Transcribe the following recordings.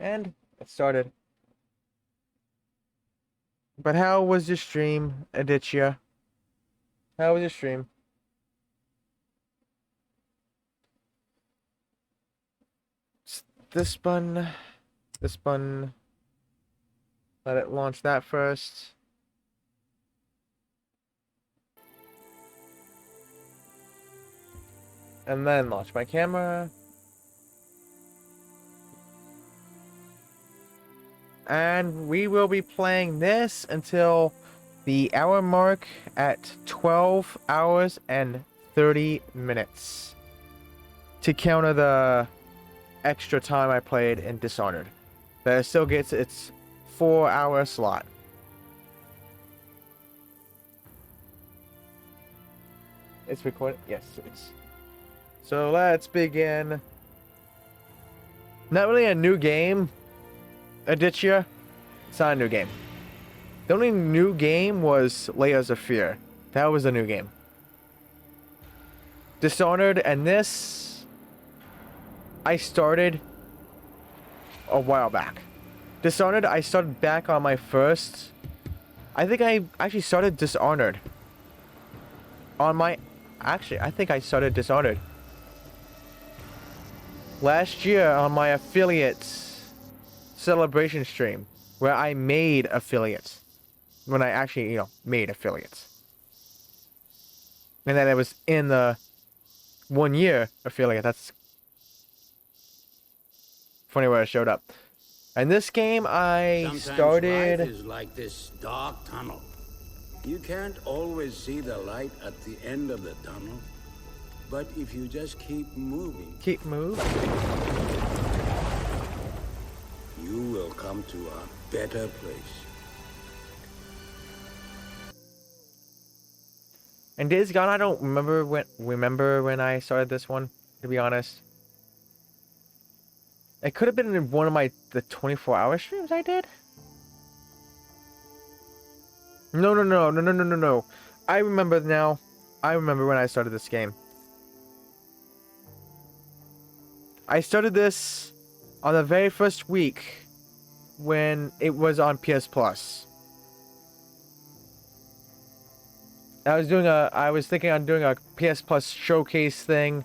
And it started. But how was your stream, Aditya? How was your stream? This button. This button. Let it launch that first. And then launch my camera. And we will be playing this until the hour mark at 12 hours and 30 minutes. To counter the extra time I played in Dishonored. But it still gets its 4-hour slot. It's recorded? Yes, it's. So let's begin. Not really a new game, Aditya. It's not a new game. The only new game was Layers of Fear. That was a new game. Dishonored and this, I started a while back. Dishonored, I started back on my first. I think I actually started Dishonored. On my. Actually, I think I started Dishonored last year on my affiliate celebration stream, where I made affiliates. When I actually, made affiliates. And then it was in the 1 year affiliate. That's funny where it showed up. And this game I Sometimes started. life is like this dark tunnel. You can't always see the light at the end of the tunnel. But if you just keep moving, Keep moving. you will come to a better place. And Days Gone, I don't remember when I started this one, to be honest. It could have been in one of the 24-hour streams I did. No. I remember now. I remember when I started this game. I started this on the very first week when it was on PS Plus. I was thinking on doing a PS Plus showcase thing,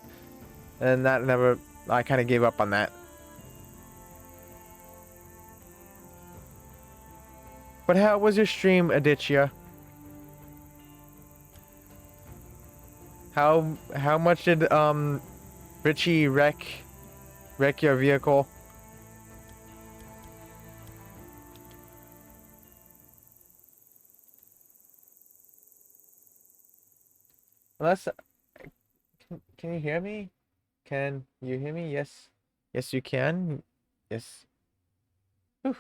and I kind of gave up on that. But how was your stream, Aditya? How much did Richie wreck your vehicle? Unless can you hear me? Can you hear me? Yes. Yes, you can. Yes. Whew.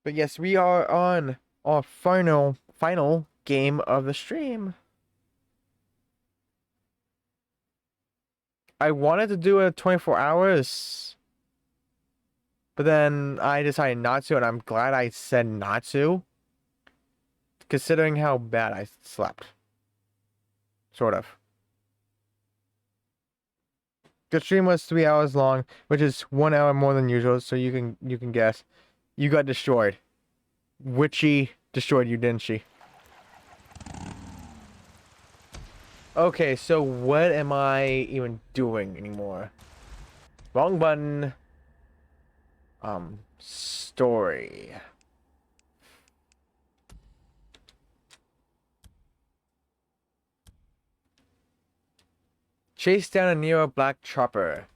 But yes, we are on our final game of the stream. I wanted to do it 24 hours, but then I decided not to, and I'm glad I said not to, considering how bad I slept. Sort of. The stream was 3 hours long, which is 1 hour more than usual, so you can guess. You got destroyed. Witchy destroyed you, didn't she? Okay, so what am I even doing anymore? Wrong button. Story. Chase down a Nero black chopper.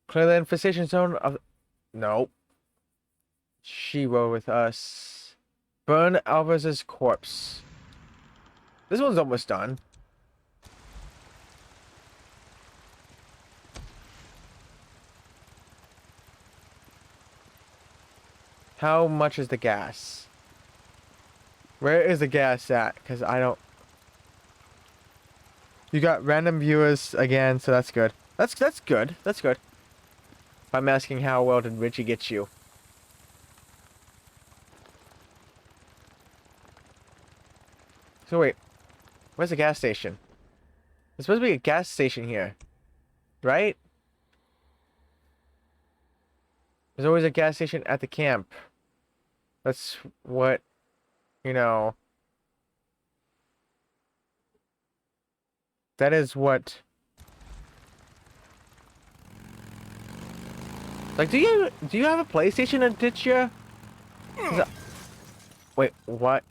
Clear the infestation zone of. Nope. Shiro with us. Burn Alvarez's corpse. This one's almost done. How much is the gas? Where is the gas at? Because I don't. You got random viewers again, so that's good. That's good. That's good. I'm asking how well did Richie get you? So wait, where's the gas station? There's supposed to be a gas station here, right? There's always a gas station at the camp. That's what, you know. That is what. Like, do you have a PlayStation, Aditya? Wait, what?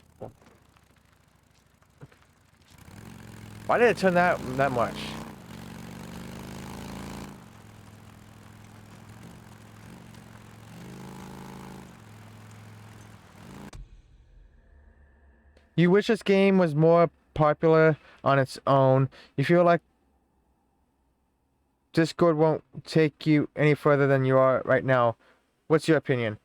Why did it turn that much? You wish this game was more popular on its own. You feel like Discord won't take you any further than you are right now. What's your opinion?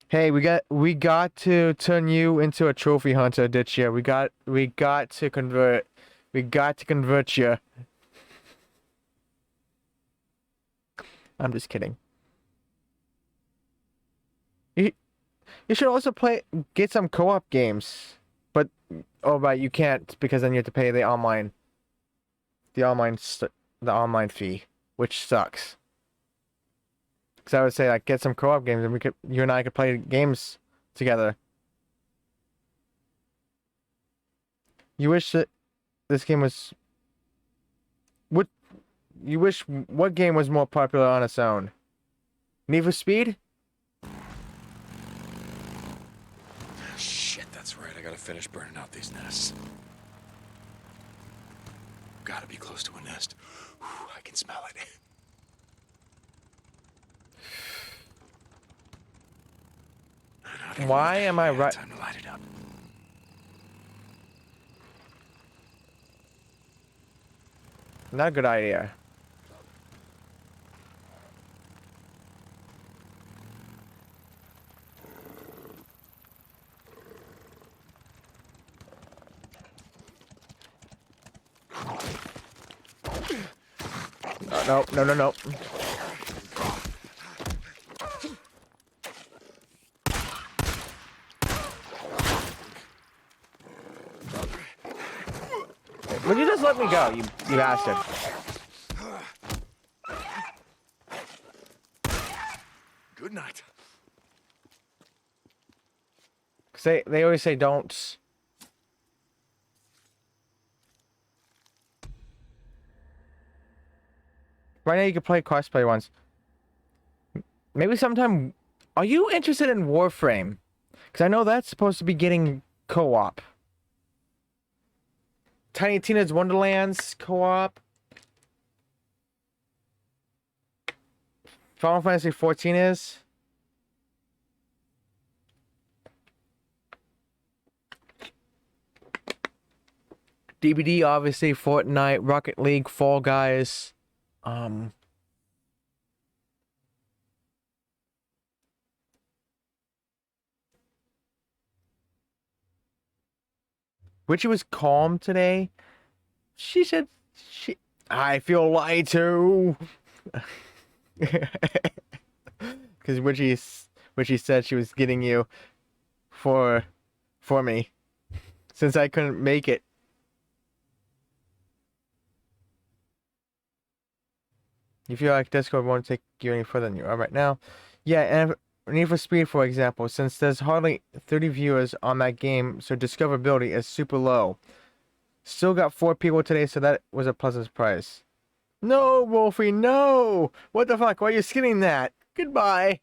Hey, we got to turn you into a trophy hunter, Ditya. We got to convert. We got to convert you. I'm just kidding. You should also get some co-op games. But oh right, you can't because then you have to pay the online fee, which sucks. Because I would say like get some co-op games and you and I could play games together. You wish that this game was what game was more popular on its own? Need for Speed? Shit, that's right. I gotta finish burning out these nests. Gotta be close to a nest. Whew, I can smell it. Why am I right? Time to light it up. Not a good idea. No. Would you just let me go, you bastard? Good night. Cause they always say don't. Right now you can play cosplay ones. Maybe sometime. Are you interested in Warframe? Because I know that's supposed to be getting co-op. Tiny Tina's Wonderlands co-op. Final Fantasy 14 is. DBD obviously, Fortnite, Rocket League, Fall Guys. Witchy was calm today. She said I feel lied to. Because Witchy said she was getting you for me. Since I couldn't make it. You feel like Discord won't take you any further than you are right now. Yeah, and Need for Speed, for example, since there's hardly 30 viewers on that game, so discoverability is super low. Still got 4 people today, so that was a pleasant surprise. No, Wolfie, no! What the fuck? Why are you skinning that? Goodbye.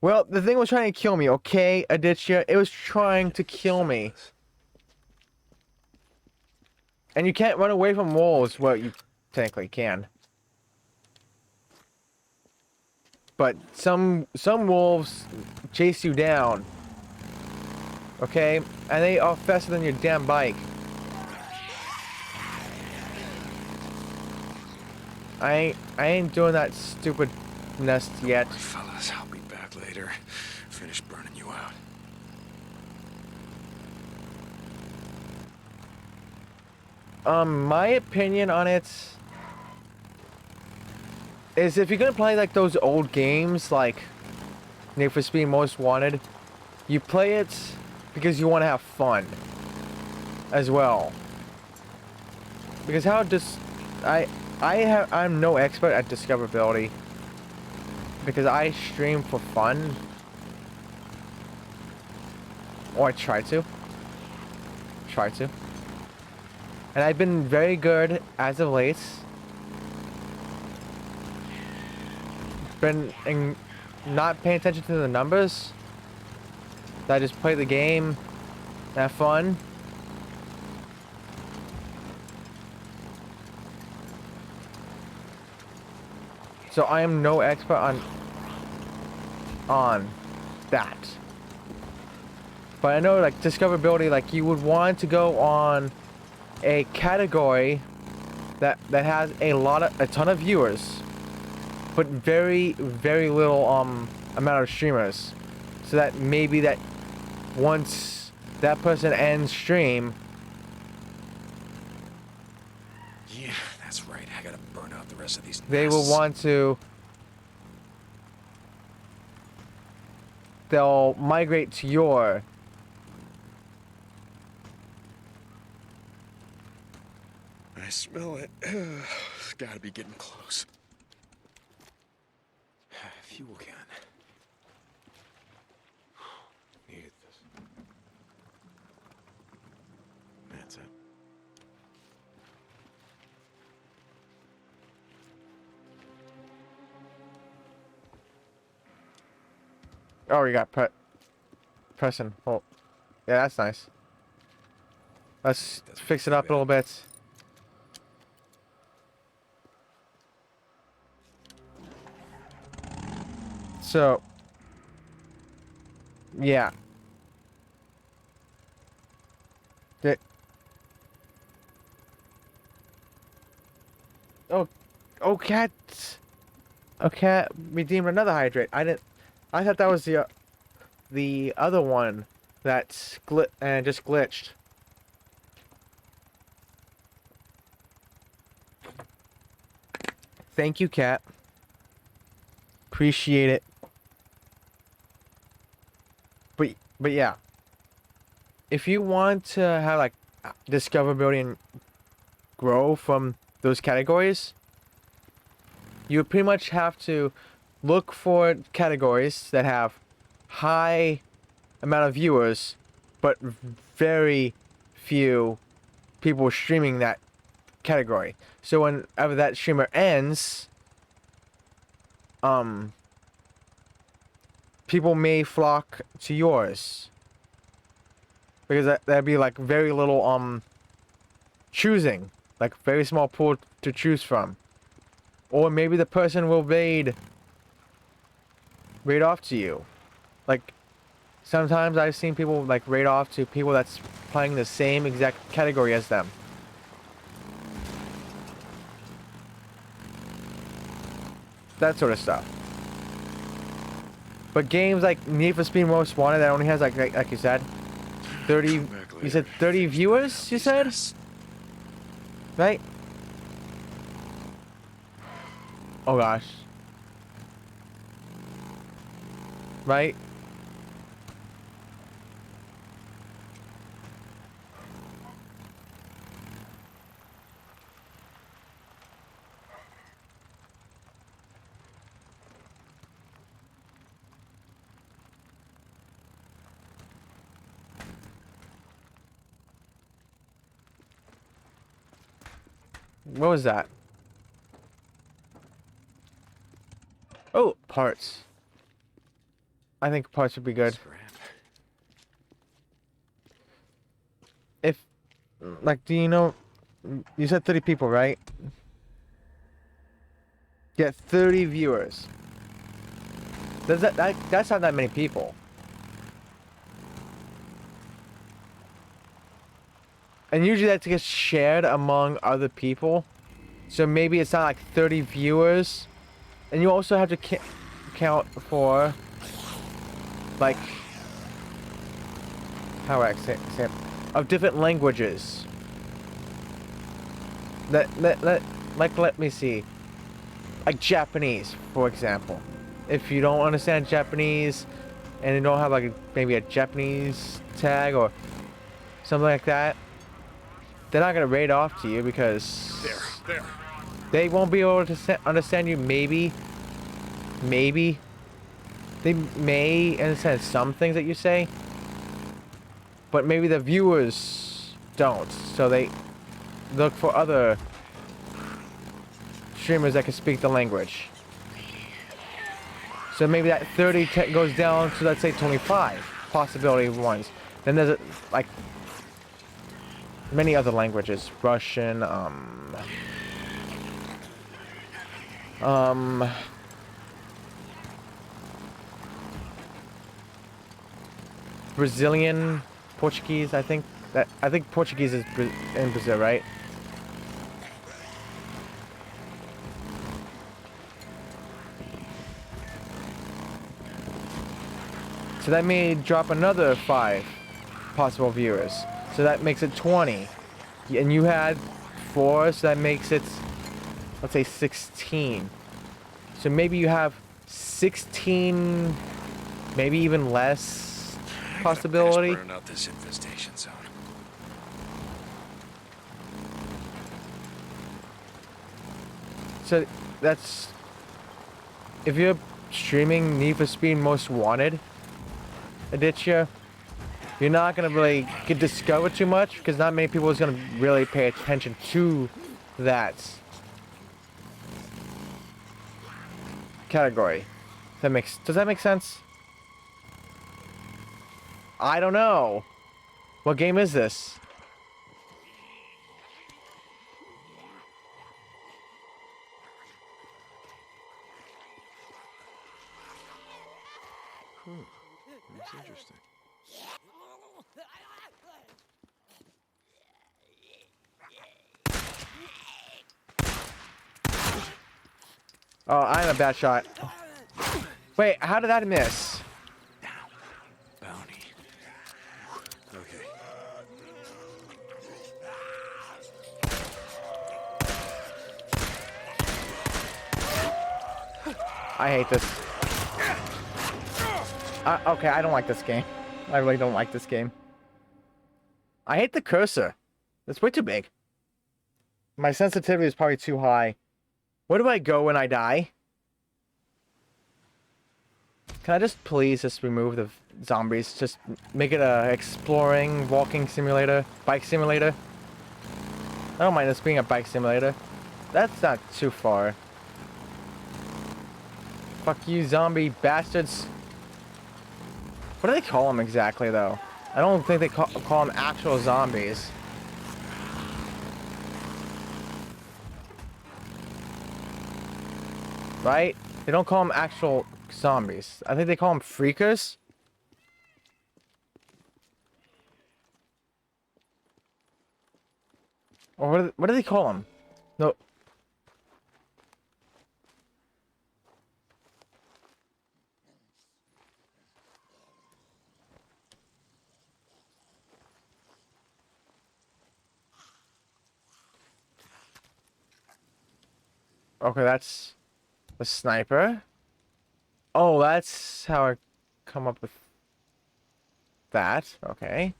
Well, the thing was trying to kill me, okay, Aditya? It was trying to kill me. And you can't run away from wolves. Well, you technically can. But some wolves chase you down. Okay? And they are faster than your damn bike. I ain't doing that stupid nest yet. Fellas, I'll be back later. Finish burning you out. My opinion on it is if you're gonna play like those old games like Need for Speed Most Wanted, you play it because you want to have fun as well. Because I'm no expert at discoverability because I stream for fun, or I try to, and I've been very good as of late. Been not paying attention to the numbers. I just play the game, have fun. So I am no expert on that. But I know, like, discoverability, like, you would want to go on a category that has a ton of viewers, but very, very little amount of streamers, so that maybe that once that person ends stream. Yeah, that's right. I gotta burn out the rest of these. They will nests. want to. They'll migrate to your. I smell it. It's gotta be getting close. Fuel can. Needed this. That's it. Oh, you got pressing. Oh, yeah, that's nice. Let's fix it up a little bit. So, yeah. Oh, cat. Oh, cat redeemed another hydrate. I thought that was the other one that just glitched. Thank you, cat. Appreciate it. But yeah, if you want to have like discoverability and grow from those categories, you pretty much have to look for categories that have high amount of viewers, but very few people streaming that category. So whenever that streamer ends, people may flock to yours because that'd be like very little choosing, like very small pool to choose from, or maybe the person will raid off to you. Like sometimes I've seen people like raid off to people that's playing the same exact category as them. That sort of stuff. But games like Need for Speed Most Wanted that only has like you said, 30. You said 30 viewers. You said, right? Oh gosh. Right? What was that? Oh, parts. I think parts would be good. Scrap. If, like, do you know, you said 30 people, right? Get 30 viewers. Does that's not that many people. And usually that gets shared among other people. So maybe it's not like 30 viewers. And you also have to count for, like, how do I say it? Of different languages. Let me see. Like Japanese, for example. if you don't understand Japanese and you don't have like maybe a Japanese tag or something like that, they're not gonna raid off to you because There. they won't be able to understand you. Maybe they may understand some things that you say, but maybe the viewers don't. So they look for other streamers that can speak the language. So maybe that 30 goes down to, let's say, 25 possibility ones. Then there's like many other languages, Russian, Brazilian, Portuguese. I think Portuguese is in Brazil, right? So that may drop another 5 possible viewers. So that makes it 20. And you had 4, so that makes it, let's say, 16. So maybe you have 16, maybe even less possibility. Burn out this infestation zone. So that's, if you're streaming Need for Speed Most Wanted Aditya, you're not gonna really get discovered too much because not many people is gonna really pay attention to that category. Does that make sense? I don't know. What game is this? That's interesting. Oh, I'm a bad shot. Wait, how did that miss? Bounty. Okay. I hate this. Okay, I don't like this game. I really don't like this game. I hate the cursor. It's way too big. My sensitivity is probably too high. Where do I go when I die? Can I just please just remove the zombies? Just make it a exploring, walking simulator, bike simulator. I don't mind this being a bike simulator. That's not too far. Fuck you, zombie bastards. What do they call them exactly, though? I don't think they call them actual zombies. Right? They don't call them actual zombies. I think they call them freakers. Or what do they call them? No. Okay, that's the sniper. Oh, that's how I come up with that. Okay.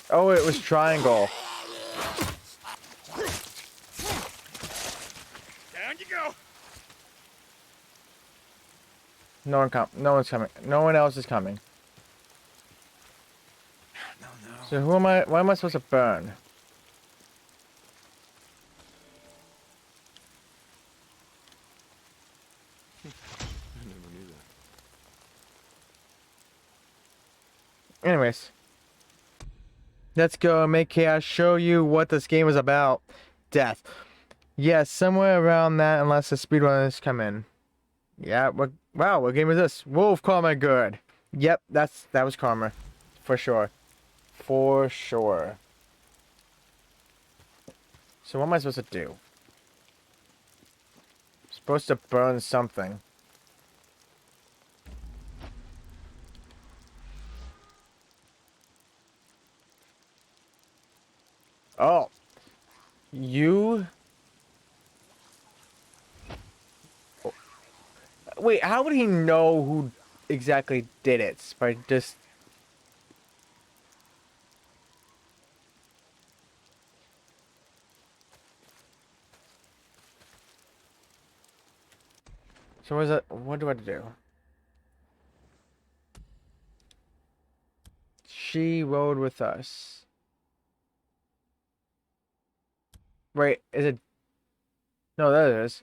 Oh, it was triangle. Down you go. No one's coming. No one else is coming. No. So who am I? Why am I supposed to burn? I never knew that. Anyways, Let's go, make chaos, show you what this game is about. Death. Yes, somewhere around that, unless the speedrunners come in. Yeah, wow, what game is this? Wolf Karma Good. Yep, that was Karma. For sure. For sure. So what am I supposed to do? I'm supposed to burn something. Oh. You... Wait, how would he know who exactly did it? By just... So what do I do? She rode with us. Wait, is it... No, there it is.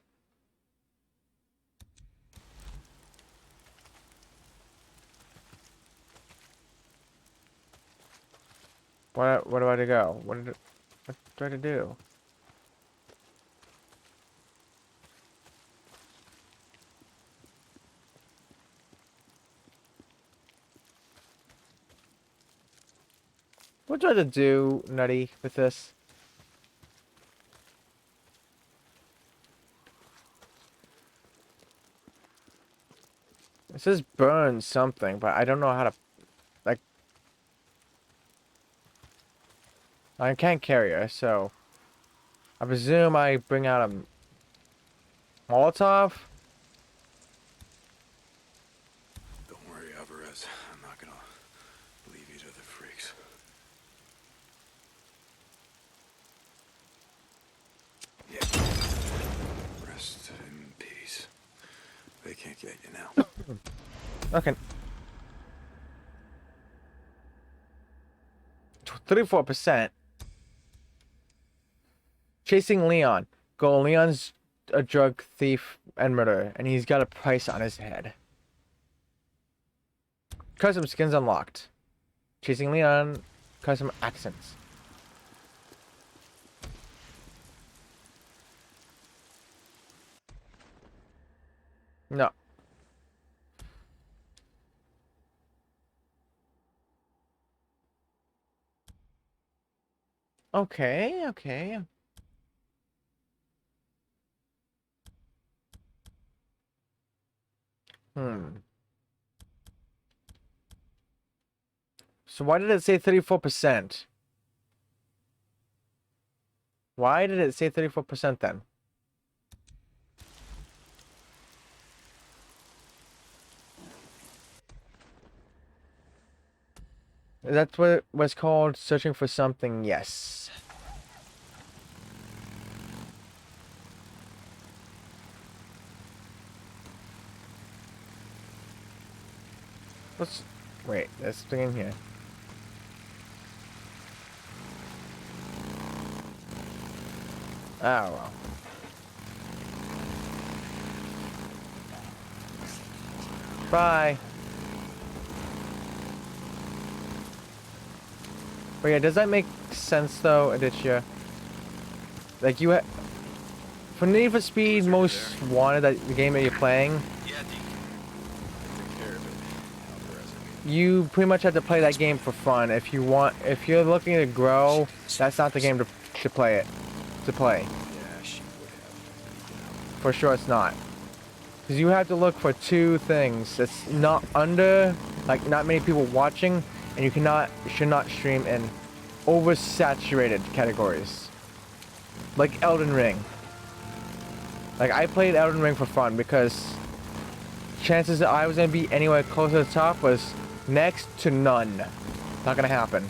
What do I have to go? What do I have to do? What do I have to do, Nutty, with this? It says burn something, but I don't know how to... Like... I can't carry her, so... I presume I bring out a... Molotov? Don't worry, Alvarez. I'm not gonna leave you to the freaks. Yeah. Rest in peace. They can't get you now. Okay. 34%. Chasing Leon. Go. Leon's a drug thief and murderer, and he's got a price on his head. Custom skins unlocked. Chasing Leon. Custom accents. No. Okay, okay. So why did it say 34%? Why did it say 34% then? That's what it was called, searching for something, yes. Wait, there's something in here. Oh, well. Bye. But yeah, does that make sense though, Aditya? Like for Need for Speed Most Wanted, the game that you're playing, you pretty much have to play that game for fun. If you're looking to grow, that's not the game to play. For sure it's not. Because you have to look for two things. It's not not many people watching, and you should not stream in oversaturated categories. Like Elden Ring. Like, I played Elden Ring for fun because chances that I was going to be anywhere close to the top was next to none. Not going to happen.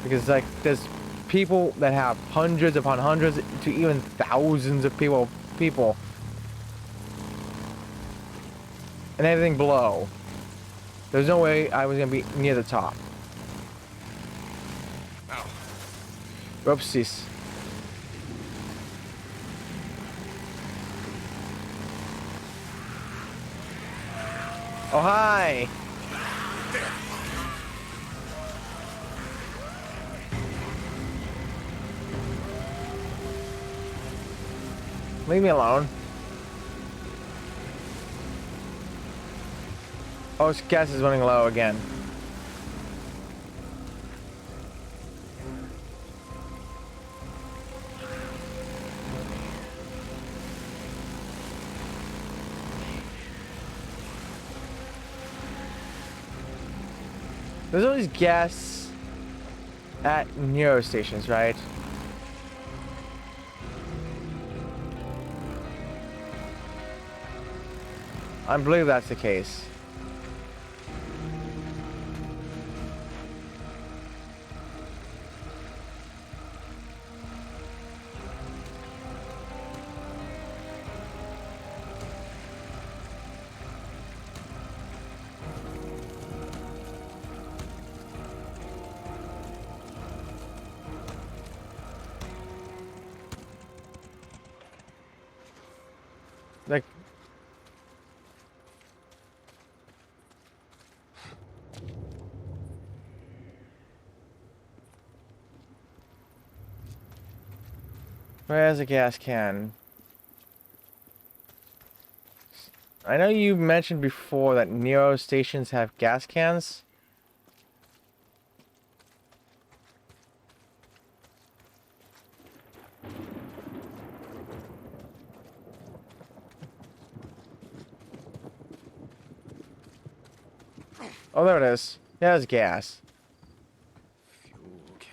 Because, like, there's people that have hundreds upon hundreds to even thousands of people. And everything below. There's no way I was going to be near the top. Ow. Oopsies. Oh, hi! Leave me alone. Oh, gas is running low again. There's always gas at Nero stations, right? I believe that's the case. Like, where's a gas can? I know you mentioned before that Nero stations have gas cans. Oh, there it is. Yeah, it's gas. Fuel can.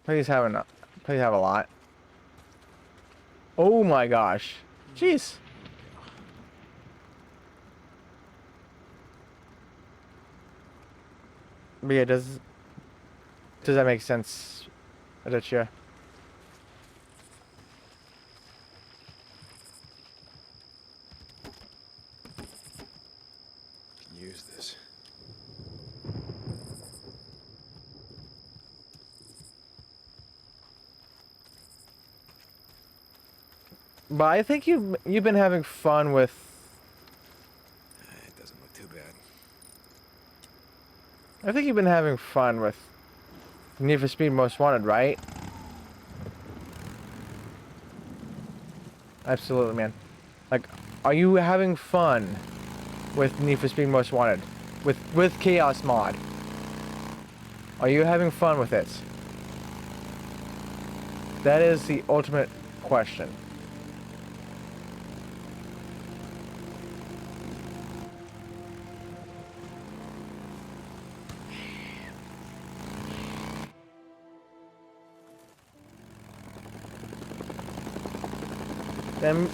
Please have enough. Please have a lot. Oh my gosh. Jeez. But yeah, does that make sense, Aditya? Can use this. But I think you've been having fun with. It doesn't look too bad. I think you've been having fun with Need for Speed Most Wanted, right? Absolutely, man. Like, are you having fun with Need for Speed Most Wanted? With Chaos Mod? Are you having fun with it? That is the ultimate question.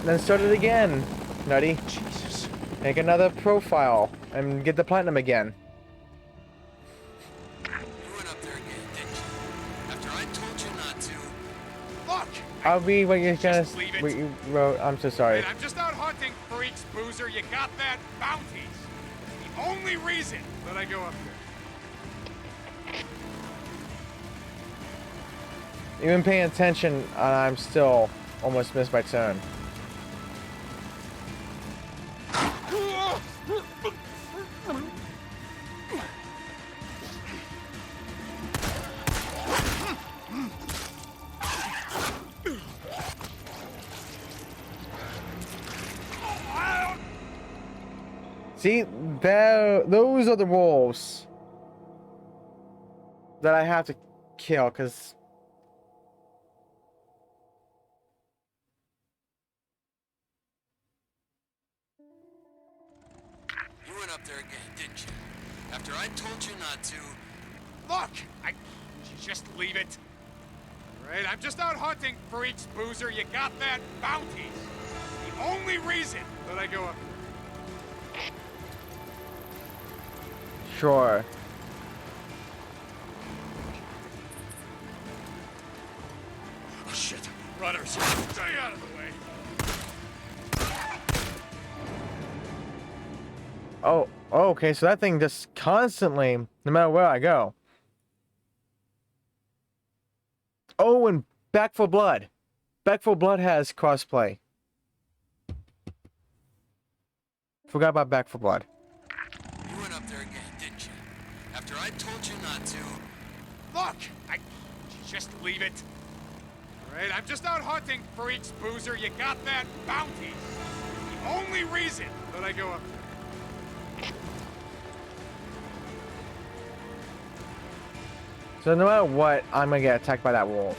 Then start it again, Nutty. Jesus. Make another profile and get the platinum again. You went up there again, didn't you? After I told you not to. Look! I'll be what you're gonna. Just leave it. What you wrote. I'm so sorry. And I'm just out hunting freaks, Boozer. You got that? Bounties. The only reason that I go up there. You've been paying attention, and I'm still almost missed my turn. See, those are the wolves that I have to kill, because You went up there again, didn't you? After I told you not to. Look! Just leave it. Right? I'm just out hunting freaks, Boozer. You got that? Bounties. The only reason that I go up there. sure. Oh shit. Runners, stay out of the way. Oh, okay, so that thing just constantly, no matter where I go. Oh, and Back for Blood. Back for Blood has crossplay. Forgot about Back for Blood. You went up there again, didn't you? After I told you not to. Look! Just leave it. Alright, I'm just out hunting for each boozer. You got that? Bounties. The only reason that I go up there. So no matter what, I'm gonna get attacked by that wolf.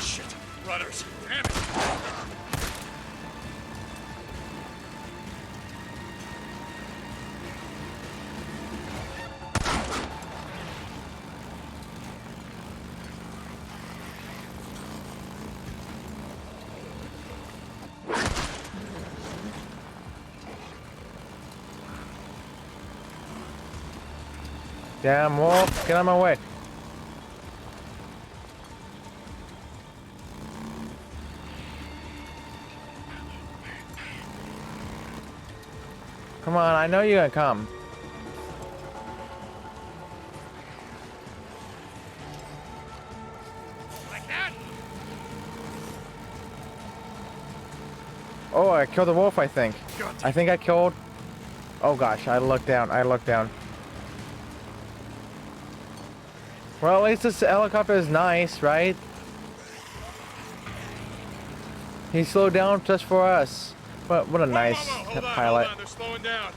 Shit. Rudders. Damn it. Damn wolf, get out of my way. Come on, I know you're gonna come. Like that? Oh, I killed the wolf, I think. I think I killed... Oh gosh, I looked down, I looked down. Well, at least this helicopter is nice, right? He slowed down just for us. What a nice Hold on, pilot. hold on. They're slowing down.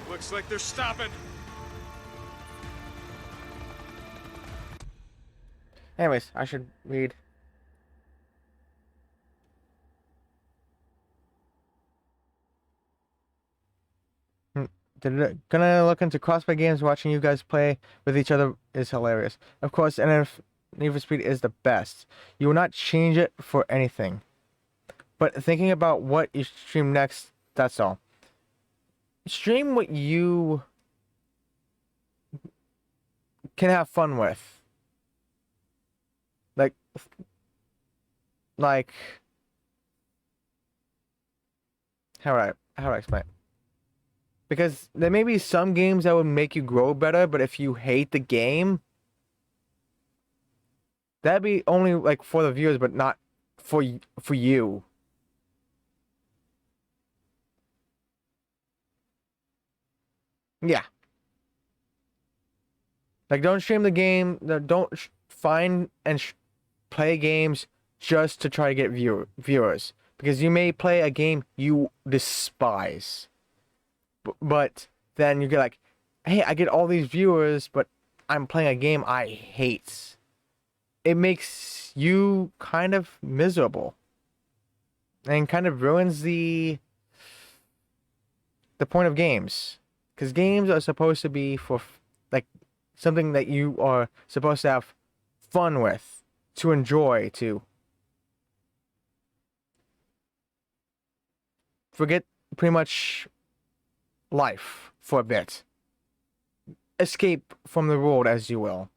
Looks like they're stopping. Anyways, I should read. Gonna look into crossplay games. Watching you guys play with each other is hilarious. Of course, and if Need for Speed is the best, you will not change it for anything. But thinking about what you stream next, that's all. Stream what you can have fun with. Like how do I explain it? Because there may be some games that would make you grow better, but if you hate the game, that'd be only like for the viewers, but not for you. Yeah. Like, don't stream the game. Don't find and play games just to try to get viewers. Because you may play a game you despise. But then you get like, hey, I get all these viewers, but I'm playing a game I hate. It makes you kind of miserable. And kind of ruins the point of games. Because games are supposed to be for, like, something that you are supposed to have fun with. To enjoy, to forget pretty much life for a bit. Escape from the world, as you will.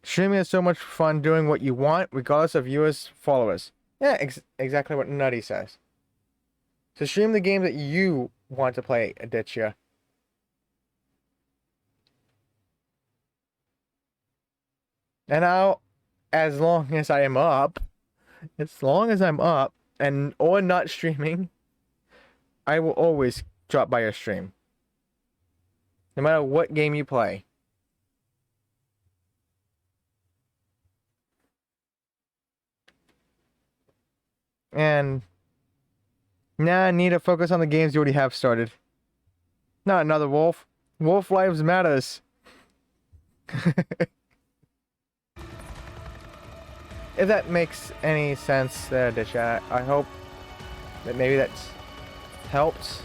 Streaming is so much fun doing what you want, regardless of viewers, followers. Yeah, exactly what Nutty says. So stream the game that you want to play, Aditya. And now, as long as I am up, and or not streaming, I will always drop by your stream. No matter what game you play. And now I need to focus on the games you already have started. Not another wolf. Wolf lives matters. If that makes any sense there, Disha, I hope that maybe that's helped.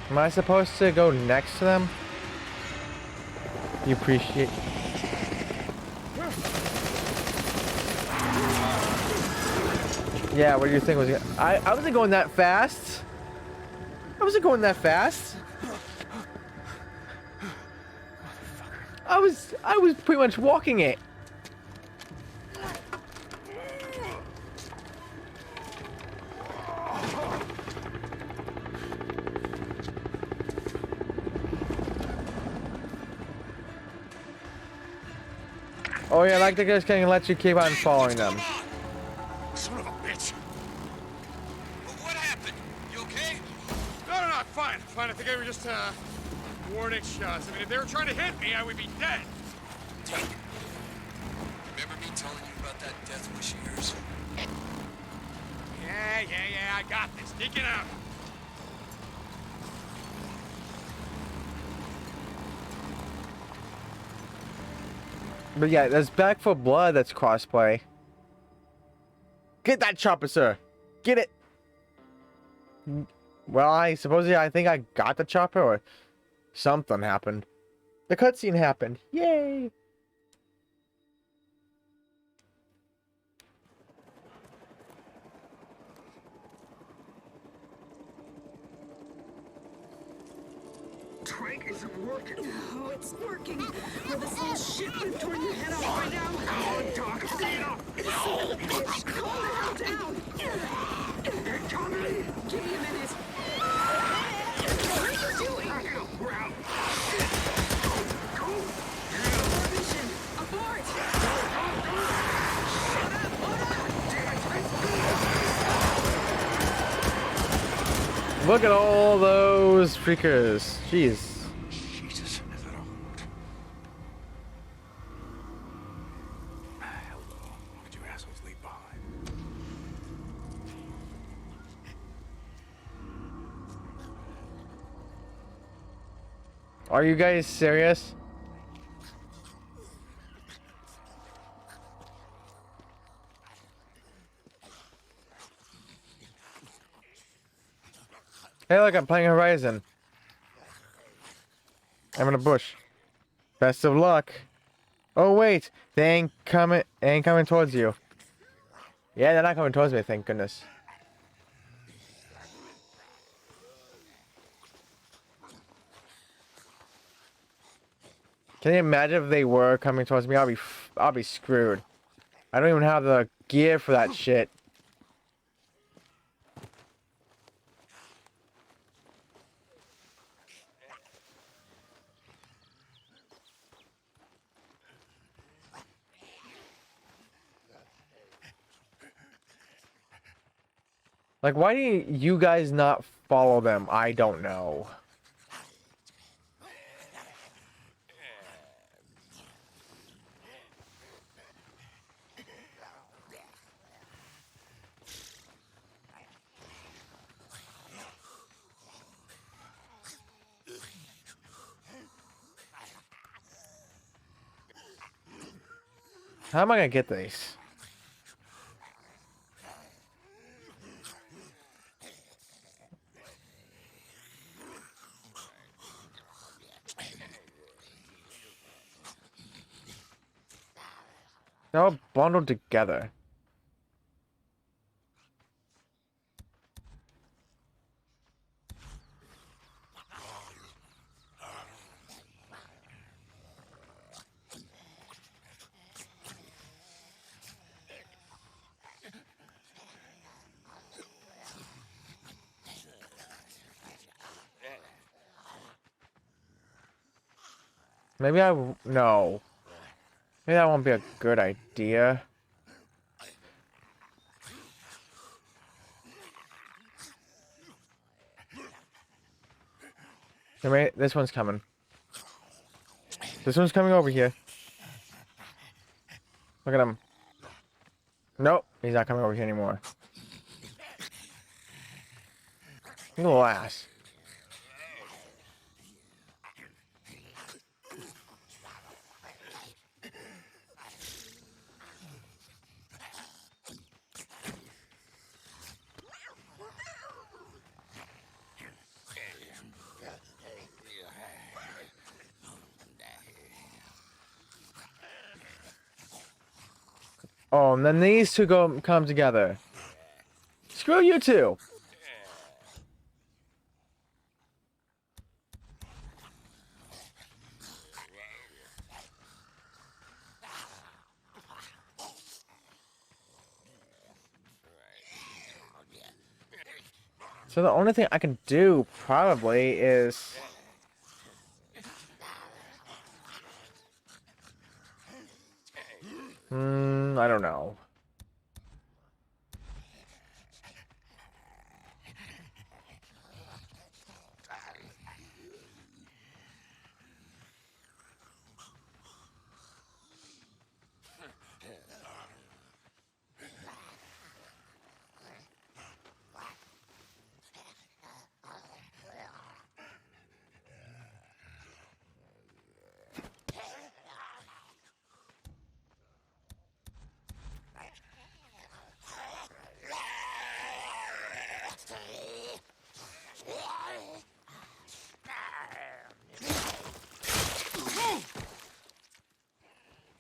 Am I supposed to go next to them? You appreciate... Yeah, what do you think was... I wasn't going that fast. I wasn't going that fast. I was pretty much walking it. Oh yeah, like they just can let you keep on following them. Come on! Son of a bitch. What happened? You okay? No, I'm fine. Fine. I think they were just, warning shots. I mean, if they were trying to hit me, I would be dead. Remember me telling you about that death wish of yours? Yeah, I got this. Sneaking out. But yeah, there's Back for Blood that's crossplay. Get that chopper, sir. Get it. Well, I think I got the chopper or something happened. The cutscene happened. Yay. Trank isn't working. Oh, it's working. Will this little shit been torn your head off by now? Come on, Doc. Stay up. Bitch, calm the hell down. They're coming. Give me a minute. What are you doing? Back up, we're out. Shit. Go. Vision. Abort. Shut up. Hold on. Damn it. Look at all those freakers. Jeez. Jesus, is that a hoot? Hello. What did you assholes leave behind? Are you guys serious? Hey, look, I'm playing Horizon. I'm in a bush. Best of luck. Oh wait, they ain't coming towards you. Yeah, they're not coming towards me, thank goodness. Can you imagine if they were coming towards me? I'll be screwed. I don't even have the gear for that shit. Like, why do you guys not follow them? I don't know. How am I gonna get these? They're all bundled together. Maybe no. Maybe that won't be a good idea. This one's coming. This one's coming over here. Look at him. Nope, he's not coming over here anymore. You little ass. Oh, and then these two come together. Screw you two. So the only thing I can do probably is I don't know.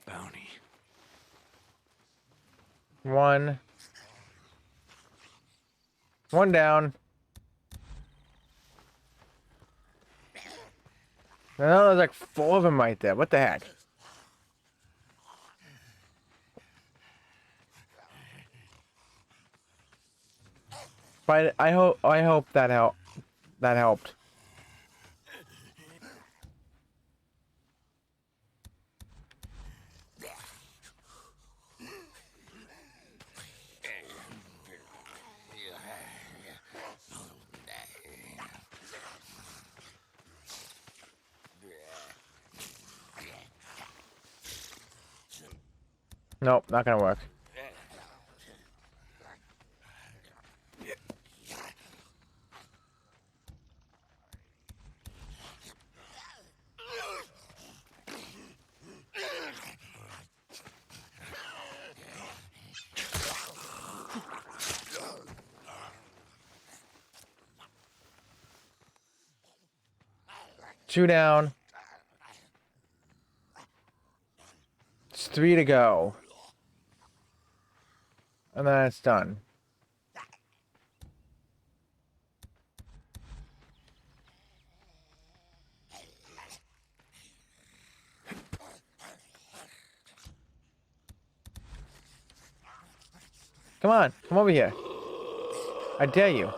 Bounty. One down. No, there's like 4 of them right there. What the heck? But I hope that helped. Nope, not gonna work. Two down. It's 3 to go. And then it's done. Come on, come over here. I dare you.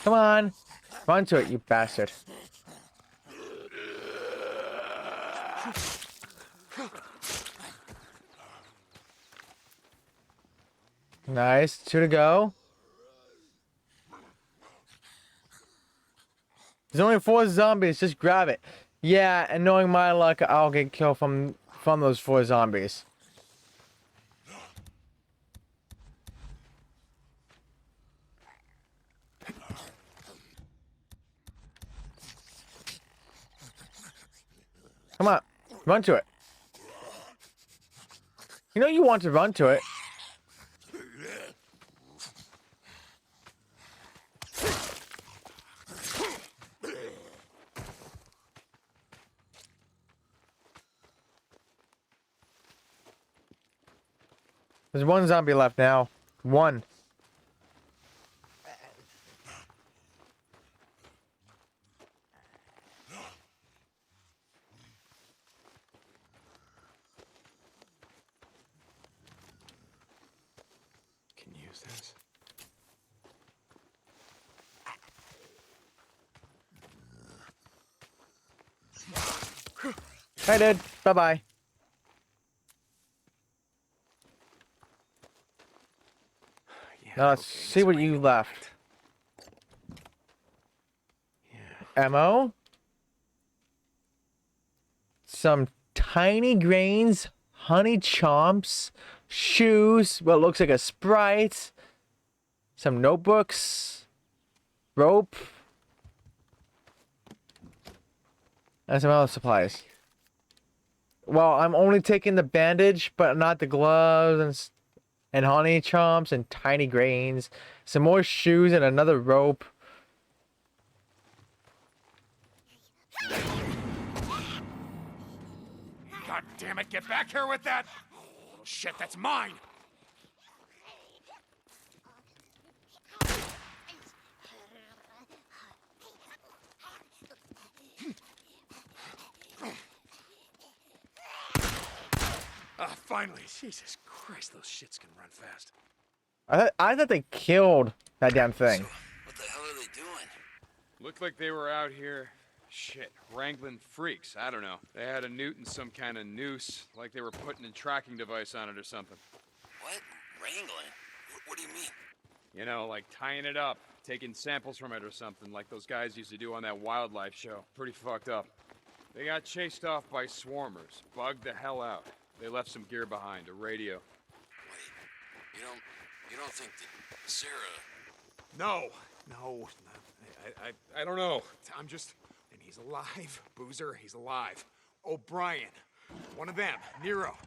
Come on. Run to it, you bastard. Nice. 2 to go. There's only 4 zombies. Just grab it. Yeah, and knowing my luck, I'll get killed from those 4 zombies. Come on. Run to it. You know you want to run to it. There's 1 zombie left now. 1. Can use this. I did. Bye-bye. Now let's see what you left. Ammo. Some tiny grains, honey chomps, shoes, what looks like a Sprite, some notebooks, rope, and some other supplies. Well, I'm only taking the bandage, but not the gloves and honey chomps and tiny grains, some more shoes and another rope. God damn it, get back here with that! shit, that's mine! Ah, finally. Jesus Christ, those shits can run fast. I thought they killed that damn thing. So, what the hell are they doing? Looked like they were out here, shit, wrangling freaks. I don't know. They had a newt and some kind of noose, like they were putting a tracking device on it or something. What? Wrangling? What do you mean? You know, like tying it up, taking samples from it or something, like those guys used to do on that wildlife show. Pretty fucked up. They got chased off by swarmers, bugged the hell out. They left some gear behind, a radio. Wait, you don't think that Sarah... No. I don't know. I'm just... And he's alive. Boozer, he's alive. O'Brien. One of them. Nero.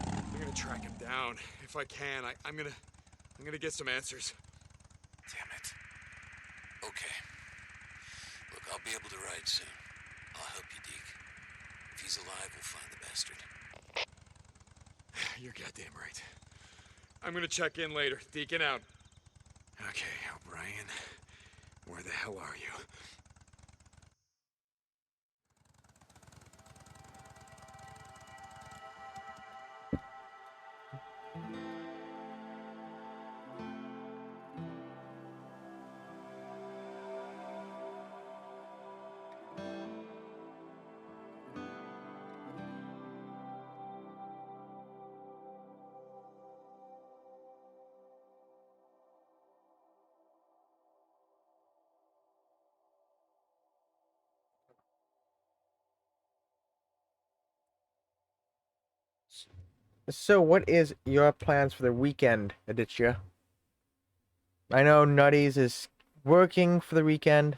I'm gonna track him down. If I can, I'm gonna get some answers. Damn it. Okay. Look, I'll be able to ride soon. I'll help you, Deke. If he's alive, we'll find the bastard. You're goddamn right. I'm gonna check in later. Deacon out. Okay, O'Brien. Where the hell are you? So, what is your plans for the weekend, Aditya? I know Nutties is working for the weekend.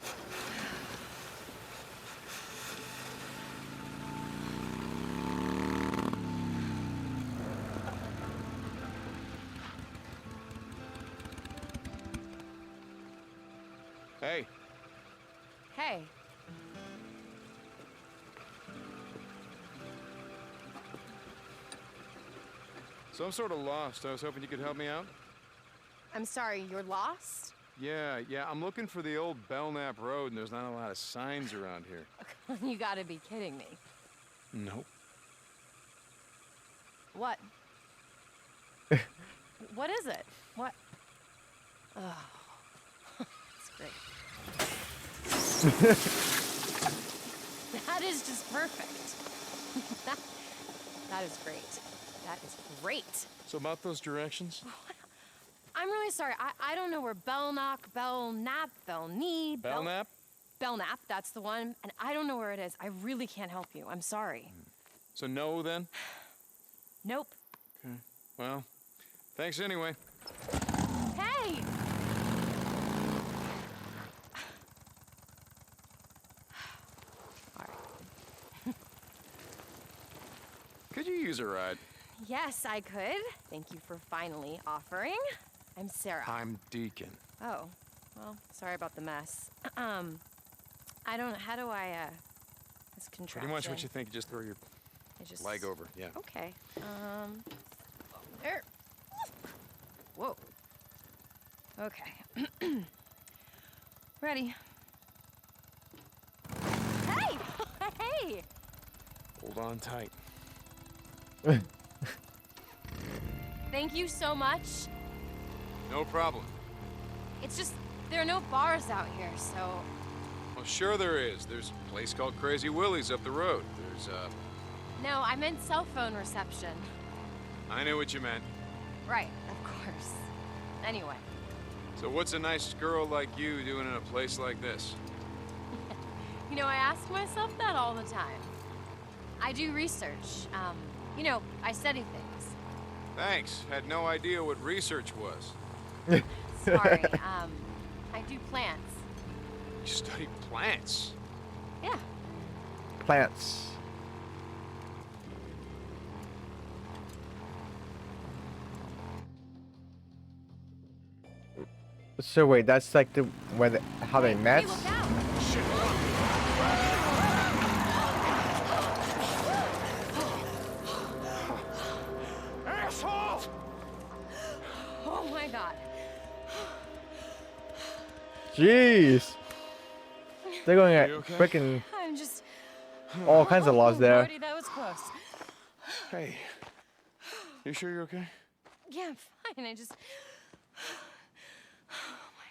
Hey. Hey. So I'm sort of lost. I was hoping you could help me out. I'm sorry, you're lost? Yeah, I'm looking for the old Belknap Road, and there's not a lot of signs around here. You gotta be kidding me. Nope. What? What is it? What? Oh, it's great. That is just perfect. That is great. That is great. So about those directions? I'm really sorry. I don't know where Belknap, Belknap, Belknap, that's the one. And I don't know where it is. I really can't help you. I'm sorry. So no, then? Nope. Okay. Well, thanks anyway. Hey! All right. Could you use a ride? Yes, I could. Thank you for finally offering. I'm Sarah. I'm Deacon. Oh, well, sorry about the mess. I don't, how do I, this contraption. Pretty much what you think. Just throw your leg over. Yeah. Okay. There. Whoa. Okay. Ready. Hey! Hey! Hold on tight. Thank you so much. No problem. It's just, there are no bars out here, so... Well, sure there is. There's a place called Crazy Willie's up the road. There's, No, I meant cell phone reception. I knew what you meant. Right, of course. Anyway. So what's a nice girl like you doing in a place like this? You know, I ask myself that all the time. I do research. You know, I study things. Thanks. Had no idea what research was. Sorry, I do plants. You study plants? Yeah. Plants. So wait, that's like the where the, how they met? Hey, look out! Asshole! Oh my god. Jeez. They're going at You okay? freaking I'm just. all kinds of laws there. Lordy, that was close. Hey. You sure you're okay? Yeah, I'm fine. I just. Oh my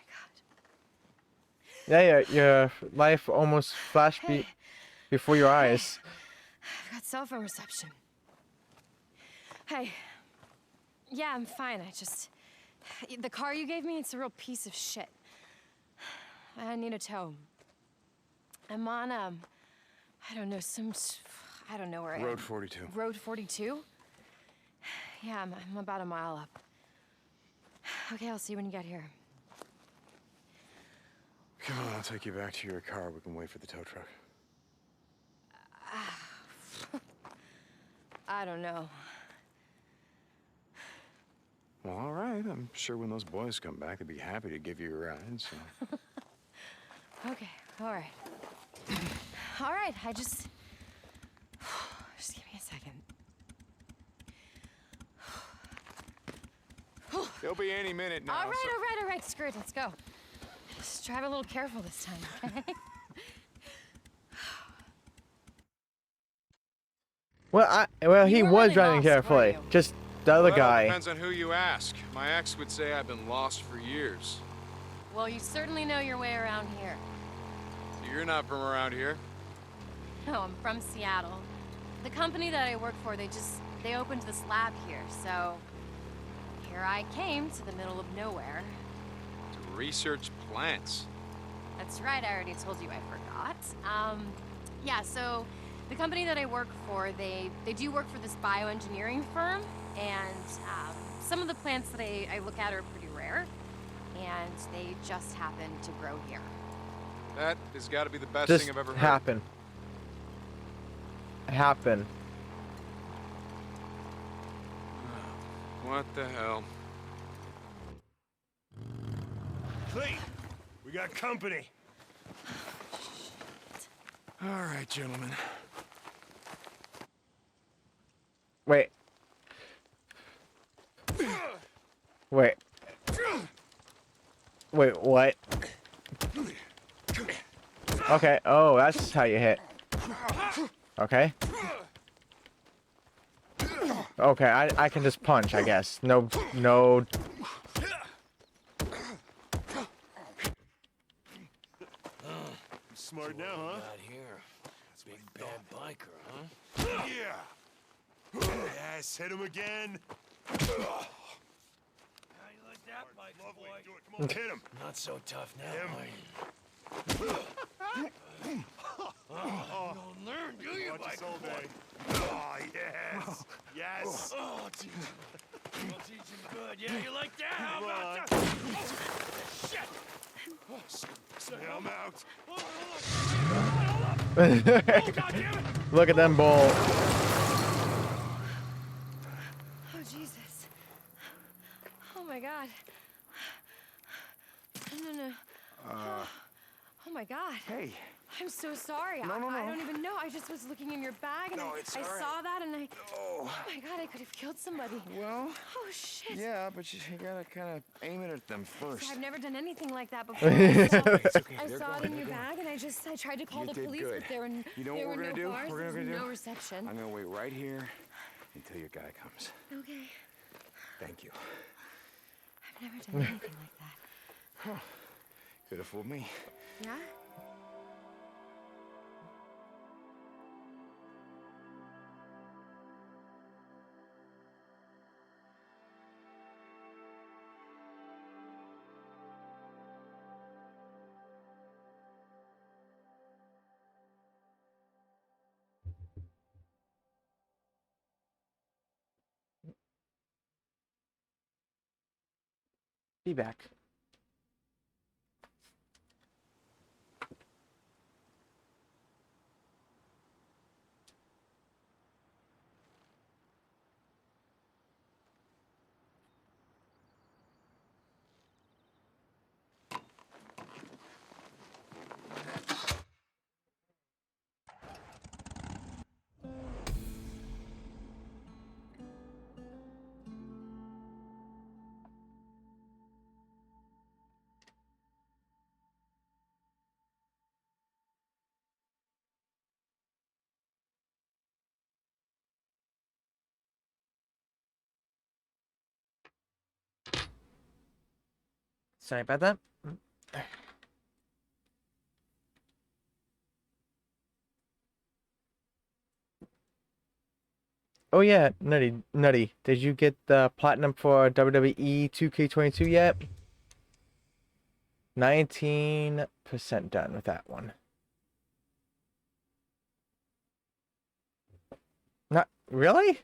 god. Yeah, your life almost flashed Hey. before your eyes. I've got cell phone reception. Hey. Yeah, I'm fine. I just. The car you gave me, it's a real piece of shit. I need a tow. I'm on, I don't know, I don't know where I am. Road 42. Road 42? Yeah, I'm about a mile up. Okay, I'll see you when you get here. Come on, I'll take you back to your car. We can wait for the tow truck. I don't know. Well, all right. I'm sure when those boys come back, they'd be happy to give you a ride, so... Okay, all right. All right, I just give me a second. They'll be any minute now. All right, so- all right, screw it, let's go. Just drive a little careful this time, okay? Well, he You were was really driving lost, carefully. weren't you? Just the other Well, guy. depends on who you ask. My ex would say I've been lost for years. Well, you certainly know your way around here. So you're not from around here? No, I'm from Seattle. The company that I work for, they opened this lab here, so here I came to the middle of nowhere. To research plants. That's right, I already told you I forgot. Yeah, so the company that I work for, they do work for this bioengineering firm, and some of the plants that I look at are pretty rare, and they just happen to grow here. That has got to be the best Just thing I've ever heard. happen. What the hell? Clayton, we got company. All right, gentlemen. Wait. Wait, what? Okay, oh, that's how you hit. Okay. Okay, I can just punch, I guess. No. Smart now, huh? Not here. Big bad biker, huh? Yeah. Yes, hit him again. How you like that, biker Lovely. boy? Do it. Come on, hit him. Not so tough now, Him. are you? You don't learn, do you, Watch us biker all boy? day. Oh, yes. Yes. Oh, I'll teach him. I'll teach him good. Yeah, you like that? How Come about on. that? Oh, shit! Yeah, I'm out. Look at them bowl. Oh, Jesus. Oh, my God. No. Oh, my God. Hey. I'm so sorry. No. I don't even know. I just was looking in your bag and No, I it's all right. saw that and Oh. oh my God, I could have killed somebody. Well, Oh, shit. yeah, but you gotta kind of aim it at them first. I've never done anything like that before. It's okay. I They're saw gone, it in they're your gone. bag and I tried to call You the did police, good. but there were You know there what were we're no gonna do? bars, We're there gonna was do? no reception. I'm gonna wait right here until your guy comes. Okay. Thank you. I've never done anything like that. Could have fooled me. Yeah? Be back. Sorry about that. Oh yeah, Nutty. Did you get the platinum for WWE 2K22 yet? 19% done with that one. Not really?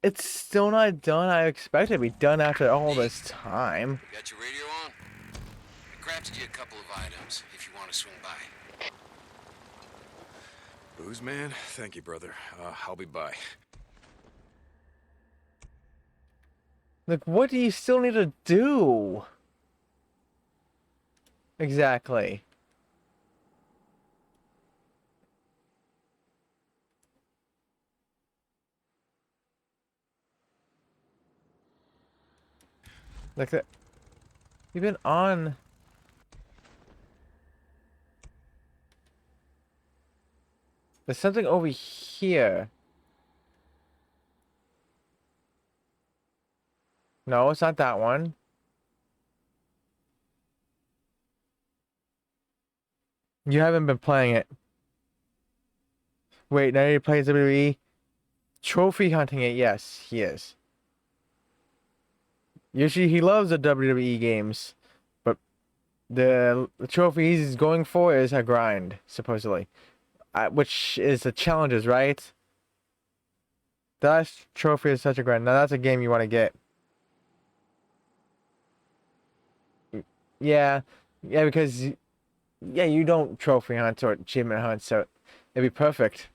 It's still not done. I expect it to be done after all this time. You got your radio on? I crafted you a couple of items if you want to swing by. Booze, man? Thank you, brother. I'll be by. Like, what do you still need to do? Exactly. Like that. You've been on. There's something over here. No, it's not that one. You haven't been playing it. Wait, now he plays WWE. Trophy hunting it, yes, he is. Usually he loves the WWE games, but the trophy he's going for is a grind, supposedly. Which is the challenges, right? The last trophy is such a grind. Now that's a game you want to get. Yeah, because you don't trophy hunt or achievement hunt, so it'd be perfect.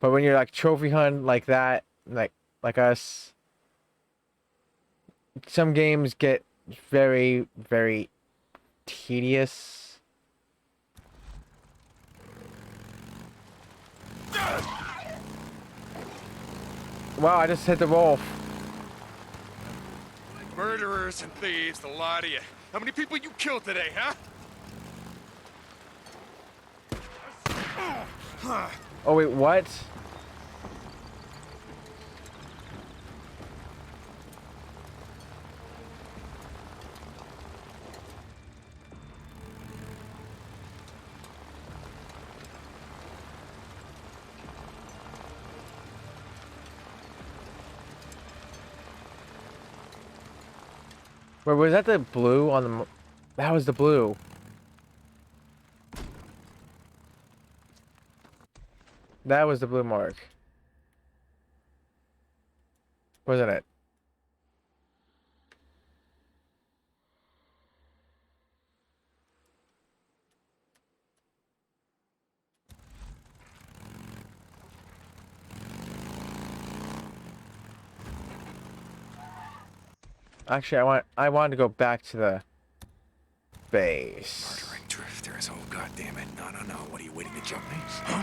But when you're like trophy hunt like that, like us, some games get very, very tedious. Wow, I just hit the wolf. Murderers and thieves, the lot of you. How many people you killed today, huh? Oh wait, what? Wait, was that the blue on the... That was the blue. That was the blue mark. Wasn't it? Actually, I wanted to go back to the base. Murdering drifters, oh goddamn it. No. What are you waiting to jump me? Huh?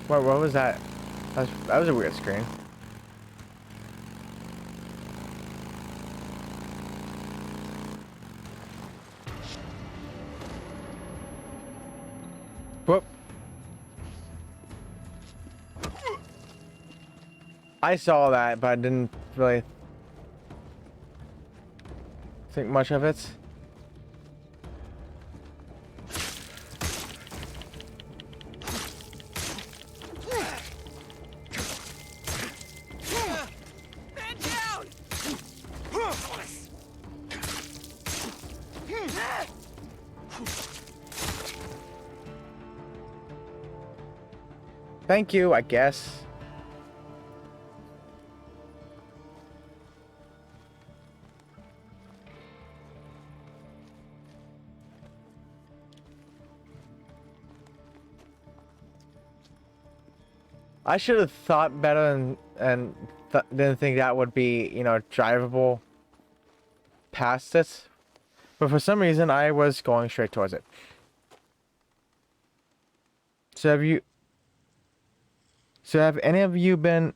What was that? That was a weird screen. Whoop. I saw that, but I didn't really think much of it. Thank you, I guess. I should have thought better and didn't think that would be, drivable past it. But for some reason, I was going straight towards it. So have any of you been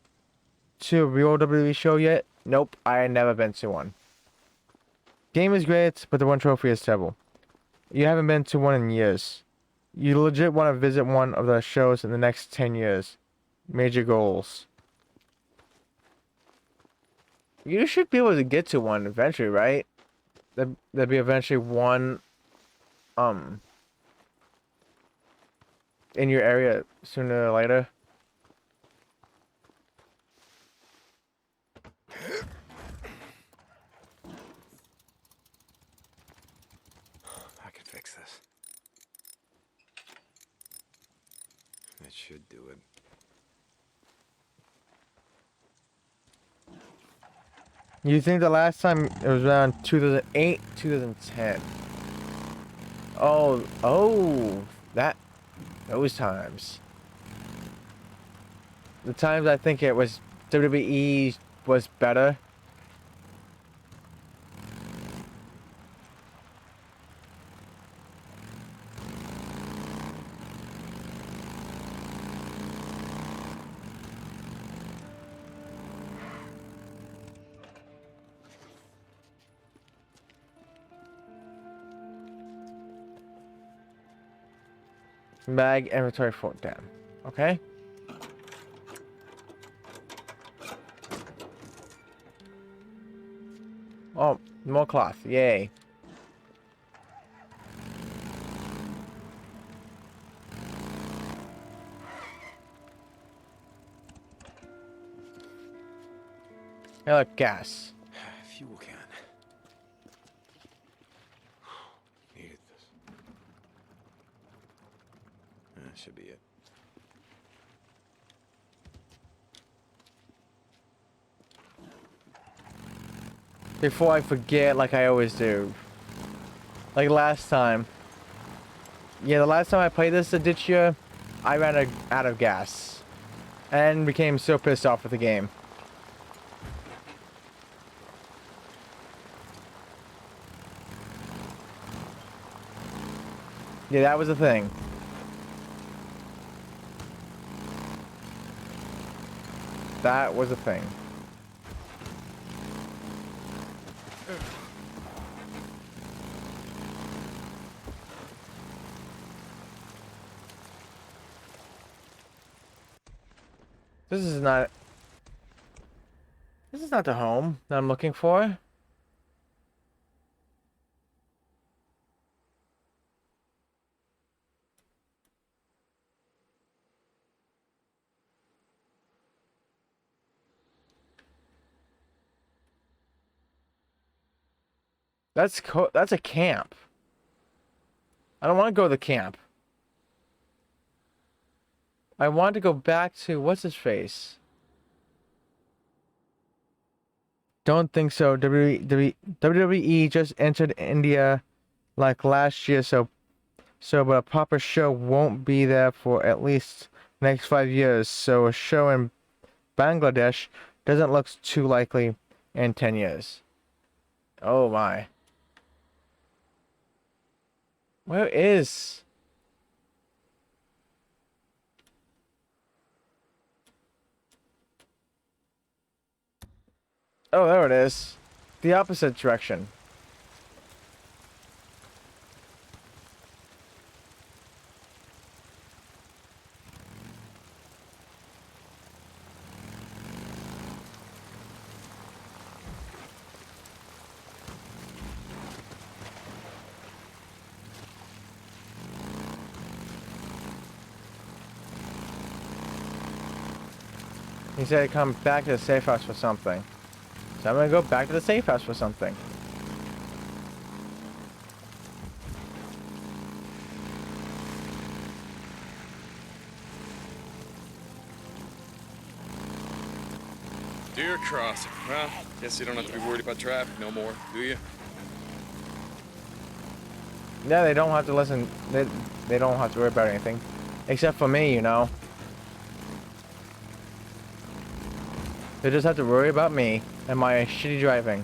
to a real WWE show yet? Nope, I had never been to one. Game is great, but the one trophy is terrible. You haven't been to one in years. You legit want to visit one of the shows in the next 10 years. Major goals. You should be able to get to one eventually, right? There'll be eventually one, in your area sooner or later. I can fix this. That should do it. You think the last time it was around 2008, 2010? Oh, those times. The times I think it was WWE was better. Bag inventory full. Damn. Okay. Oh, more cloth. Yay. Hey, look, gas. Fuel can. Needed this. That should be it. Before I forget, like I always do. Like last time. Yeah, the last time I played this Aditya, I ran out of gas. And became so pissed off with the game. Yeah, that was the thing. That was a thing. This is not the home that I'm looking for. That's a camp. I don't want to go to the camp. I want to go back to what's his face. Don't think so. WWE just entered India like last year, so but a proper show won't be there for at least the next 5 years. So a show in Bangladesh doesn't look too likely in 10 years. Oh my. Where is? Oh, there it is. The opposite direction. He said to come back to the safe house for something. So I'm gonna go back to the safe house for something. Deer crossing. Well, guess you don't have to be worried about traffic no more, do you? Yeah, they don't have to listen. They don't have to worry about anything, except for me, you know. They just have to worry about me and my shitty driving.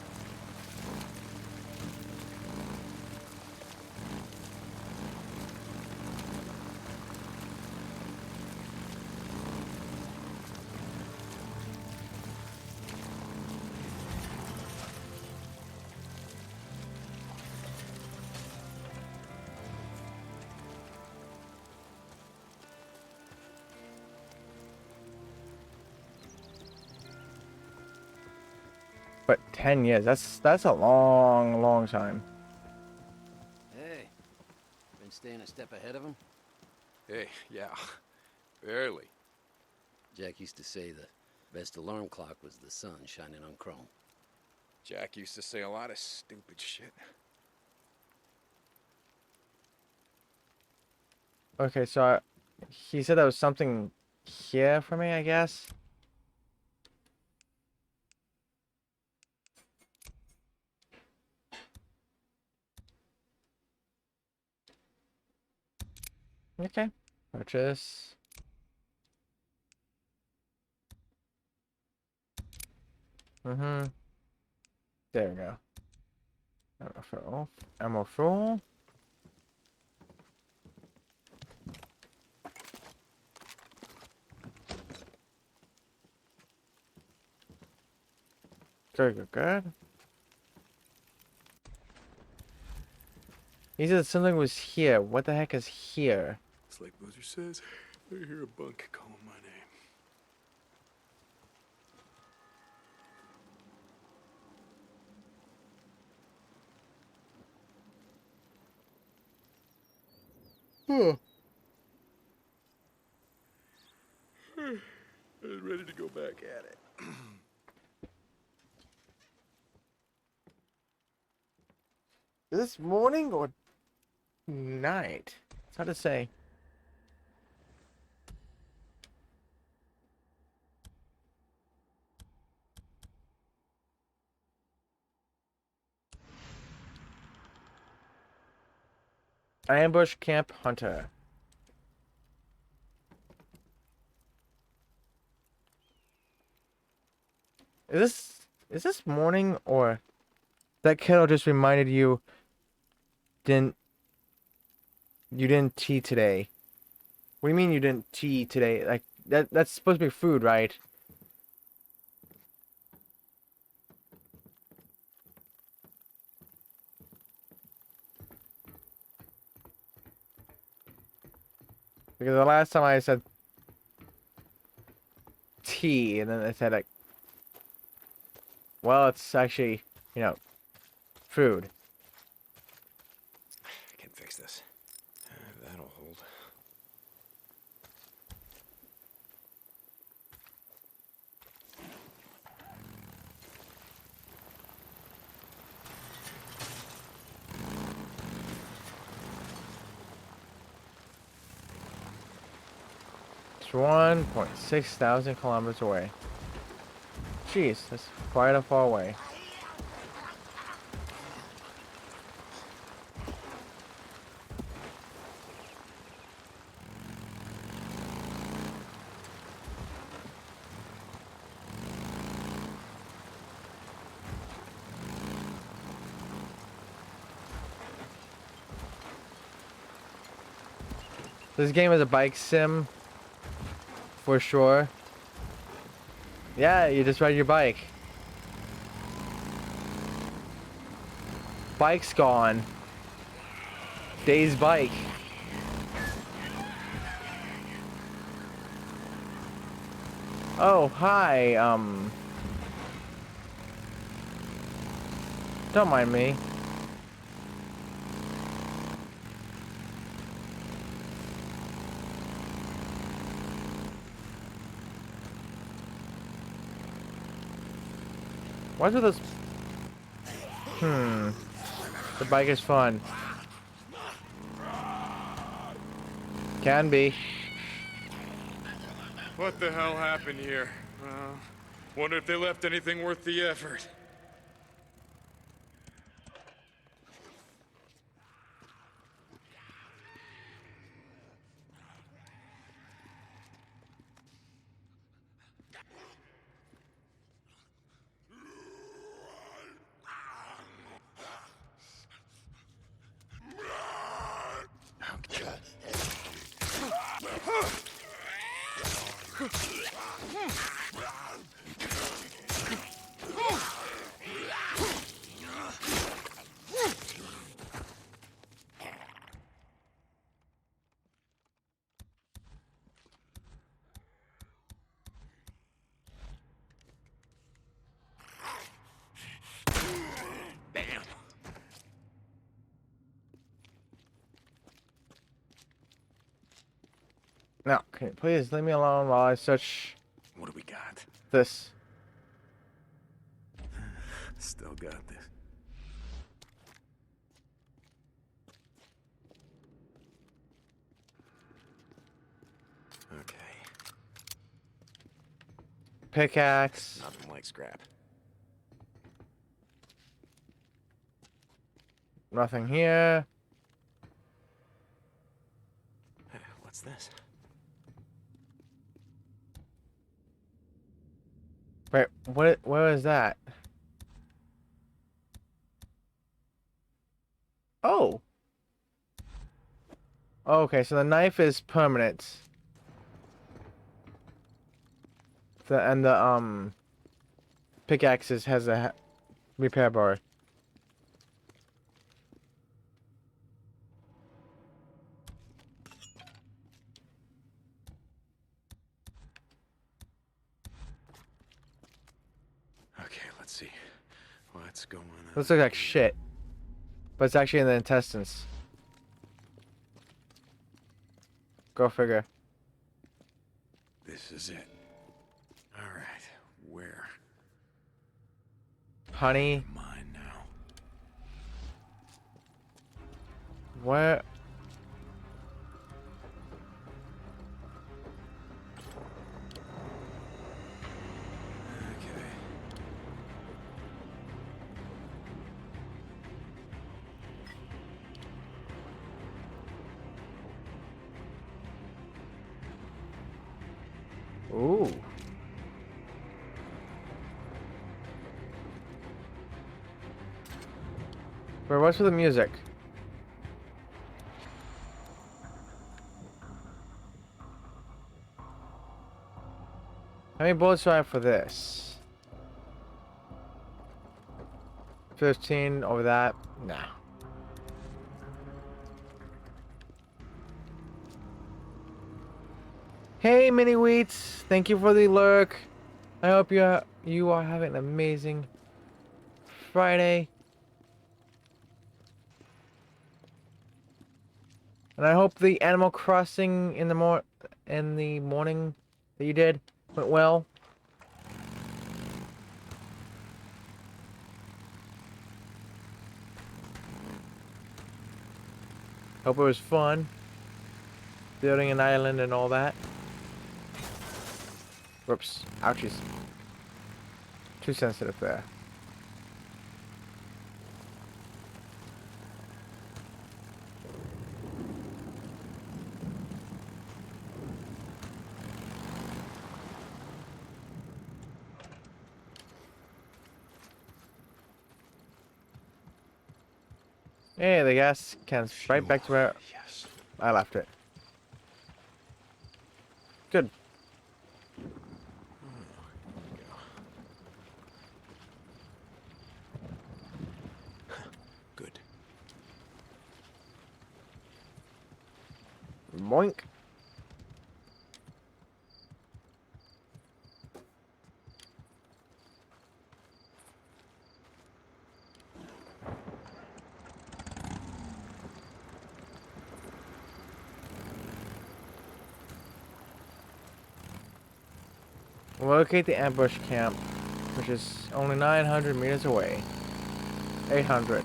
10 years. That's a long time. Hey, been staying a step ahead of him? Hey, yeah. Barely. Jack used to say the best alarm clock was the sun shining on chrome. Jack used to say a lot of stupid shit. Okay, so he said there was something here for me, I guess. Okay. Purchase. Mm-hmm. There we go. Ammo full. Ammo full. Good. He said something was here. What the heck is here? It's like Boozer says, I hear a bunk calling my name. I was ready to go back at it. Is this morning or night? It's hard to say. Ambush Camp Hunter. Is this morning, or that kettle just reminded you you didn't tea today? What do you mean you didn't tea today? Like that's supposed to be food, right? Because the last time I said tea, and then I said like, well, it's actually, food. I can fix this. That'll hold. It's 1.6 thousand kilometers away. Jeez, that's quite a far away. This game is a bike sim, for sure. Yeah, you just ride your bike. Bike's gone. Day's bike. Oh, hi, don't mind me. What's with this? The bike is fun. Can be. What the hell happened here? Wonder if they left anything worth the effort. No, can you please leave me alone while I search What do we got? this? Still got this. Okay. Pickaxe. Nothing like scrap. Nothing here. What's this? Wait, what? Where is that? Oh. Okay, so the knife is permanent. The pickaxes has a repair bar. Okay, let's see. What's going on? This looks like shit, but it's actually in the intestines. Go figure. This is it. All right, where? Honey, Mine now. where? Okay. Ooh. Wait, what's with the music? How many bullets do I have for this? 15 over that? Nah. Hey, Mini Wheats! Thank you for the lurk. I hope you are having an amazing Friday. And I hope the Animal Crossing in the morning that you did went well. Hope it was fun. Building an island and all that. Whoops. Ouchies. Too sensitive there. Hey, the gas can's right back to where Yes. I left it. Good. Good. Boink. Locate the ambush camp, which is only 900 meters away. 800.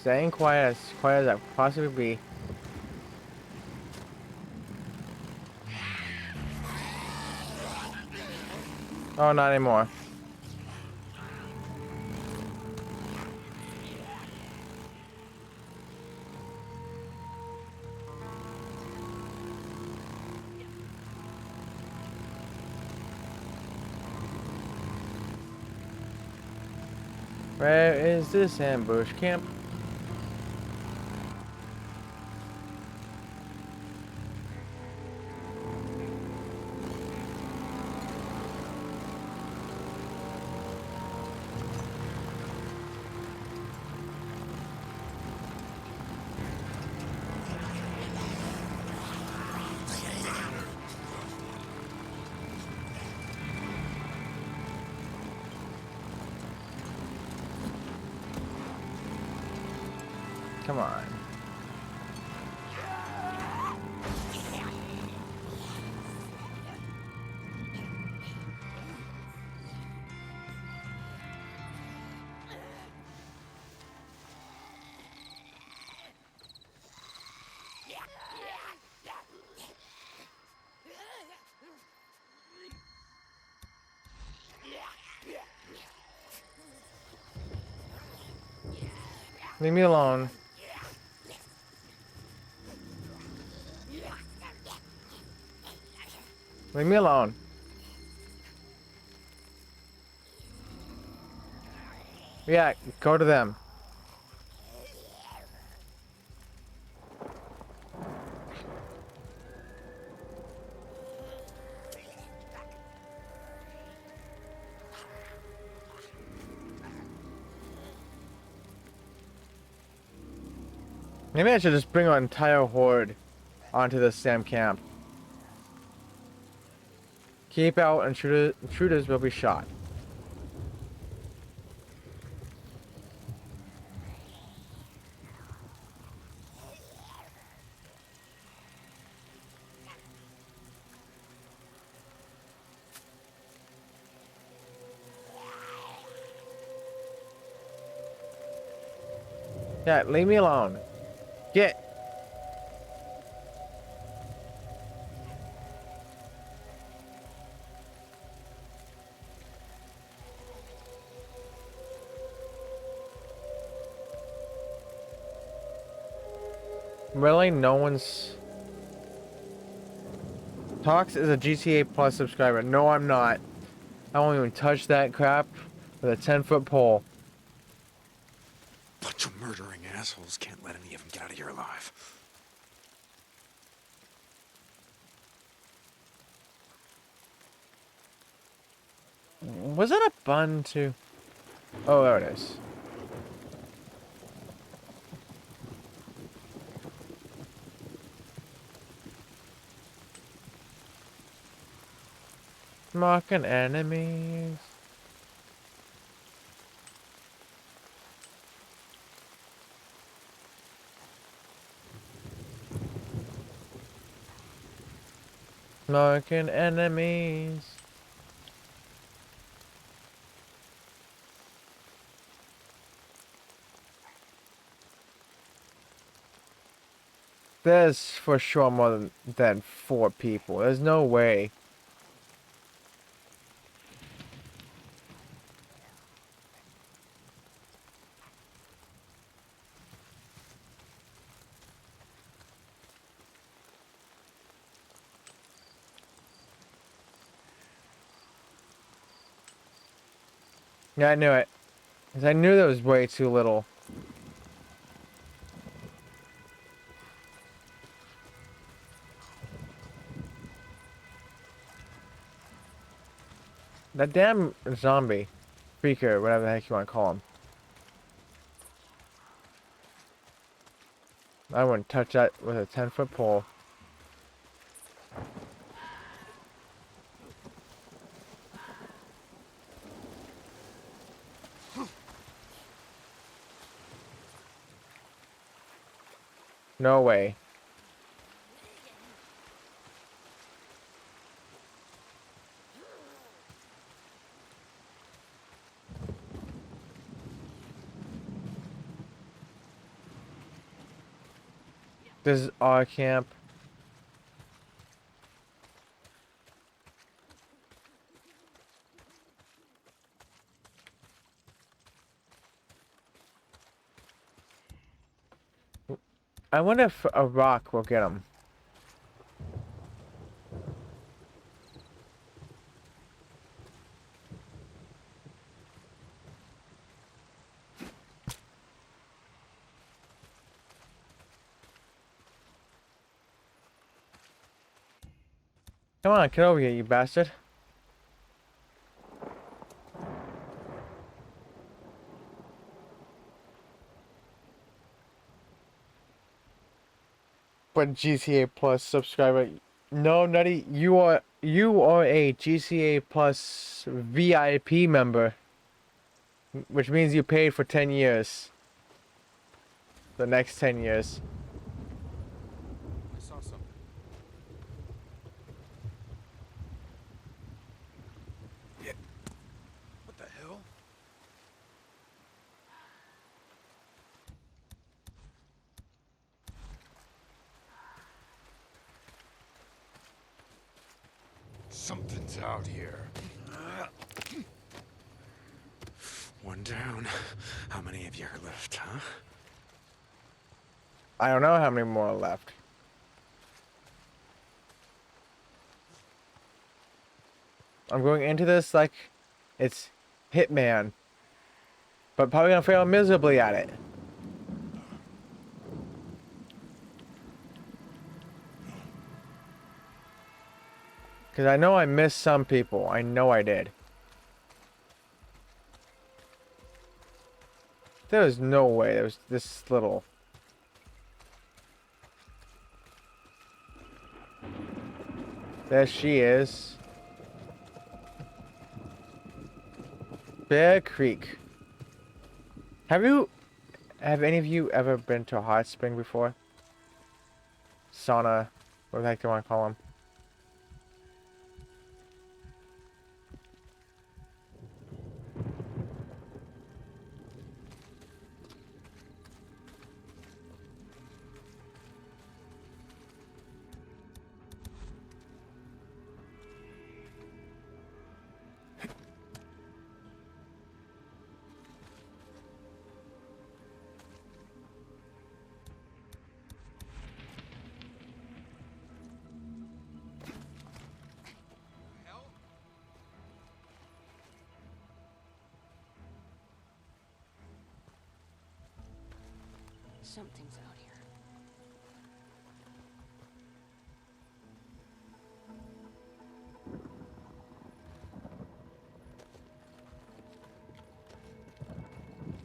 Staying quiet as I could possibly be. Oh, not anymore. Where is this ambush camp? Come on. Leave me alone. Leave me alone. Yeah, go to them. Maybe I should just bring our entire horde onto the Sam camp. Keep out, intruders will be shot. Yeah, leave me alone. Get. Really? No one's... Tox is a GTA Plus subscriber. No, I'm not. I won't even touch that crap with a 10-foot pole. Bunch of murdering assholes. Can't let any of them get out of here alive. Was it a bun too? Oh, there it is. Mocking enemies. Mocking enemies. There's for sure more than 4 people. There's no way. Yeah, I knew it. 'Cause I knew there was way too little. That damn zombie. Freaker, whatever the heck you want to call him. I wouldn't touch that with a 10-foot pole. No way. This is our camp. I wonder if a rock will get him. Come on, get over here, you bastard. But GTA Plus subscriber. No, Nutty, you are a GTA Plus VIP member. Which means you paid for 10 years. the next 10 years. I saw something. Yeah. What the hell? Something's out here. One down. How many of you are left, huh? I don't know how many more are left. I'm going into this like it's Hitman, but probably gonna fail miserably at it. Because I know I missed some people. I know I did. There was no way there was this little. There she is. Bear Creek. Have any of you ever been to a hot spring before? Sauna, what the heck do you want to call them? Something's out here.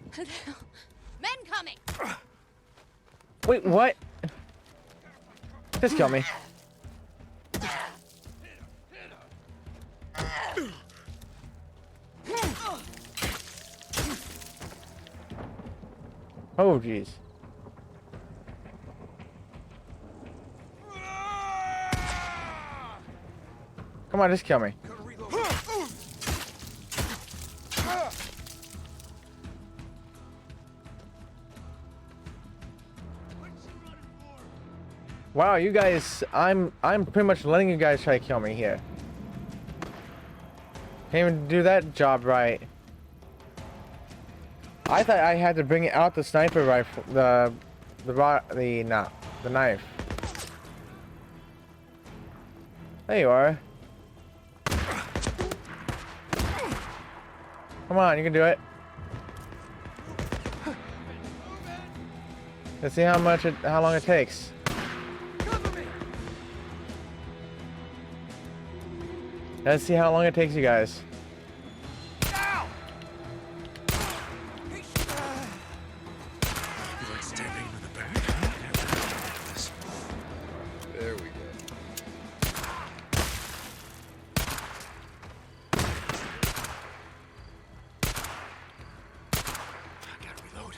What the hell? Men coming! Wait, what? Just kill me. Oh, jeez. Come on, just kill me. Wow, you guys, I'm pretty much letting you guys try to kill me here. Can't even do that job right. I thought I had to bring out the sniper rifle, the knife. There you are. Come on, you can do it. Let's see how long it takes. Let's see how long it takes you guys. There we go. I gotta reload.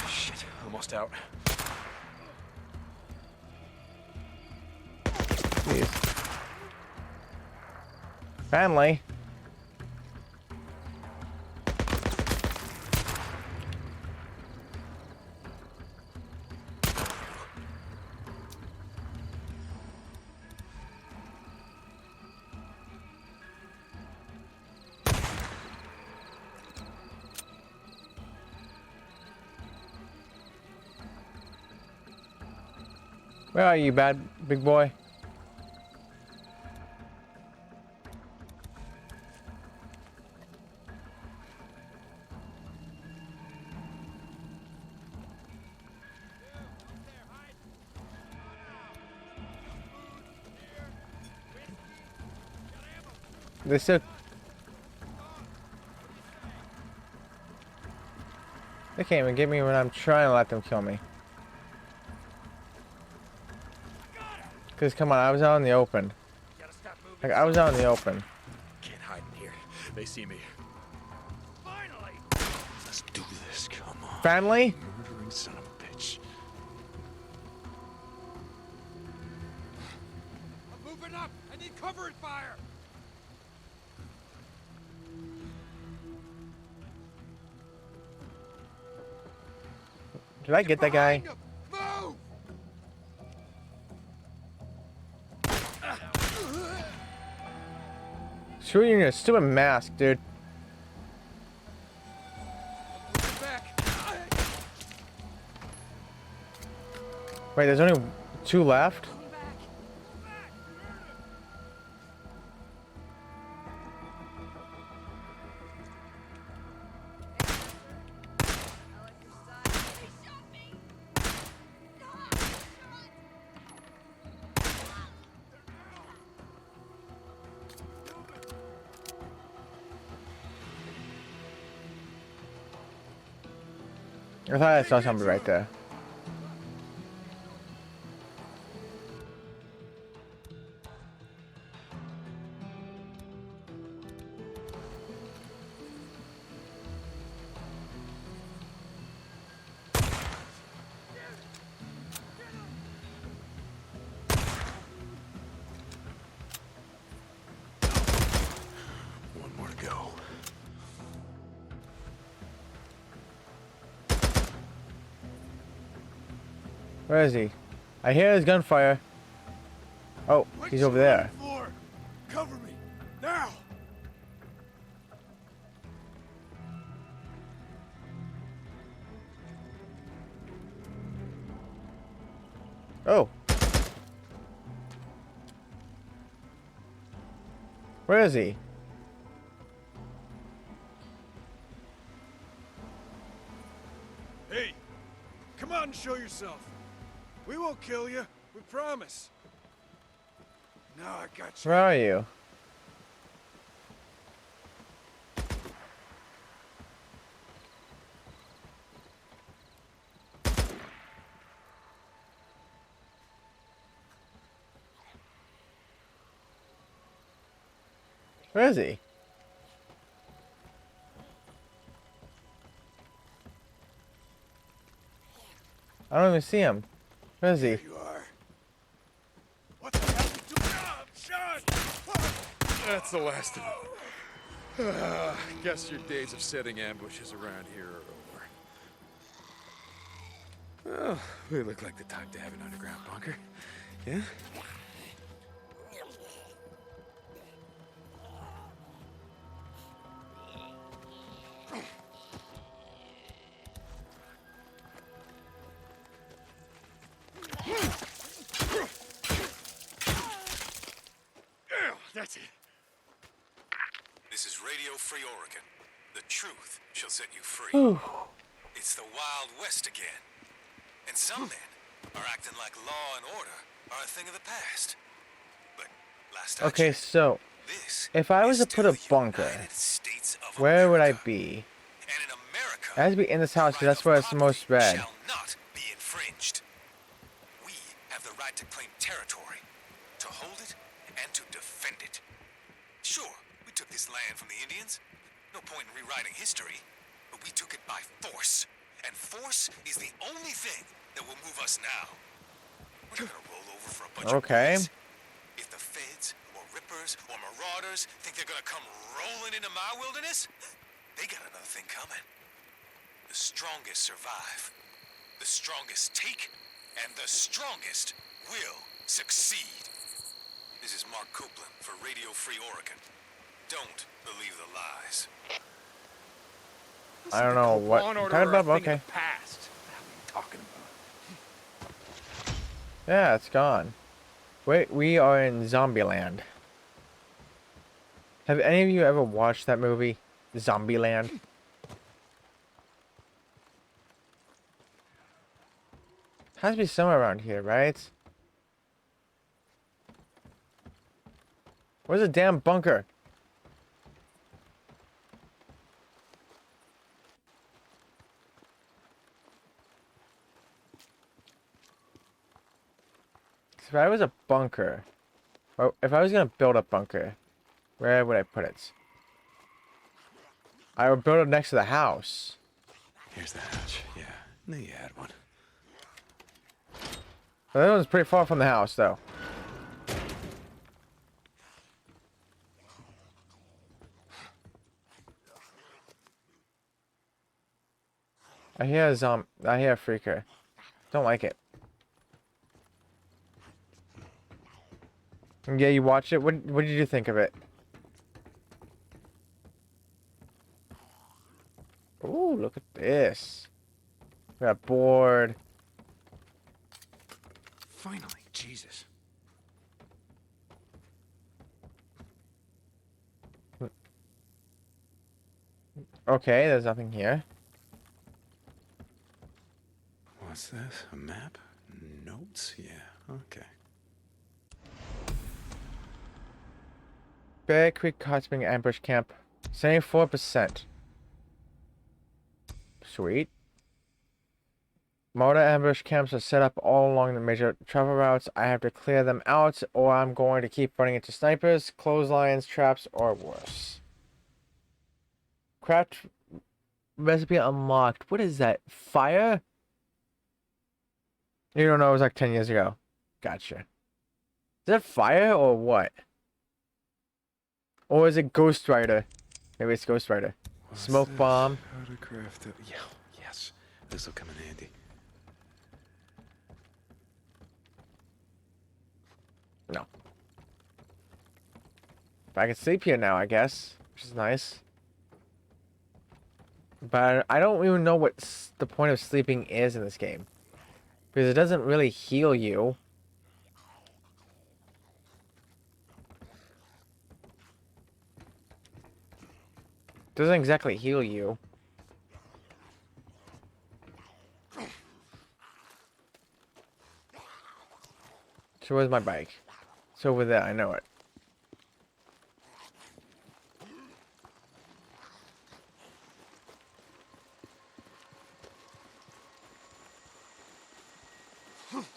Shit, almost out. Jeez. Family. Where are you, big boy? They still. They can't even get me when I'm trying to let them kill me. Cause come on, I was out in the open. Like I was out in the open. Can't hide in here. They see me. Finally! Let's do this. Come on. Family? Murdering son of a bitch. I'm moving up! I need cover and fire! Did I get that guy? Move! Screw you in your stupid mask, dude. Back! Wait, there's only 2 left? I thought I saw somebody right there. One more to go. Where is he? I hear his gunfire. Oh, he's over there. Floor. Cover me! Now! Oh. Where is he? Hey! Come out and show yourself. We won't kill you. We promise. Now I got you. Where are you? Where is he? I don't even see him. Where is he? You are. What the hell you doing? Ah, Sean! That's the last of them. Guess your days of setting ambushes around here are over. Well, we look like the type to have an underground bunker. Yeah? That's it. This is Radio Free Oregon. The truth shall set you free. Whew. It's the Wild West again. And some men are acting like law and order are a thing of the past. But last I Okay, checked, so this if I was is to put still a bunker, United States of where would I America. be? And in America, It has to be in this house because right that's where it's of most property bad. shall not be infringed. We have the right to claim territory, to hold it, and to defend it. Sure, we took this land from the Indians. No point in rewriting history, but we took it by force. And force is the only thing that will move us now. We're not gonna roll over for a bunch Okay. of boys. If the feds or rippers or marauders think they're gonna come rolling into my wilderness, they got another thing coming. The strongest survive. The strongest take, and the strongest will succeed. This is Mark Copeland for Radio Free Oregon. Don't believe the lies. I don't know what. Law and order Kind are a of thing okay. of the past. What are you talking about? Yeah, it's gone. Wait, we are in Zombieland. Have any of you ever watched that movie, Zombieland? Has to be somewhere around here, right? Where's the damn bunker? I was a bunker, or if I was gonna build a bunker, where would I put it? I would build it next to the house. Here's the hatch. Yeah, knew you had one. That one's pretty far from the house, though. I hear a I hear a freaker. Don't like it. Yeah, you watched it. What did you think of it? Ooh, look at this. We got a board. Finally, Jesus. Okay, there's nothing here. What's this? A map? Notes? Yeah, okay. Bear Creek Hot Spring Ambush Camp. 74%. Sweet. Mortar ambush camps are set up all along the major travel routes. I have to clear them out, or I'm going to keep running into snipers, clotheslines, traps, or worse. Craft recipe unlocked. What is that? Fire? You don't know, it was like 10 years ago. Gotcha. Is that fire or what? Or is it Ghost Rider? Maybe it's Ghost Rider. What's Smoke this? bomb. How to craft it. Yeah, yes. This will come in handy. No. But I can sleep here now, I guess, which is nice. But I don't even know what the point of sleeping is in this game. Because it doesn't really heal you. Doesn't exactly heal you. So where's my bike? It's over there, I know it.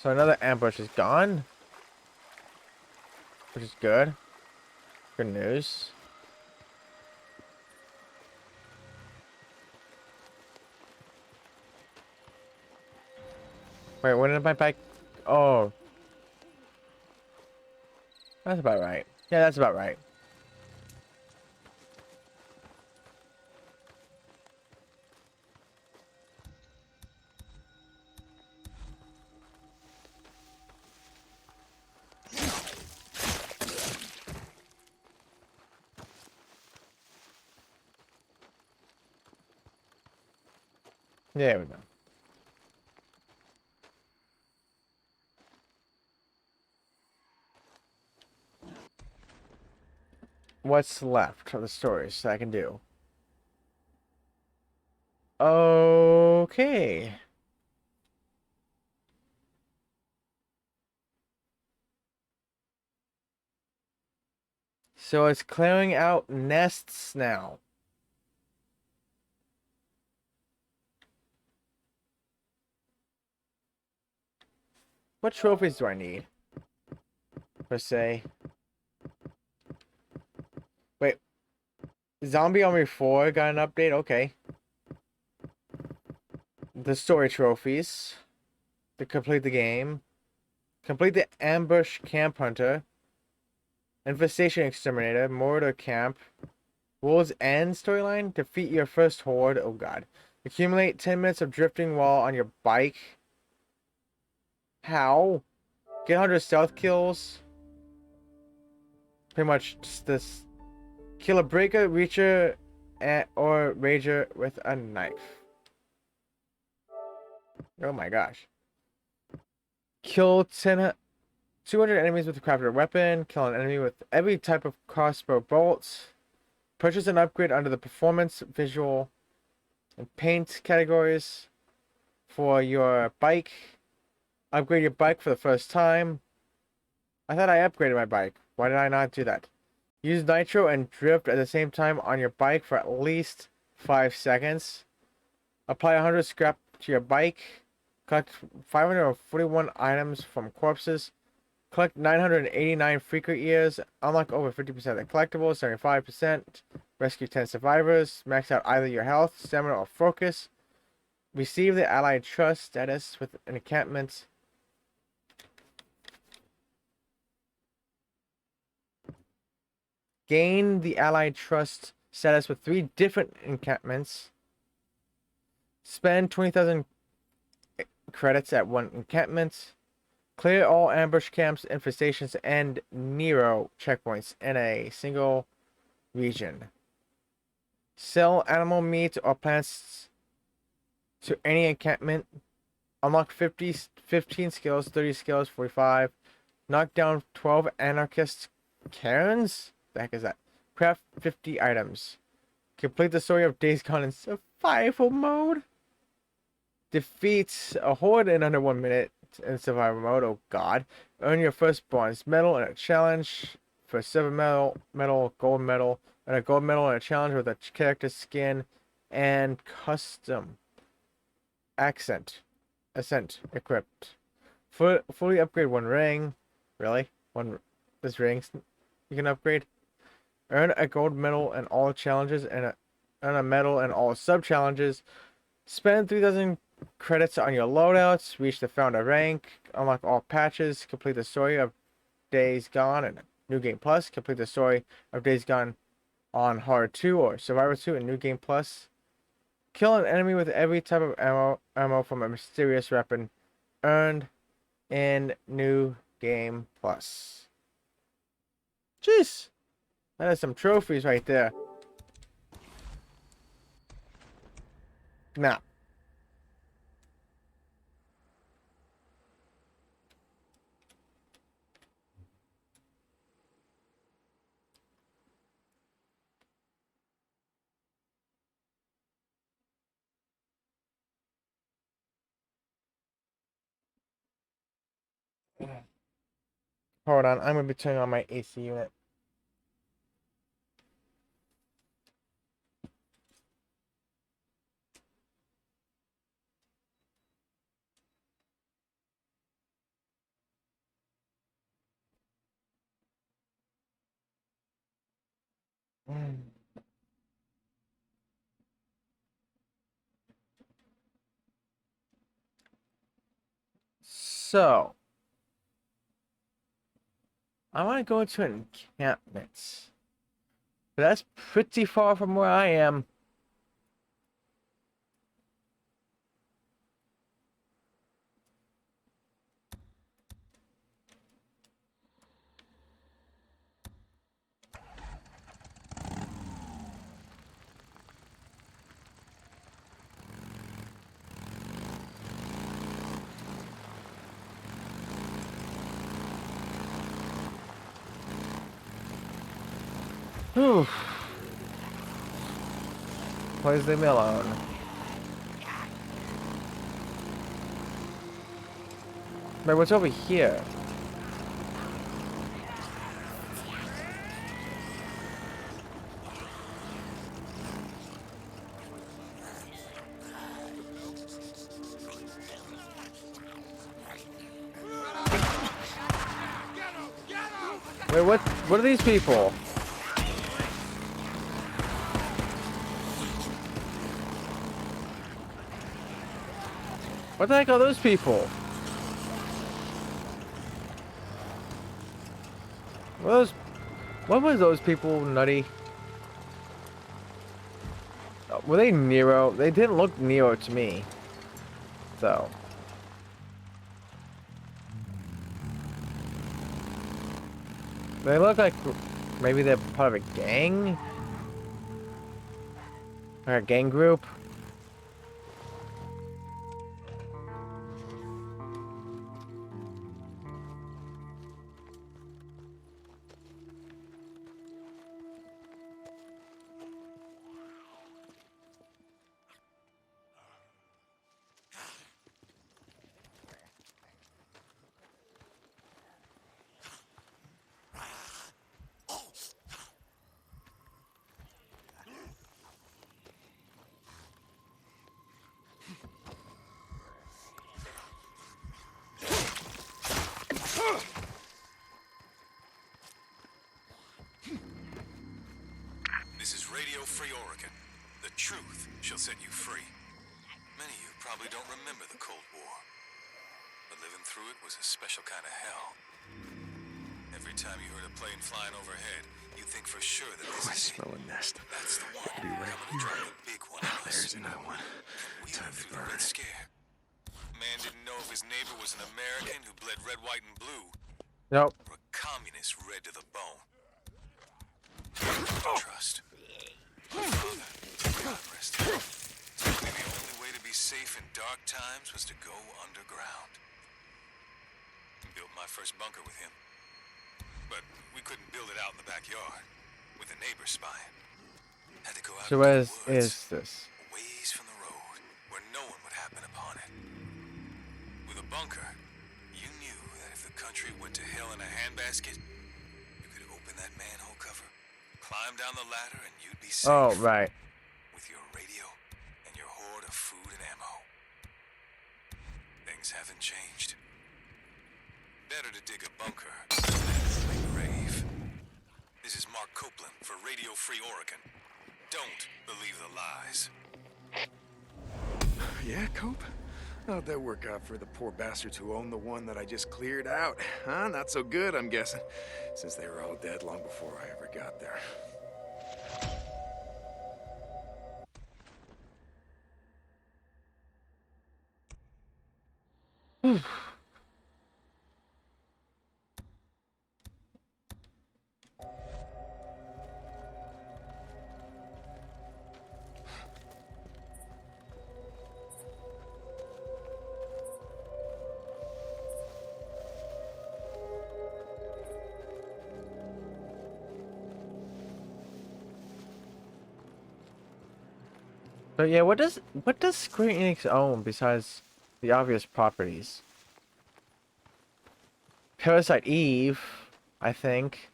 So another ambush is gone. Which is good. Good news. Wait, when did my bike... Oh. That's about right. Yeah, that's about right. There we go. What's left of the stories that I can do? Okay. So it's clearing out nests now. What trophies do I need? Per se. Wait. Zombie Army 4 got an update? Okay. The story trophies. To complete the game. Complete the Ambush Camp Hunter. Infestation Exterminator. Mortar Camp. World's End storyline. Defeat your first horde. Oh god. Accumulate 10 minutes of drifting while on your bike. How? Get 100 stealth kills. Pretty much just this. Kill a breaker, reacher, or rager with a knife. Oh my gosh. Kill 200 enemies with a crafted weapon. Kill an enemy with every type of crossbow bolts. Purchase an upgrade under the performance, visual, and paint categories for your bike. Upgrade your bike for the first time. I thought I upgraded my bike. Why did I not do that? Use nitro and drift at the same time on your bike for at least 5 seconds. Apply 100 scrap to your bike. Collect 541 items from corpses. Collect 989 freaker ears. Unlock over 50% of the collectibles, 75%. Rescue 10 survivors. Max out either your health, stamina, or focus. Receive the Allied Trust status with an encampment. Gain the Allied Trust status with 3 different encampments. Spend 20,000 credits at 1 encampment. Clear all ambush camps, infestations, and Nero checkpoints in a single region. Sell animal meat or plants to any encampment. Unlock 15 skills, 30 skills, 45. Knock down 12 anarchist Karens? The heck is that? Craft 50 items. Complete the story of Days Gone in survival mode. Defeat a horde in under 1 minute in survival mode. Oh god. Earn your first bronze medal in a challenge for silver medal, gold medal, and a gold medal in a challenge with a character skin and custom ascent equipped. Fully upgrade 1 ring. Really? There's rings you can upgrade. Earn a gold medal in all challenges and earn a medal in all sub challenges. Spend 3,000 credits on your loadouts. Reach the founder rank. Unlock all patches. Complete the story of Days Gone and New Game Plus. Complete the story of Days Gone on Hard 2 or Survivor 2 in New Game Plus. Kill an enemy with every type of ammo from a mysterious weapon earned in New Game Plus. Jeez. That is some trophies right there. Now. Hold on, I'm going to be turning on my AC unit. So, I want to go into encampments. But that's pretty far from where I am. Whew. Please leave me alone. Wait, what's over here? Wait, what are these people? What the heck are those people? What were those people, Nutty? Were they Nero? They didn't look Nero to me. So. They look like maybe they're part of a gang? Or a gang group? Radio Free Oregon. The truth shall set you free. Many of you probably don't remember the Cold War, but living through it was a special kind of hell. Every time you heard a plane flying overhead, you think for sure that this I is smell a nest. That's the one. Could be right Coming to here. drop a big one on us. There's another one. We Time went to through the Red burn. Scare. Man didn't know if his neighbor was an American who bled red, white, and blue, Nope. or a communist red to the bone. Trust. My father, God rest him, told me the only way to be safe in dark times was to go underground. Built my first bunker with him. But we couldn't build it out in the backyard, with a neighbor spying. Had to go out So into where the woods, is this? ways from the road, where no one would happen upon it. With a bunker, you knew that if the country went to hell in a handbasket, you could open that manhole cover, climb down the ladder, and you'd be safe. Oh, right. With your radio and your hoard of food and ammo. Things haven't changed. Better to dig a bunker than a grave. This is Mark Copeland for Radio Free Oregon. Don't believe the lies. Yeah, Cope? How'd that work out for the poor bastards who own the one that I just cleared out? Huh? Not so good, I'm guessing. Since they were all dead long before I ever got there. So yeah, what does Square Enix own besides the obvious properties? Parasite Eve, I think.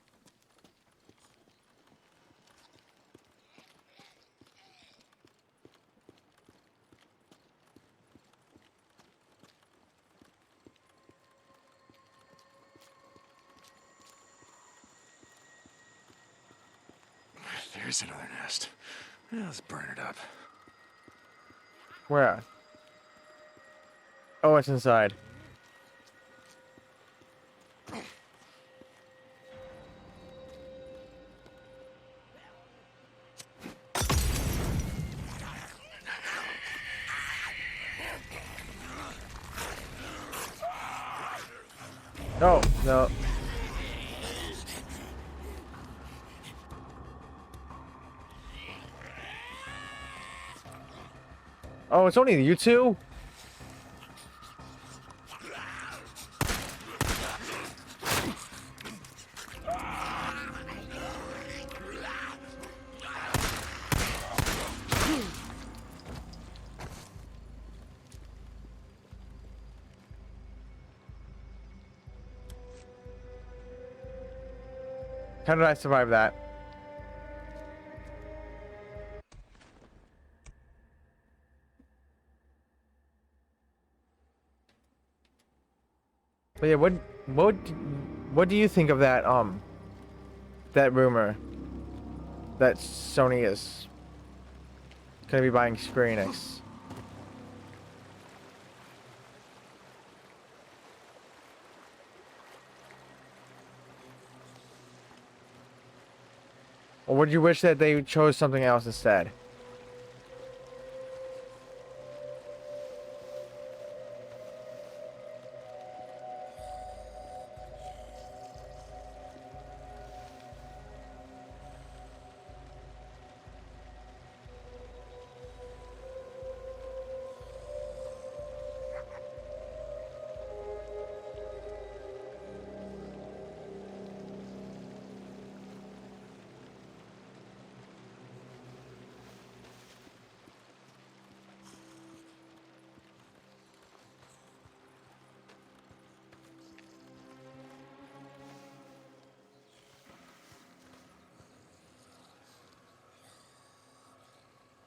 There's another nest. Well, let's burn it up. Where? Oh, it's inside. Oh, no. Oh, it's only you two? How did I survive that? But yeah, what do you think of that that rumor that Sony is gonna be buying Square Enix? Or would you wish that they chose something else instead?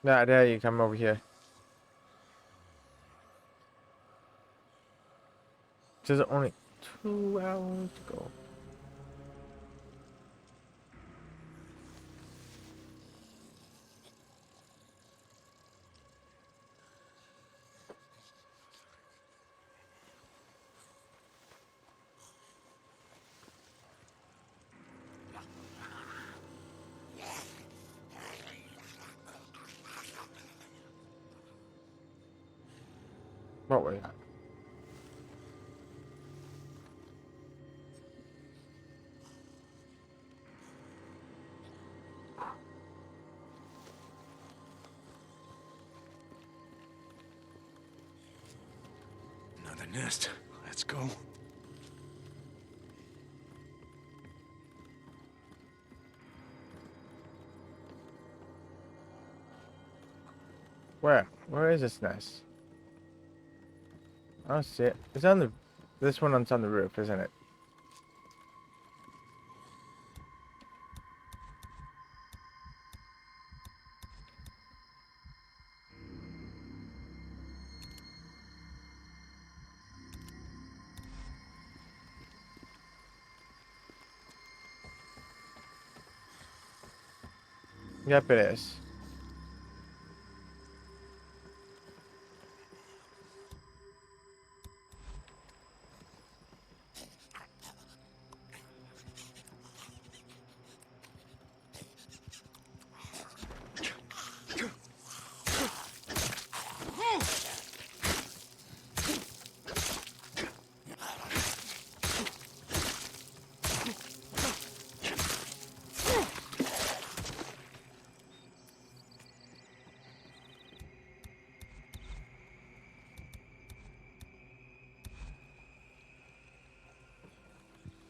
Nah, there you come over here. There's only 2 hours to go. What was that? Another nest. Let's go. Where? Where is this nest? I don't see it. It's on the... This one's on the roof, isn't it? Yep, it is.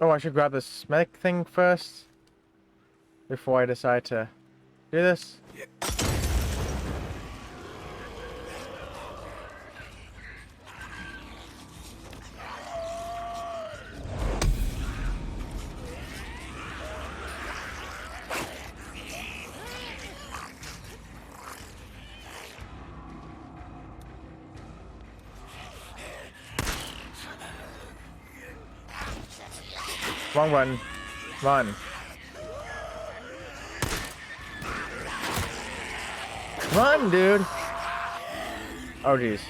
Oh, I should grab this medic thing first before I decide to do this. Wrong button. Run. Run, dude. Oh, jeez.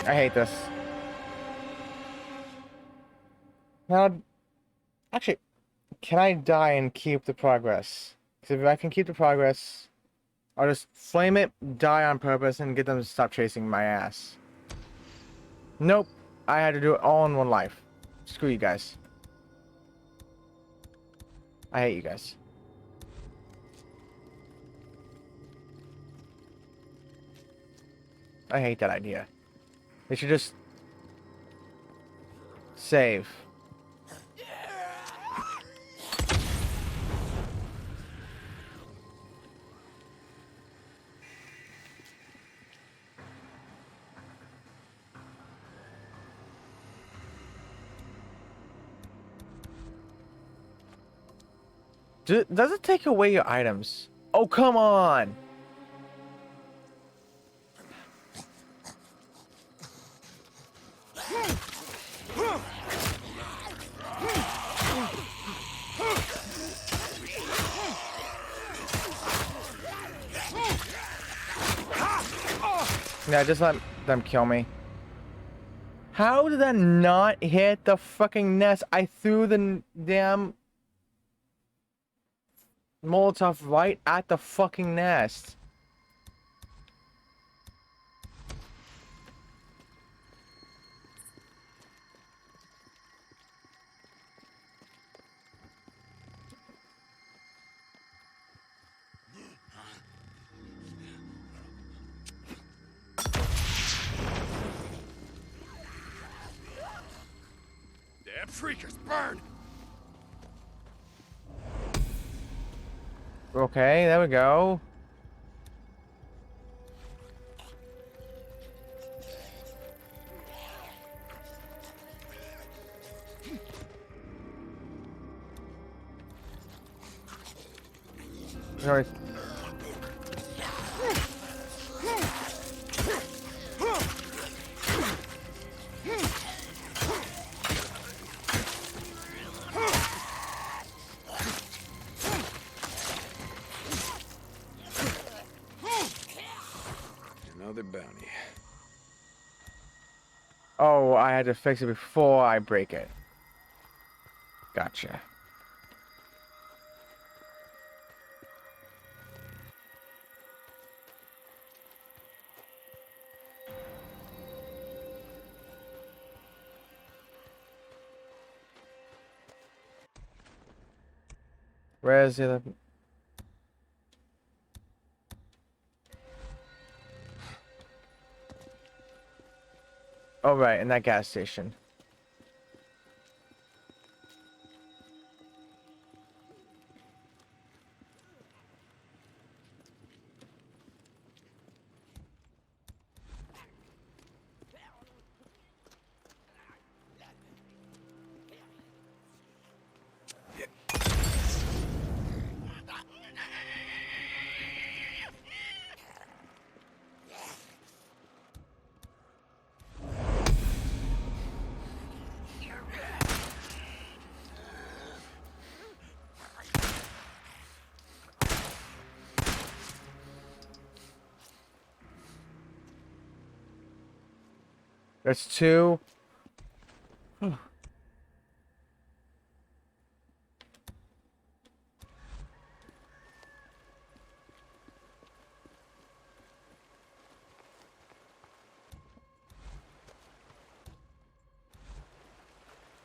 I hate this. Now, actually, can I die and keep the progress? Because if I can keep the progress, I'll just flame it, die on purpose, and get them to stop chasing my ass. Nope. I had to do it all in one life. Screw you guys. I hate you guys. I hate that idea. They should just save. Does it take away your items? Oh, come on! Yeah, just let them kill me. How did that not hit the fucking nest? I threw the damn Molotov right at the fucking nest. Damn freakers, burn! Okay, there we go. Alright. Oh, I had to fix it before I break it. Gotcha. Where's the other... Oh, right, in that gas station. There's two.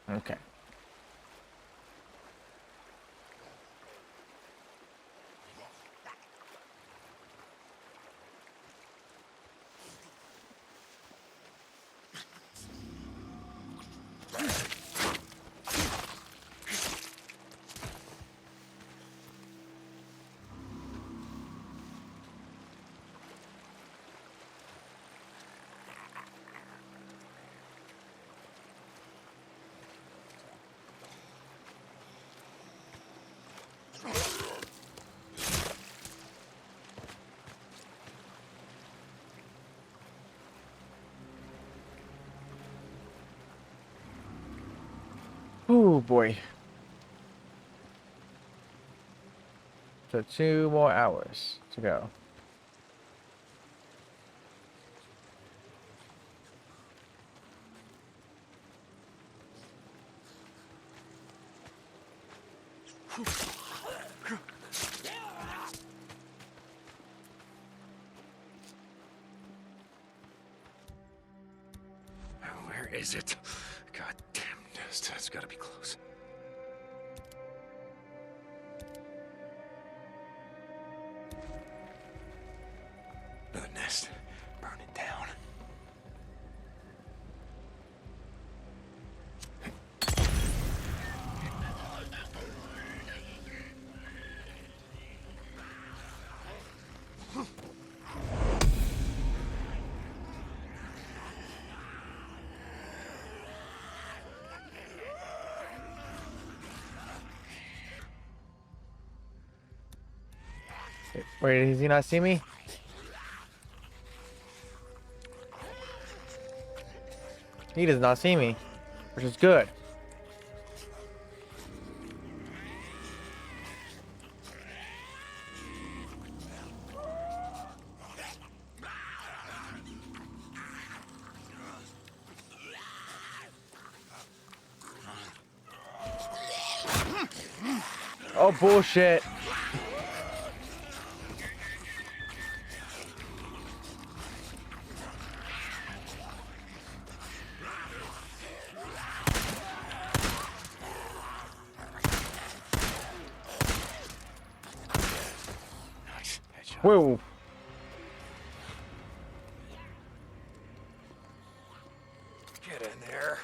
Okay. Oh boy. So 2 more hours to go. Where is it? God damn, it's gotta be close. Another nest. Burn it down. Wait, does he not see me? He does not see me, which is good. Oh, bullshit. Whoa. Get in there.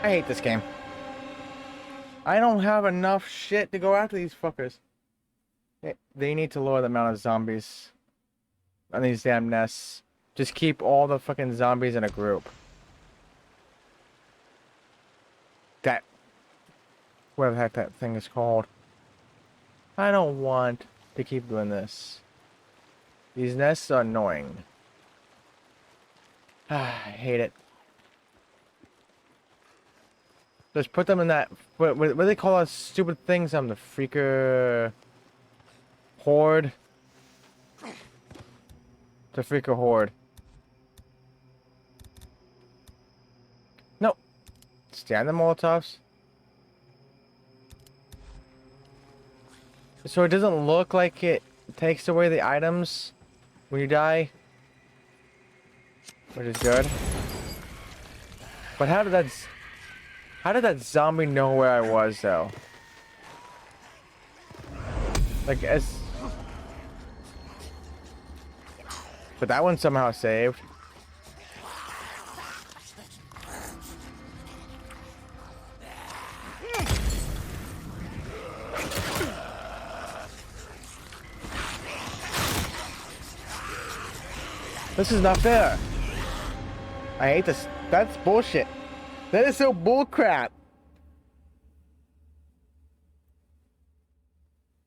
I hate this game. I don't have enough shit to go after these fuckers. They need to lower the amount of zombies on these damn nests. Just keep all the fucking zombies in a group. That... whatever the heck that thing is called. I don't want to keep doing this. These nests are annoying. I hate it. Just put them in that... What do they call those stupid things? The freaker... horde? The freaker horde. No. Stand the Molotovs. So it doesn't look like it takes away the items when you die. Which is good. But how did that zombie know where I was, though? Like, as... But that one somehow saved. This is not fair. I hate this. That's bullshit. That is so bullcrap.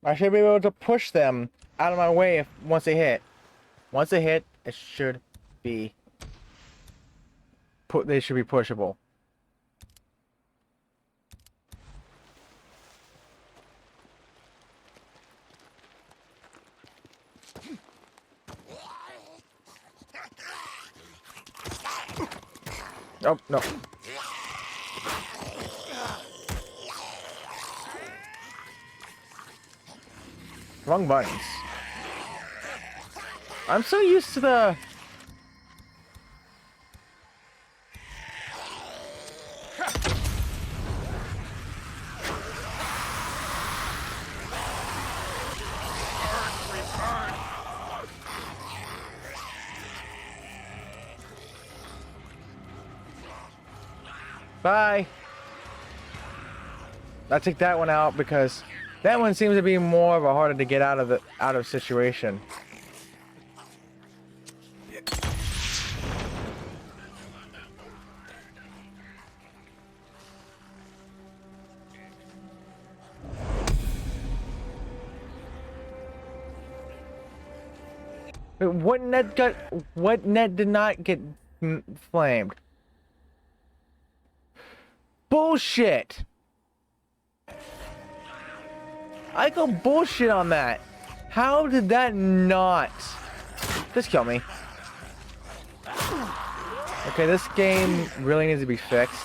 I should be able to push them out of my way once they hit. Once they hit, it should be they should be pushable. Oh, no. Wrong buttons. I'm so used to the... Bye. I take that one out because that one seems to be more of a harder to get out of situation. What net did not get flamed? Bullshit! I go bullshit on that. How did that not? Just kill me. Okay, this game really needs to be fixed.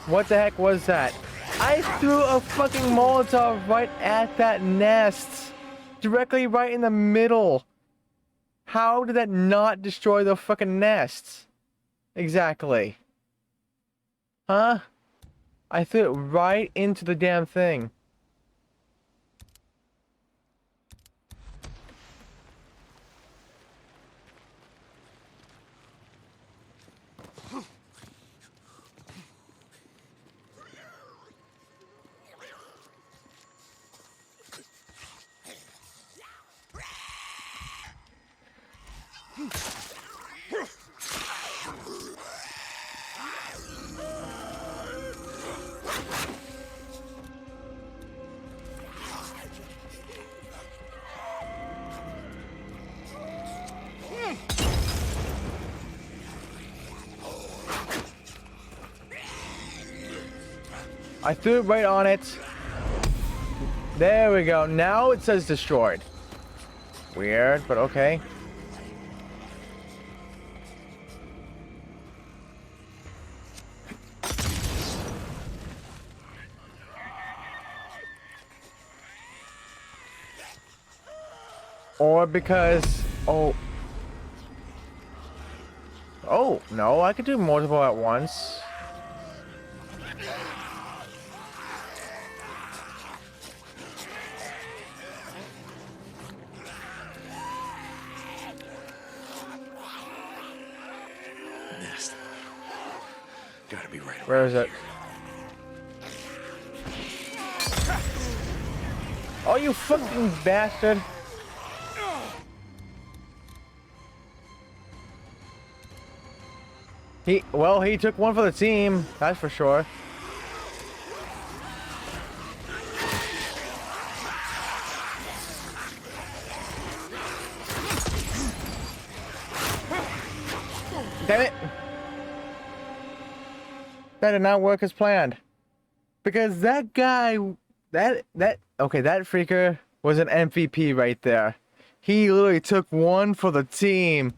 What the heck was that? I threw a fucking Molotov right at that nest. Directly right in the middle. How did that not destroy the fucking nest? Exactly. Huh? I threw it right into the damn thing. I threw it right on it. There we go. Now it says destroyed. Weird, but okay. Or because... Oh, no, I could do multiple at once. nest. Gotta be right Where around is it? here. Oh, you fucking bastard! He took one for the team, that's for sure. Damn it! That did not work as planned. Because that guy, that freaker was an MVP right there. He literally took one for the team.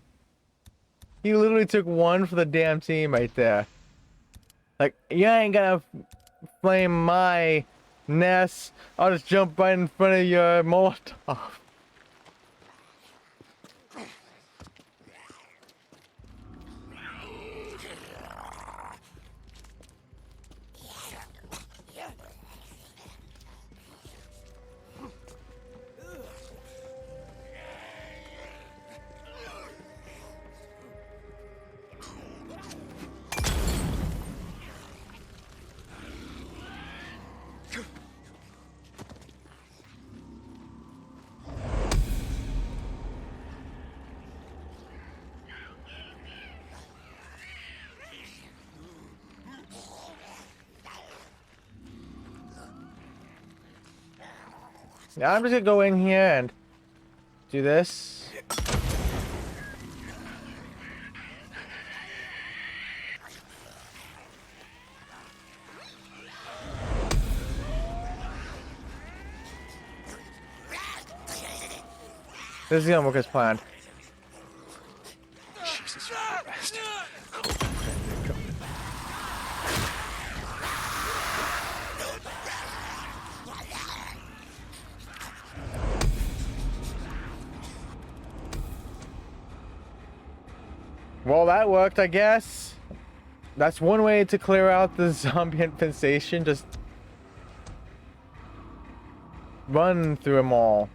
He literally took one for the damn team right there. Like, you ain't gonna flame my nest. I'll just jump right in front of your Molotov. Now I'm just gonna go in here and do this. This is gonna work as planned. Jesus Christ. Well, that worked, I guess. That's one way to clear out the zombie infestation. Just run through them all.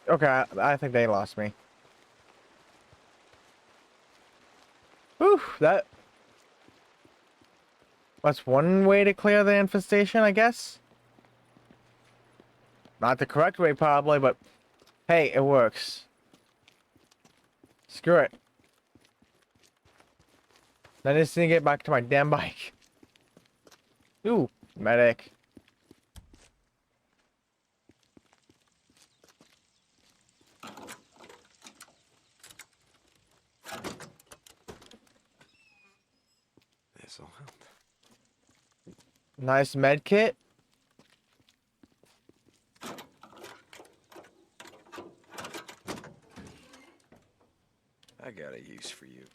Okay, I think they lost me. Whew, that's one way to clear the infestation, I guess. Not the correct way, probably, but hey, it works. Screw it. I just need to get back to my damn bike. Ooh, medic. This'll help. Nice med kit. I got a use for you.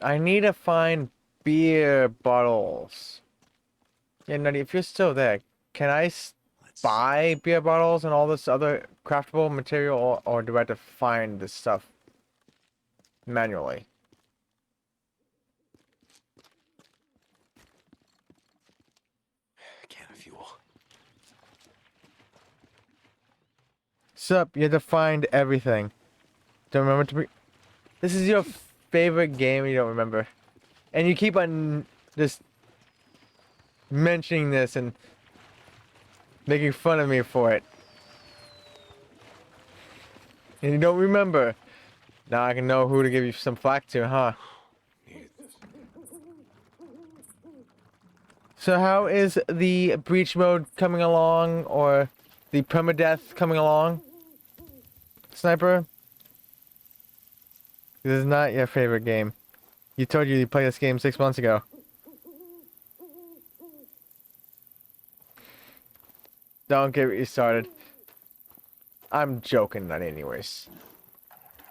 I need to find beer bottles. Yeah, Nutty, if you're still there, can I buy beer bottles and all this other craftable material, or do I have to find this stuff manually? Can of fuel. Sup, you have to find everything. Don't remember to be... This is your favorite game and you don't remember. And you keep on just mentioning this and making fun of me for it. And you don't remember. Now I can know who to give you some flack to, huh? So how is the breach mode coming along, or the permadeath coming along? Sniper? This is not your favorite game. You told you played this game 6 months ago. Don't get me started. I'm joking that anyways.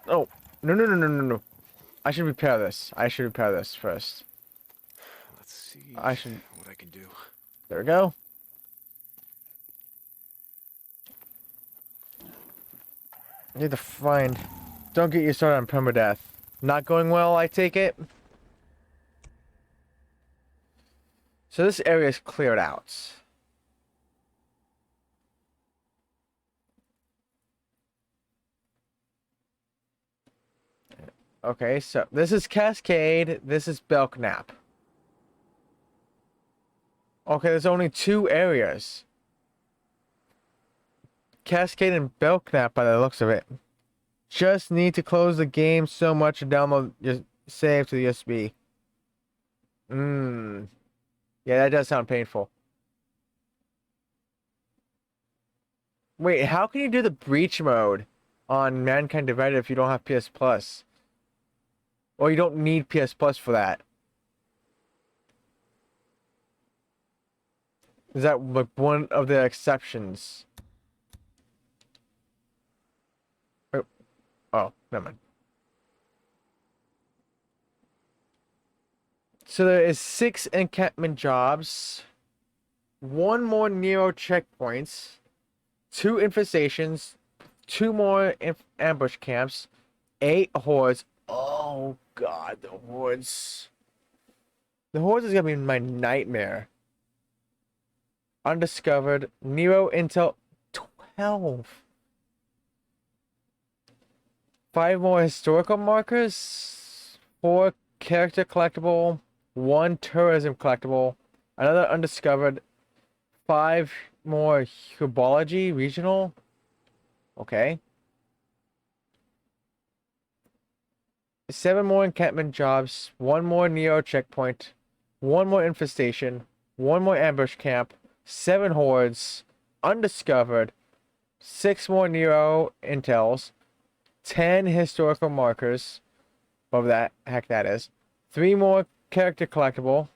Oh, no. I should repair this. I should repair this first. Let's see I should... what I can do. There we go. Need to find... Don't get you started on permadeath. Not going well, I take it? So this area is cleared out. Okay, so this is Cascade, this is Belknap. Okay, there's only 2 areas. Cascade and Belknap by the looks of it. Just need to close the game so much and download your save to the USB. Yeah, that does sound painful. Wait, how can you do the breach mode on Mankind Divided if you don't have PS Plus? Or you don't need PS Plus for that? Is that like one of the exceptions? Oh, never mind. So there is 6 encampment jobs, 1 more Nero checkpoints, 2 infestations, 2 more ambush camps, 8 hordes. Oh god, the hordes. The hordes is gonna be my nightmare. Undiscovered. Nero Intel 12. 5 more historical markers. 4 character collectible. 1 tourism collectible. Another undiscovered. 5 more herbology regional. Okay. 7 more encampment jobs. 1 more Neo checkpoint. 1 more infestation. 1 more ambush camp. 7 hordes. Undiscovered. 6 more Nero intels. 10 historical markers. Whatever that heck that is. 3 more character collectible.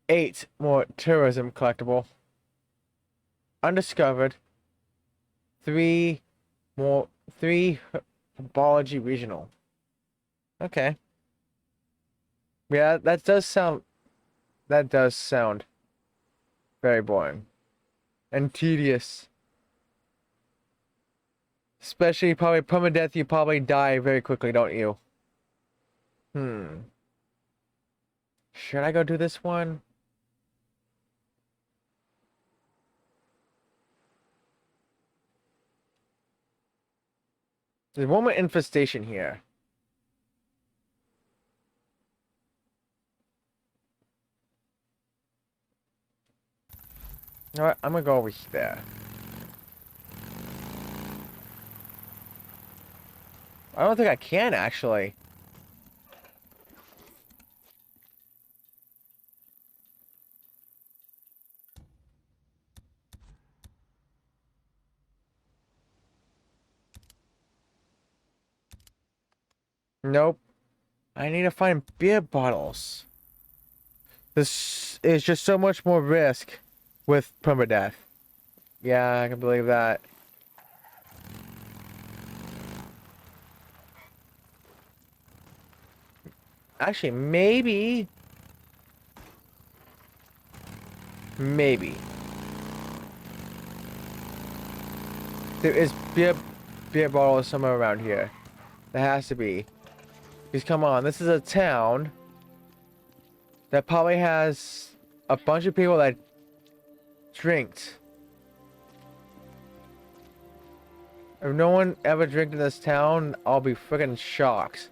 8 more tourism collectible. Undiscovered. 3 herbology regional. Okay. Yeah, that does sound very boring and tedious. Especially probably permadeath, you probably die very quickly, don't you? Should I go do this one? There's one more infestation here. You know what? I'm gonna go over there. I don't think I can actually. Nope. I need to find beer bottles. This is just so much more risk with permadeath. Yeah, I can believe that. Actually, maybe. There is beer bottles somewhere around here. There has to be. Because come on, this is a town that probably has a bunch of people that drinked. If no one ever drank in this town, I'll be freaking shocked.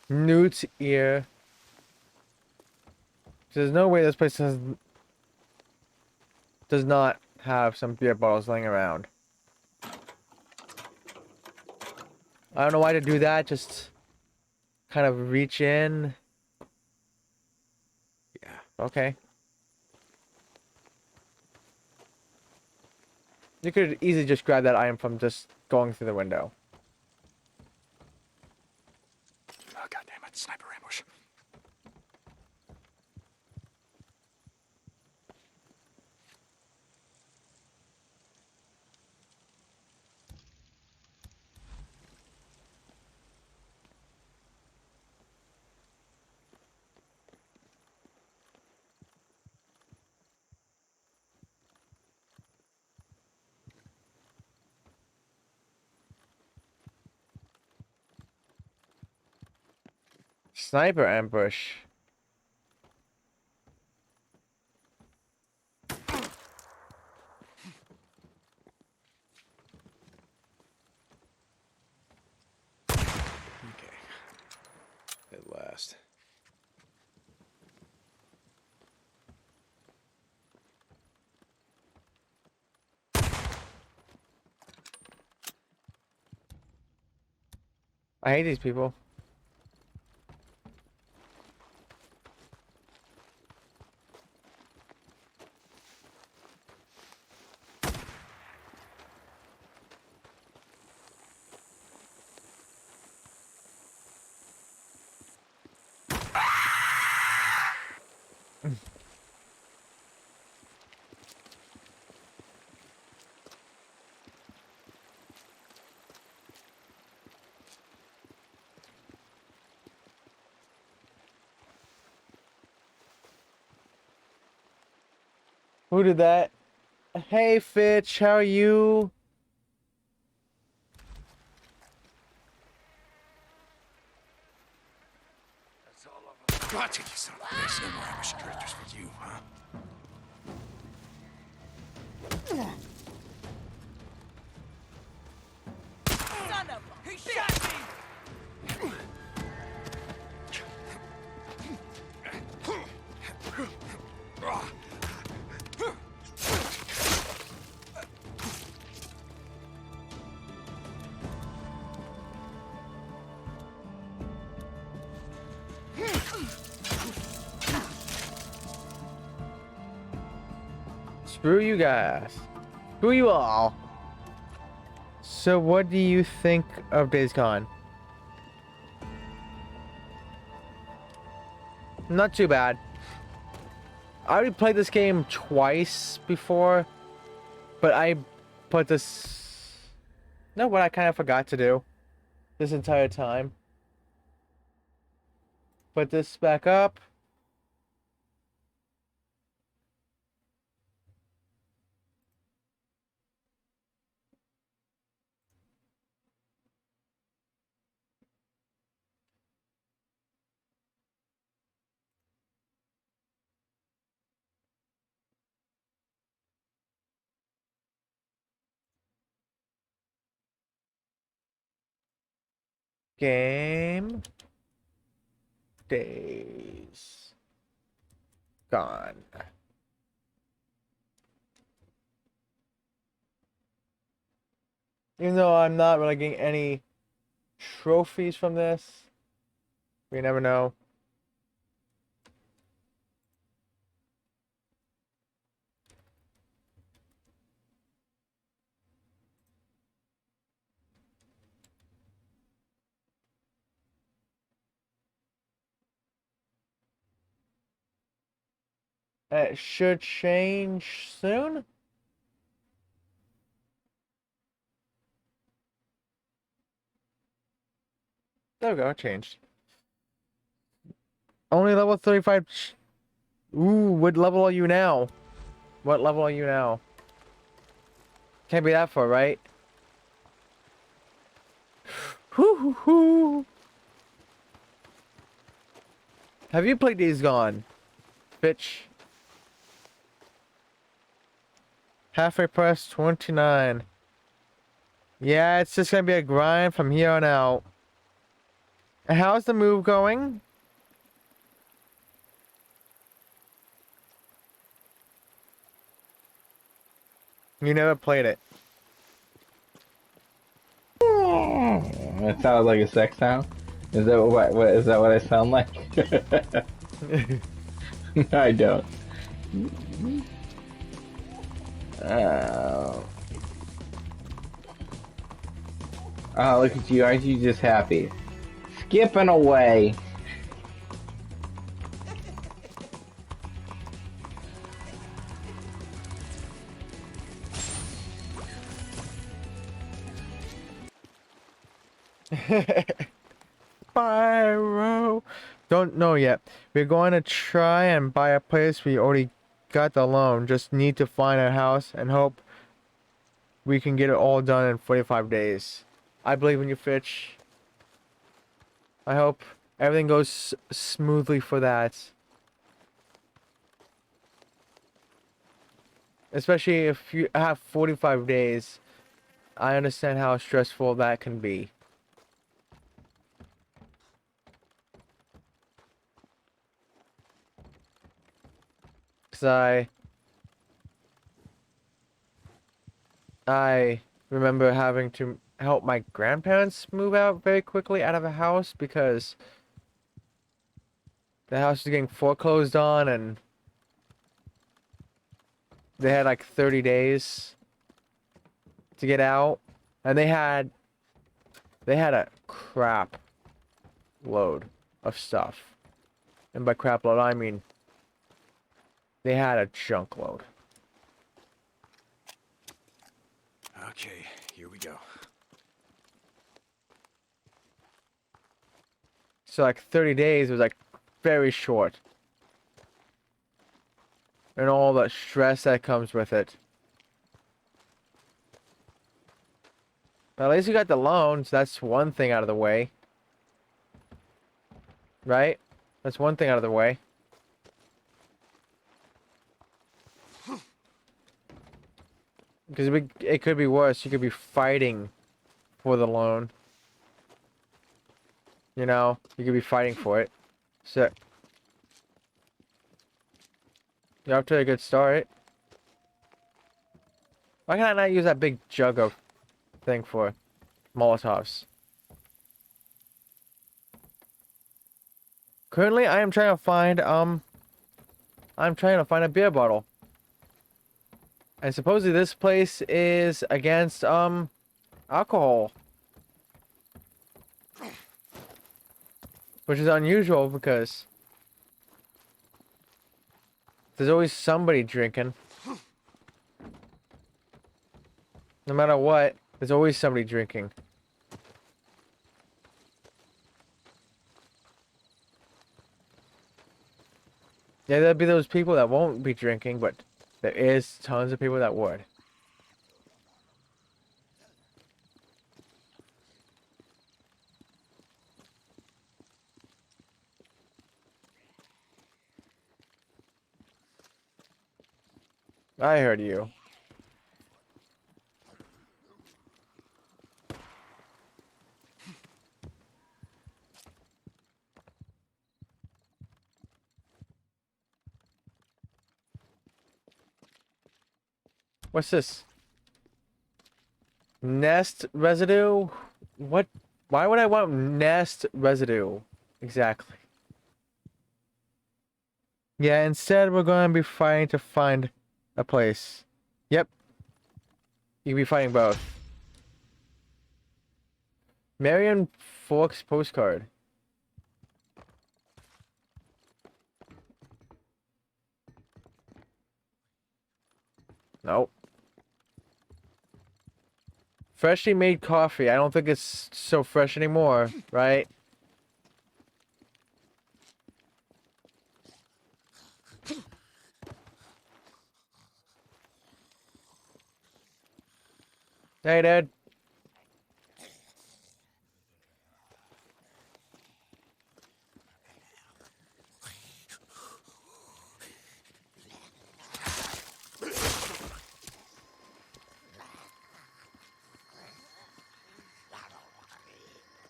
Newt's ear. There's no way this place does not have some beer bottles laying around. I don't know why to do that, just kind of reach in. Yeah. Okay. You could easily just grab that item from just going through the window. Oh, goddammit, sniper ambush. Sniper ambush. Okay. At last. I hate these people. Who did that? Hey Fitch, how are you? Gotcha, you son of a bitch. No more ambush characters for you, huh? Son of a He shot me! Screw you guys. Screw you all. So what do you think of Days Gone? Not too bad. I already played this game twice before, but I put this... You know what I kind of forgot to do this entire time? Put this back up. Game Days Gone. Even though I'm not really getting any trophies from this, we never know. It should change soon. There we go, it changed. Only level 35. Ooh, what level are you now? What level are you now? Can't be that far, right? Hoo hoo hoo. Have you played Days Gone, bitch? Halfway press 29. Yeah, it's just gonna be a grind from here on out. How's the move going? You never played it. It sounds like a sex sound. Is that what is that what I sound like? I don't. Oh, look at you! Aren't you just happy? Skipping away. Pyro. Don't know yet. We're going to try and buy a place. We already got the loan. Just need to find a house and hope we can get it all done in 45 days. I believe in you, Fitch. I hope everything goes smoothly for that. Especially if you have 45 days. I understand how stressful that can be. Because I remember having to help my grandparents move out very quickly out of a house because the house was getting foreclosed on and they had like 30 days to get out, and they had a crap load of stuff. And by crap load I mean they had a junk load. Okay, here we go. So like 30 days was like very short. And all the stress that comes with it. But at least you got the loans. That's one thing out of the way. Right? That's one thing out of the way. Because it could be worse. You could be fighting for the loan. You know? You could be fighting for it. So you're off to a good start. Why can I not use that big jug of thing for Molotovs? Currently, I am trying to find a beer bottle. And supposedly this place is against alcohol. Which is unusual because there's always somebody drinking. No matter what, there's always somebody drinking. Yeah, there'll be those people that won't be drinking, but there is tons of people that would. I heard you. What's this? Nest residue? What? Why would I want nest residue? Exactly. Yeah, instead we're going to be fighting to find a place. Yep. You can be fighting both. Marion Forks postcard. Nope. Freshly made coffee. I don't think it's so fresh anymore, right? Hey, Dad.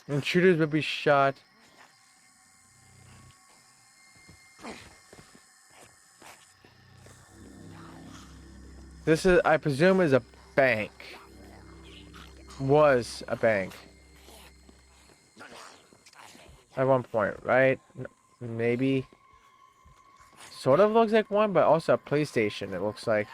Intruders will be shot. This is, I presume, is a bank. Was a bank. At one point, right? Maybe. Sort of looks like one, but also a police station, it looks like.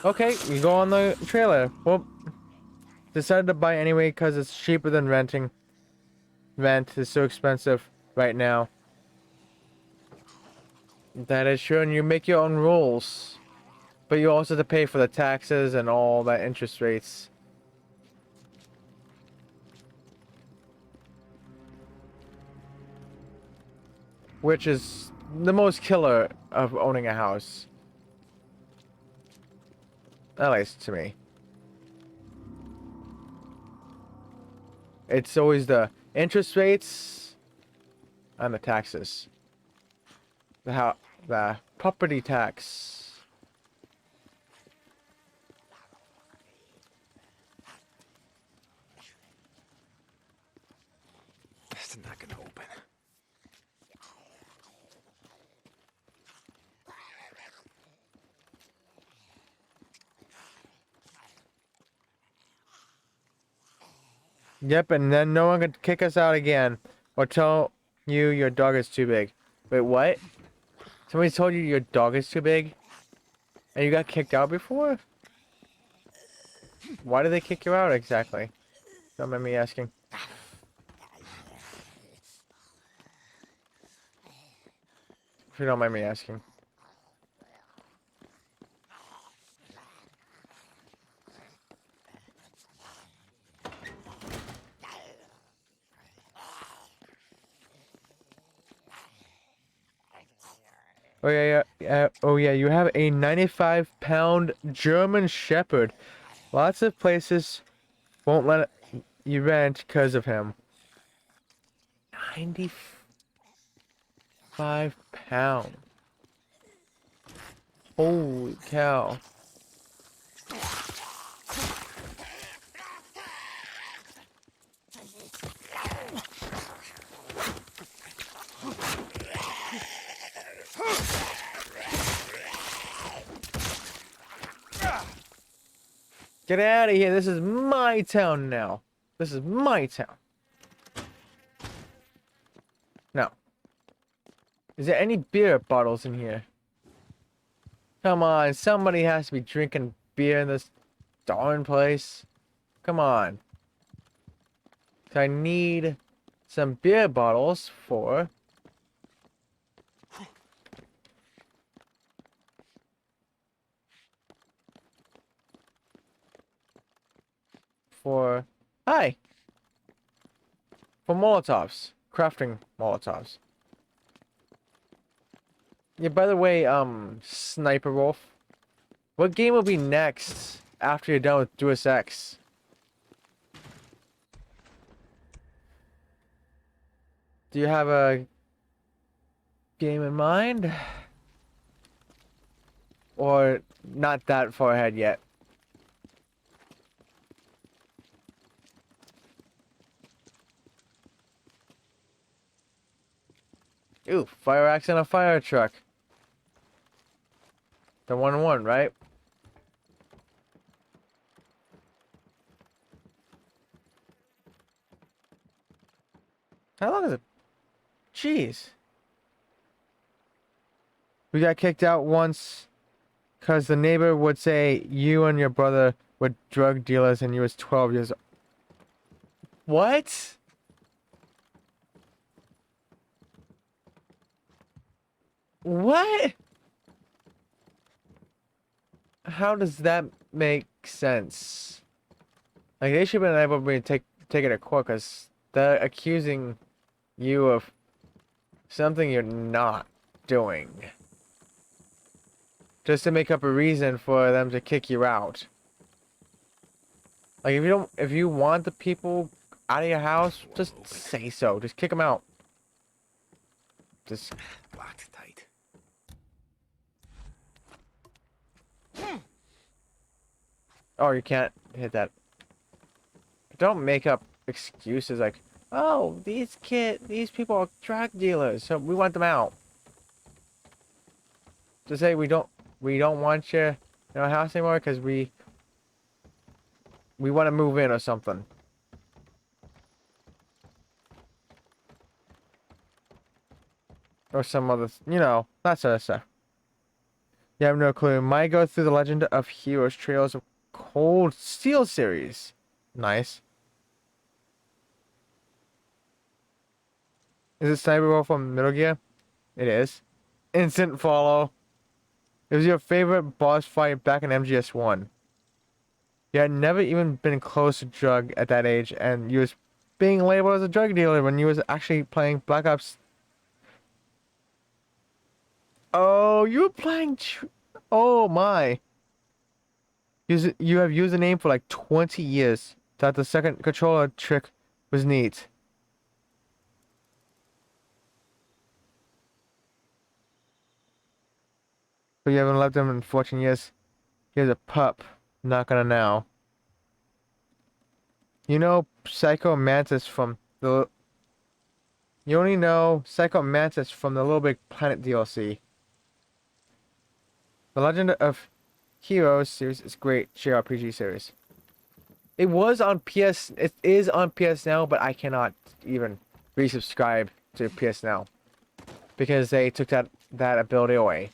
Okay, we go on the trailer. Well, decided to buy anyway because it's cheaper than renting. Rent is so expensive right now. That is true, and you make your own rules. But you also have to pay for the taxes and all that interest rates. Which is the most killer of owning a house. At least to me. It's always the interest rates and the taxes. The property tax. It's not gonna open. Yep, and then no one could kick us out again or tell you your dog is too big. Wait, what? Somebody told you your dog is too big? And you got kicked out before? Why did they kick you out exactly? Don't mind me asking. If you don't mind me asking. Oh yeah, oh yeah, you have a 95-pound German Shepherd. Lots of places won't let you rent because of him. 95 pounds. Holy cow. Get out of here. This is my town now. This is my town. No. Is there any beer bottles in here? Come on. Somebody has to be drinking beer in this darn place. Come on. I need some beer bottles for... Hi! For Molotovs. Crafting Molotovs. Yeah, by the way, Sniper Wolf. What game will be next after you're done with Deus Ex? Do you have a game in mind? Or not that far ahead yet? Ooh, fire axe and a fire truck. The 1-1, right? How long is it? Jeez. We got kicked out once because the neighbor would say you and your brother were drug dealers and you was 12 years old. What? What? How does that make sense? Like, they should have been able to take it to court because they're accusing you of something you're not doing. just to make up a reason for them to kick you out. Like if you want the people out of your house, just say so. Just kick them out. Just Locked tight. oh, you can't hit that. Don't make up excuses like, oh, these people are drug dealers, so we want them out. Just say we don't want you in our house anymore because we want to move in or something. Or some other, that sort of stuff. You have no clue. Might go through the Legend of Heroes Trails of Cold Steel series. Nice. Is it Sniper Wolf from Metal Gear? It is. Instant follow. It was your favorite boss fight back in MGS1. You had never even been close to drug at that age, and you was being labeled as a drug dealer when you was actually playing Black Ops. Oh, you were playing. Oh my. You have used the name for like 20 years. Thought the second controller trick was neat. But you haven't loved him in 14 years. Here's a pup. Not gonna now. You know Psycho Mantis from the... You only know Psycho Mantis from the Little Big Planet DLC. The Legend of Heroes series is great JRPG series. It was on PS... It is on PS Now, but I cannot even resubscribe to PS Now. Because they took that ability away.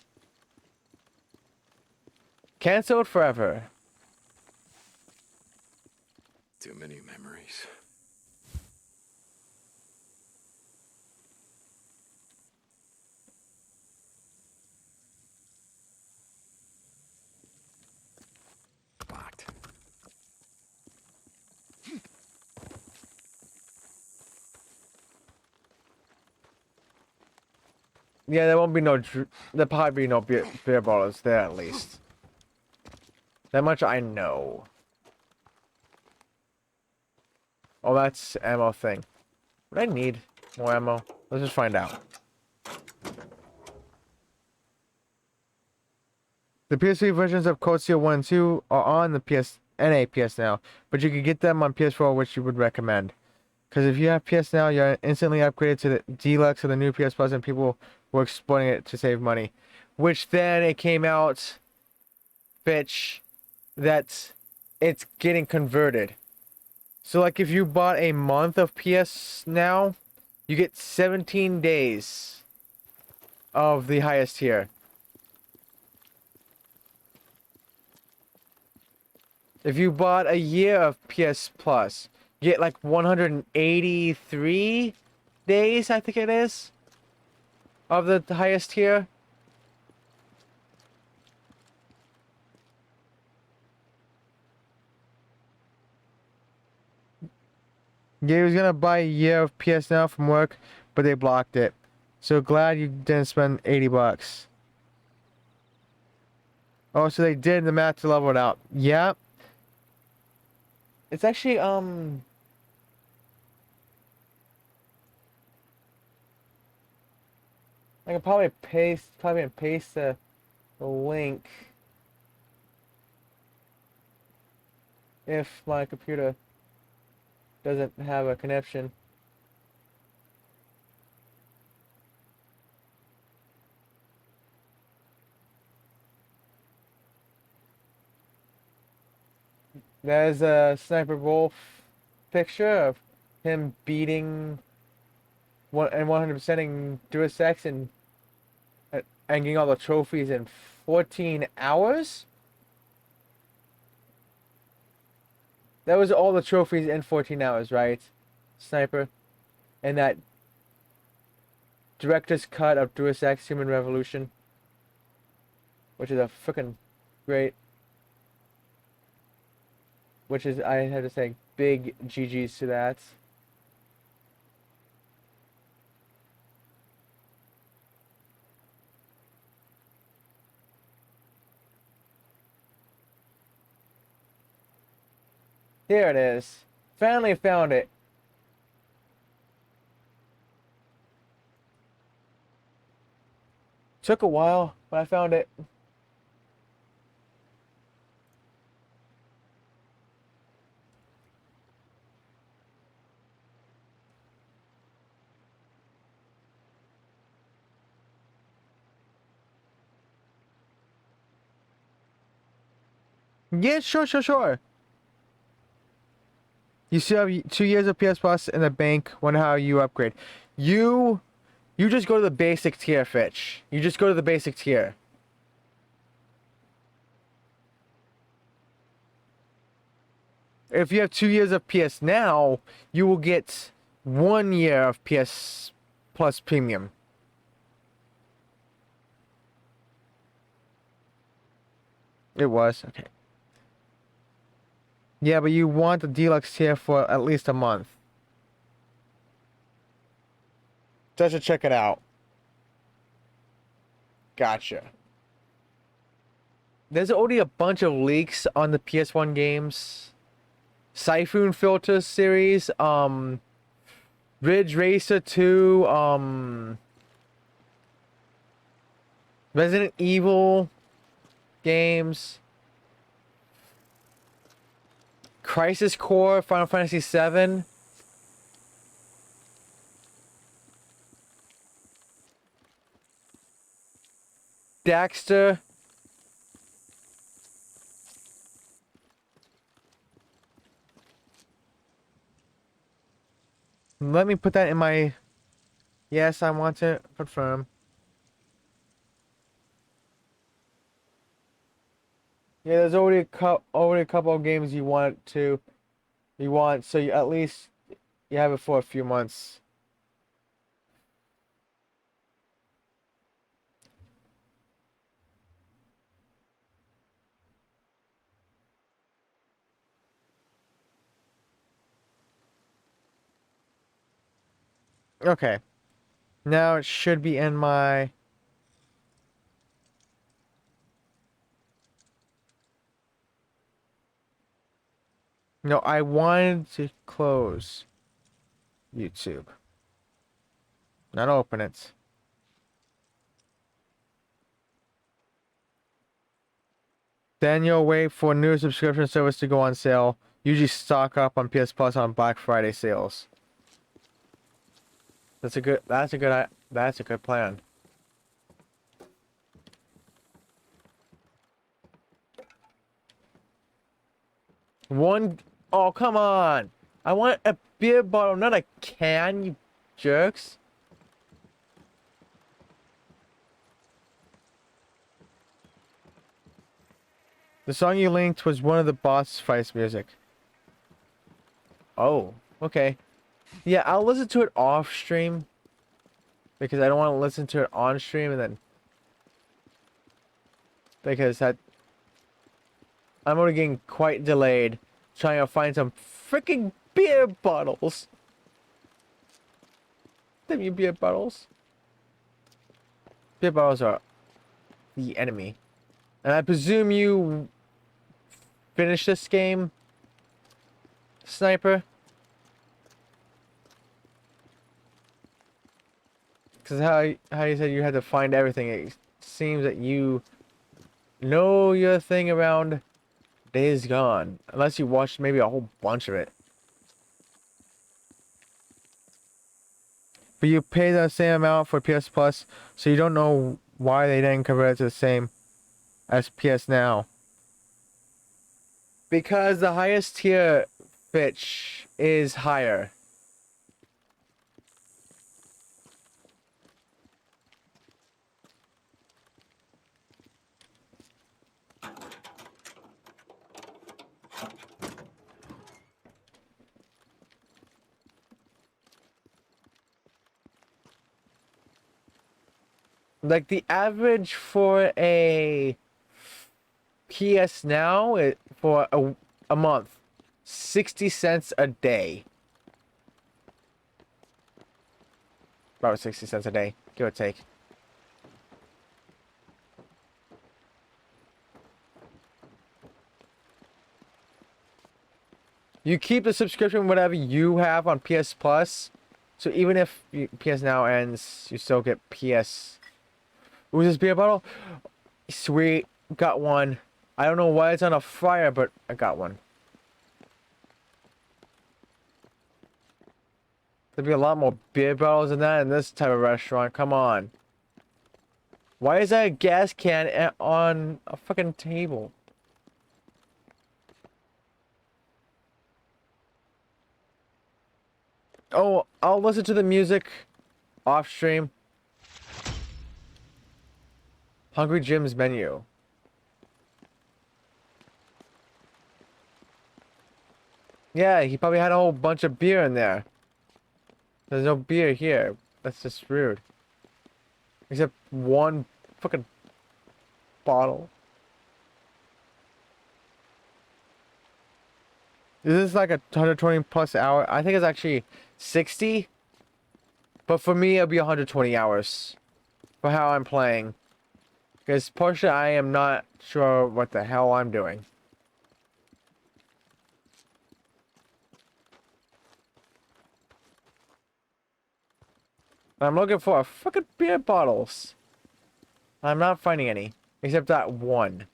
Cancelled forever. Too many memories. Locked. Yeah, there won't be no... There'll probably be no beer bottles there at least. That much I know. Oh, that's ammo thing. Would I need more ammo? Let's just find out. The PS3 versions of Cold Steel 1 and 2 are on the NA PS Now, but you can get them on PS4, which you would recommend. Because if you have PS Now, you're instantly upgraded to the Deluxe or the new PS Plus, and people were exploiting it to save money. Which then it came out, bitch, that it's getting converted. So like if you bought a month of PS Now, you get 17 days of the highest tier. If you bought a year of PS Plus, you get like 183 days, I think it is, of the highest tier. Yeah, he was gonna buy a year of PS Now from work, but they blocked it. So glad you didn't spend 80 bucks. Oh, so they did the math to level it out. Yeah. It's actually, I can probably paste the link if my computer doesn't have a connection. There's a Sniper Wolf picture of him beating 100%ing Deus Ex and getting all the trophies in 14 hours. That was all the trophies in 14 hours, right, Sniper? And that director's cut of Deus Ex Human Revolution, which is a freaking great... Which is, I have to say, big GGs to that. Here it is. Finally found it. Took a while, but I found it. Yeah, sure. You still have 2 years of PS Plus in the bank. Wonder how you upgrade. You just go to the basic tier, Fitch. You just go to the basic tier. If you have 2 years of PS Now, you will get 1 year of PS Plus Premium. It was okay. Yeah, but you want the deluxe tier for at least a month. Just to check it out. Gotcha. There's already a bunch of leaks on the PS1 games. Siphon Filter series, Ridge Racer 2, Resident Evil games. Crisis Core, Final Fantasy VII. Daxter. Let me put that in my... Yes, I want to confirm. Yeah, there's already a couple of games you want, so you at least you have it for a few months. Okay. Now it should be in my... No, I wanted to close YouTube. Not open it. Then you'll wait for new subscription service to go on sale. Usually stock up on PS Plus on Black Friday sales. That's a good plan. Oh, come on. I want a beer bottle, not a can, you jerks. The song you linked was one of the boss fights music. Oh, okay. Yeah, I'll listen to it off stream. Because I don't want to listen to it on stream and then... Because I'm already getting quite delayed trying to find some freaking beer bottles. Damn you beer bottles. Beer bottles are the enemy. And I presume you finished this game, Sniper? Because how you said you had to find everything, it seems that you know your thing around Days Gone. Unless you watched maybe a whole bunch of it. But you pay the same amount for PS Plus, so you don't know why they didn't convert it to the same as PS Now. Because the highest tier, Fitch, is higher. Like the average for a PS Now for a month, 60 cents a day. About 60 cents a day, give or take. You keep the subscription whatever you have on PS Plus. So even if PS Now ends, you still get PS. Ooh, this beer bottle? Sweet. Got one. I don't know why it's on a fire, but I got one. There'd be a lot more beer bottles than that in this type of restaurant. Come on. Why is that a gas can on a fucking table? Oh, I'll listen to the music off stream. Hungry Jim's menu. Yeah, he probably had a whole bunch of beer in there. There's no beer here. That's just rude. Except one fucking bottle. Is this like a 120 plus hour? I think it's actually 60. But for me, it'll be 120 hours. For how I'm playing. Because partially, I am not sure what the hell I'm doing. I'm looking for fucking beer bottles. I'm not finding any. Except that one.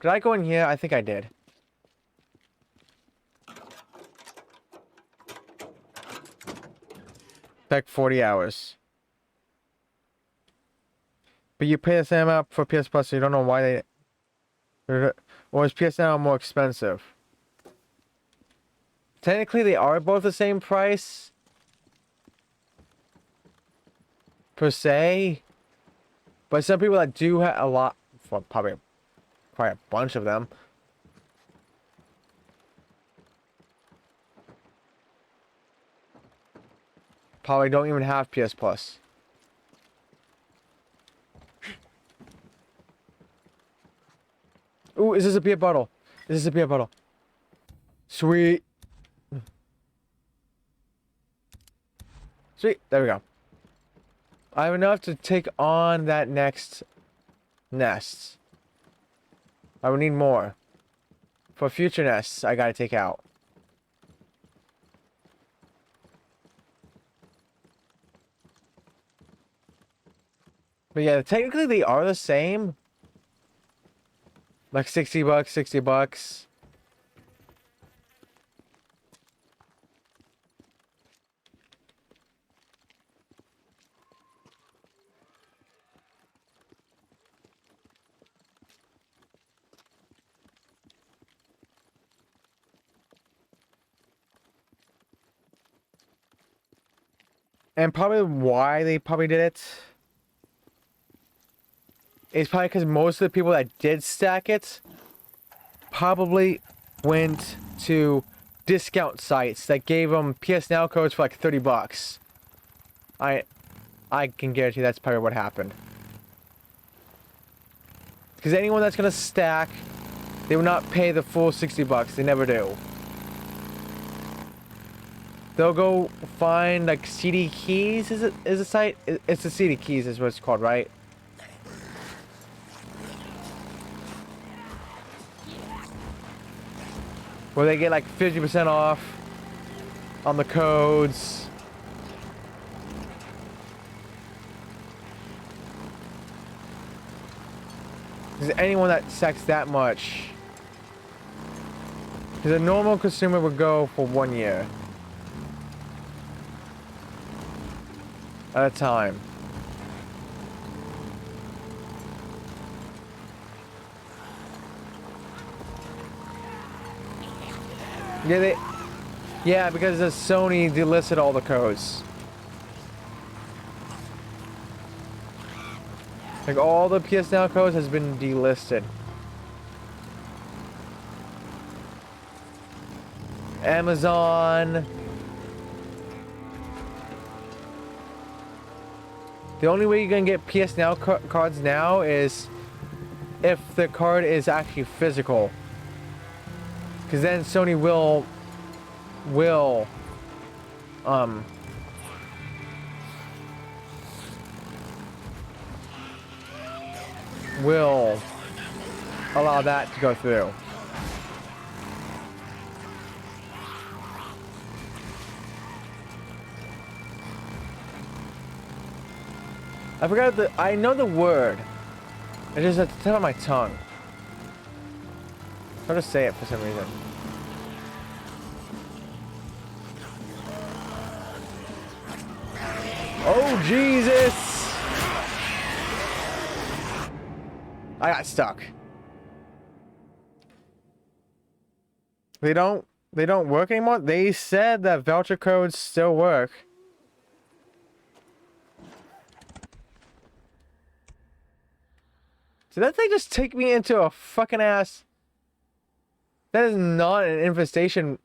Did I go in here? I think I did. Like 40 hours. But you pay the same amount for PS Plus, so you don't know why they... Or is PS Now more expensive? Technically, they are both the same price. Per se. But some people that do have a lot... Well, probably a bunch of them. Probably don't even have PS Plus. Ooh, is this a beer bottle? Is this a beer bottle? Sweet. Sweet. There we go. I have enough to take on that next nest. I would need more. For future nests, I gotta take out. But yeah, technically they are the same. Like 60 bucks, 60 bucks. And probably why they probably did it is probably because most of the people that did stack it probably went to discount sites that gave them PS Now codes for like 30 bucks. I can guarantee that's probably what happened. Because anyone that's gonna stack, they will not pay the full 60 bucks. They never do. They'll go find like CD Keys is a site? It's the CD Keys is what it's called, right? Where they get like 50% off on the codes. Because anyone that stacks that much. Because a normal consumer would go for 1 year. At a time. Yeah, because the Sony delisted all the codes. Like all the PS Now codes has been delisted. Amazon. The only way you're gonna get PS Now cards now is if the card is actually physical. Because then Sony will will allow that to go through. I forgot I know the word. I just have to tip of my tongue. How to say it for some reason. Oh, Jesus! I got stuck. They don't work anymore? They said that voucher codes still work. Did that thing just take me into a fucking ass? That is not an infestation.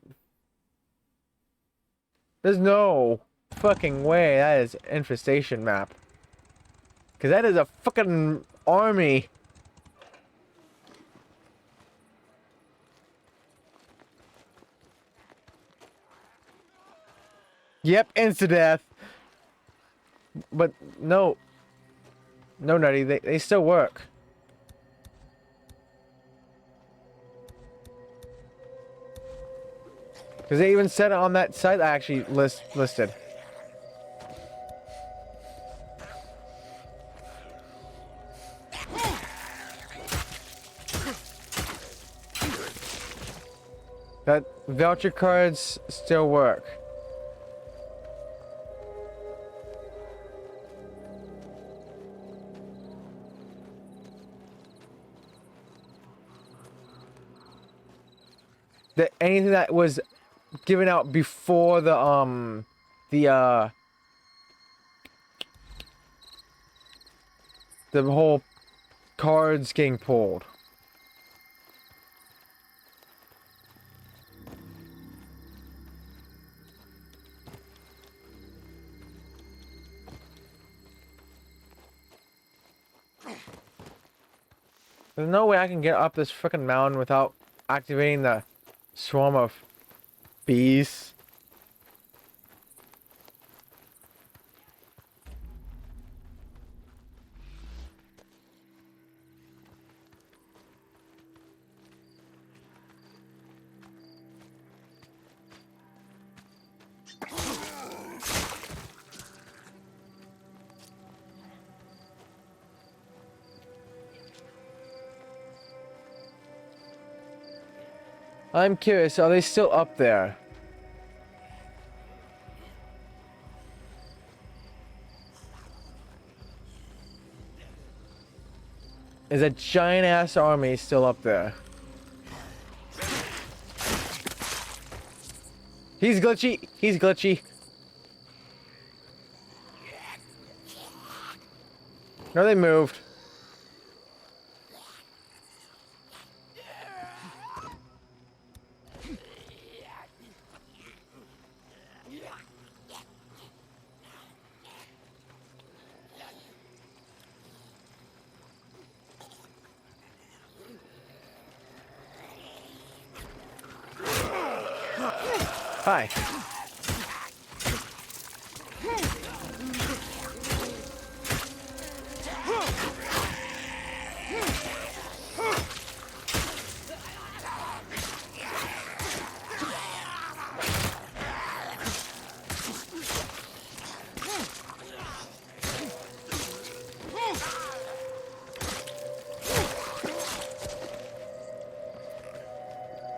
There's no fucking way that is infestation map. Cause that is a fucking army. Yep, insta-death. But no. No, Nutty, they still work. Because they even said it on that site I actually listed. That voucher cards still work. That anything that was given out before the whole cards getting pulled. There's no way I can get up this frickin' mountain without activating the swarm of bees. I'm curious, are they still up there? Is a giant ass army still up there? He's glitchy. He's glitchy. No, they moved. Hi.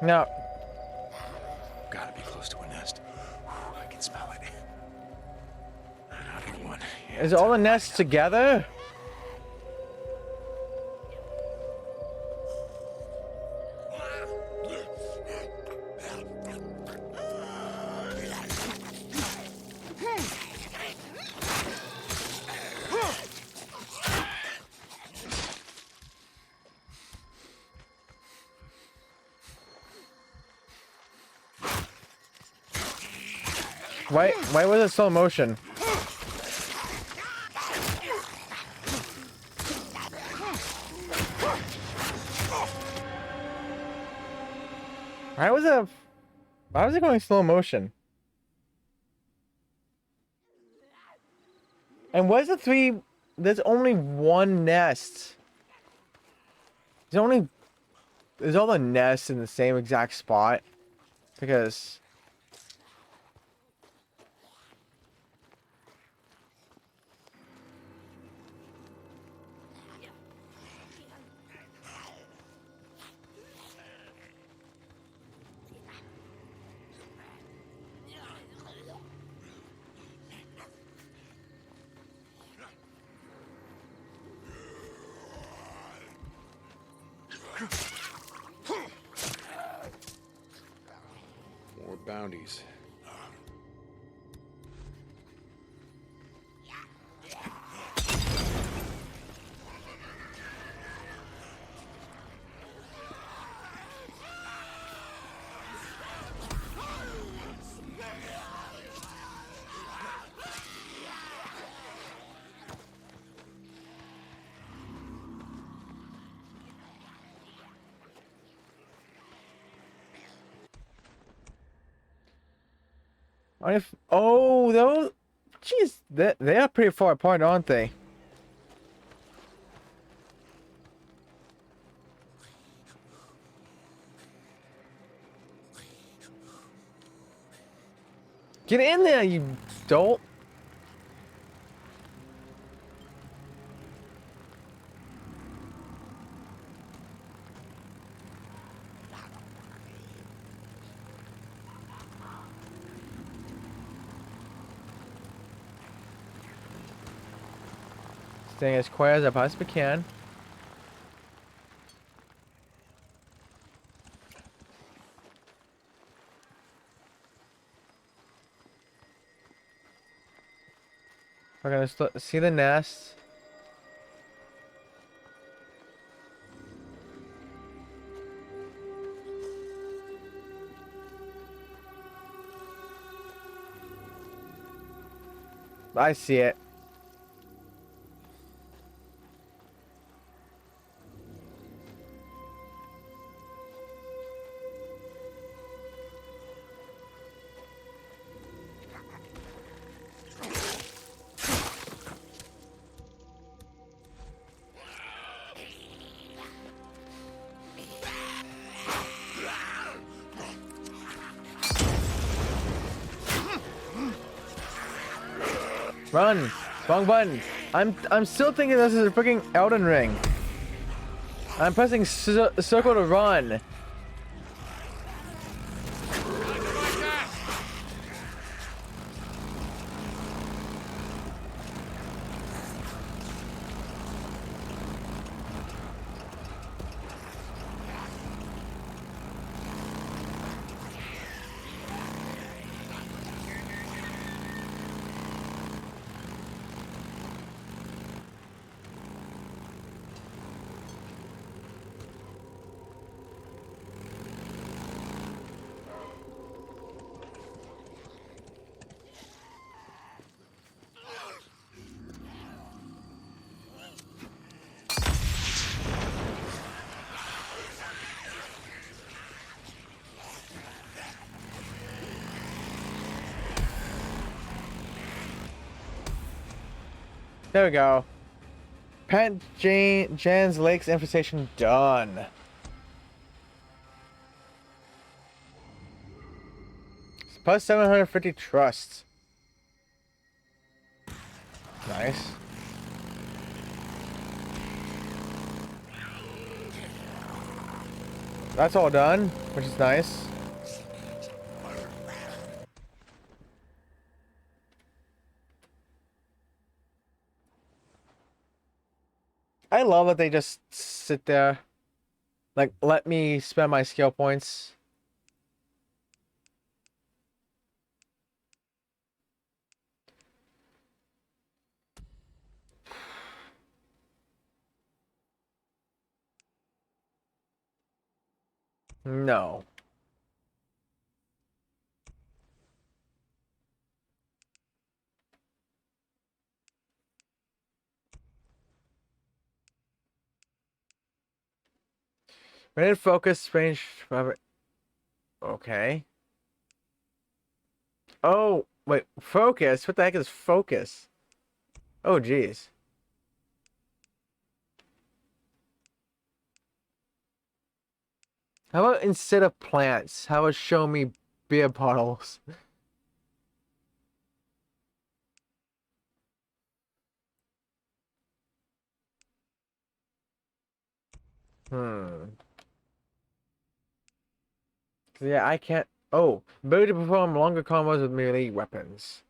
Now, gotta be close to a nest. I can smell it. Not anyone. Yeah, is all the nests together? Why was it slow motion? Why was it going slow motion? And what's the three? There's only one nest. Is all the nests in the same exact spot? Because More bounties. oh, those, jeez, they are pretty far apart, aren't they? Get in there, you dolt. Staying as quiet as I possibly can. We're gonna see the nest. I see it. Run! Wrong button. I'm still thinking this is a freaking Elden Ring. I'm pressing circle to run. There we go. Pant Jan's Lake's infestation done. Plus 750 trust. Nice. That's all done, which is nice. I love that they just sit there. Like, let me spend my skill points. No. Rated focus range. Okay. Oh, wait. Focus? What the heck is focus? Oh, geez. How about instead of plants, how about show me beer bottles? Hmm. Yeah, I can't. Oh, ability to perform longer combos with melee weapons.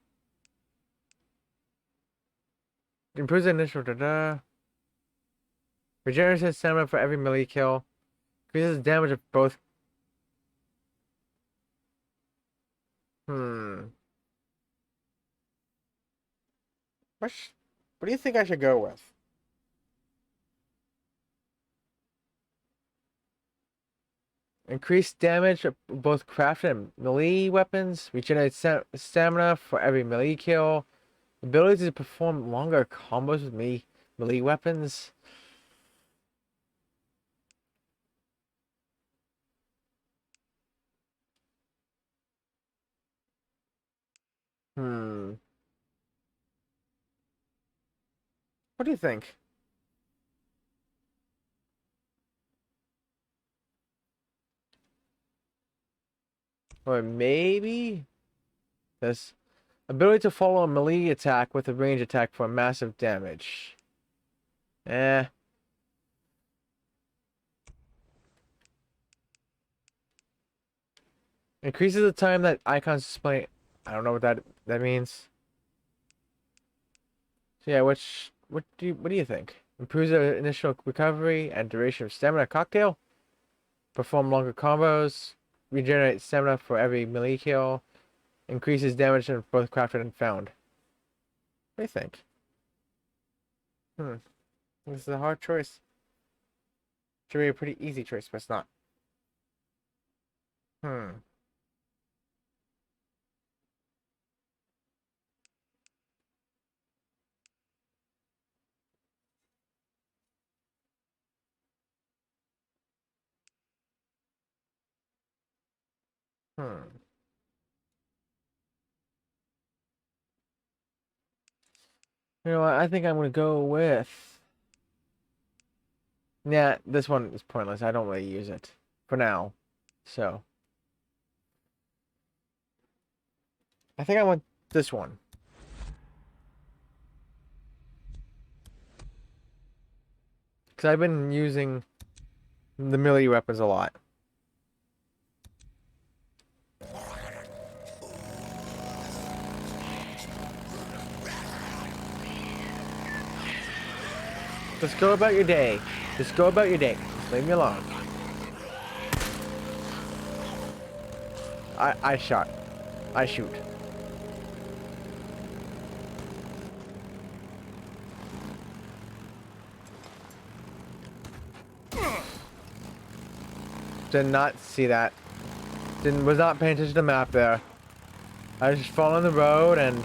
Improves the initial da-da. Regenerates stamina for every melee kill. Increases damage of both. Hmm. What do you think I should go with? Increased damage of both crafted and melee weapons. Regenerate stamina for every melee kill. Ability to perform longer combos with melee weapons. Hmm. What do you think? Or maybe this ability to follow a melee attack with a range attack for massive damage. Eh. Increases the time that icons display. I don't know what that means. So yeah, what do you think? Improves the initial recovery and duration of stamina cocktail. Perform longer combos. Regenerate stamina for every melee kill. Increases damage in both crafted and found. What do you think? This is a hard choice. Should be a pretty easy choice, but it's not. Hmm. Hmm. You know what? I think I'm gonna go with. Yeah, this one is pointless. I don't really use it for now. So I think I want this one. Because I've been using the melee weapons a lot. Just go about your day. Just go about your day. Just leave me alone. I shot. I shoot. Did not see that. Was not paying attention to the map there. I was just following the road and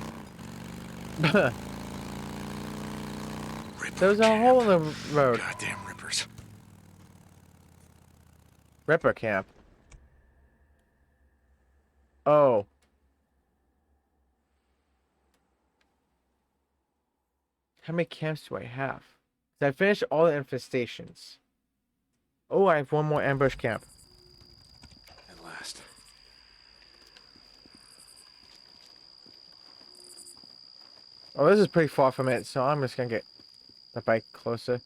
there was a hole in the road. Goddamn Rippers. Ripper camp. Oh. How many camps do I have? I finished all the infestations. Oh, I have one more ambush camp. At last. Oh, this is pretty far from it, so I'm just gonna get the bike closer.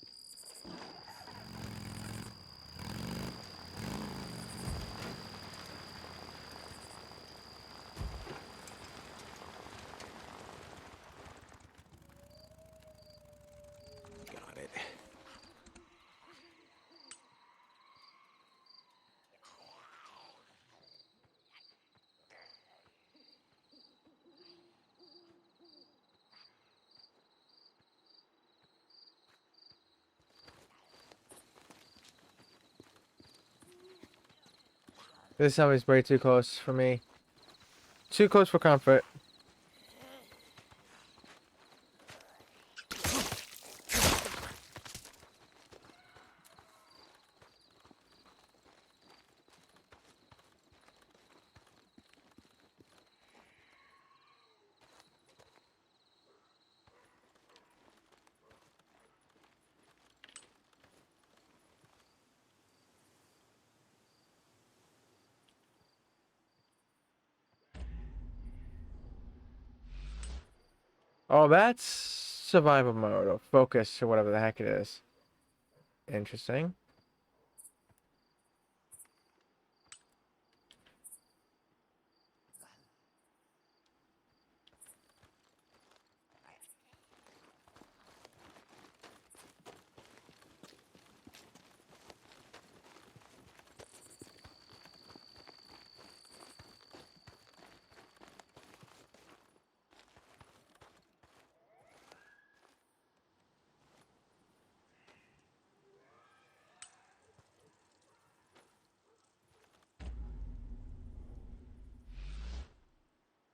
Got it. This time is way too close for me. Too close for comfort. Oh, that's survival mode or focus or whatever the heck it is. Interesting.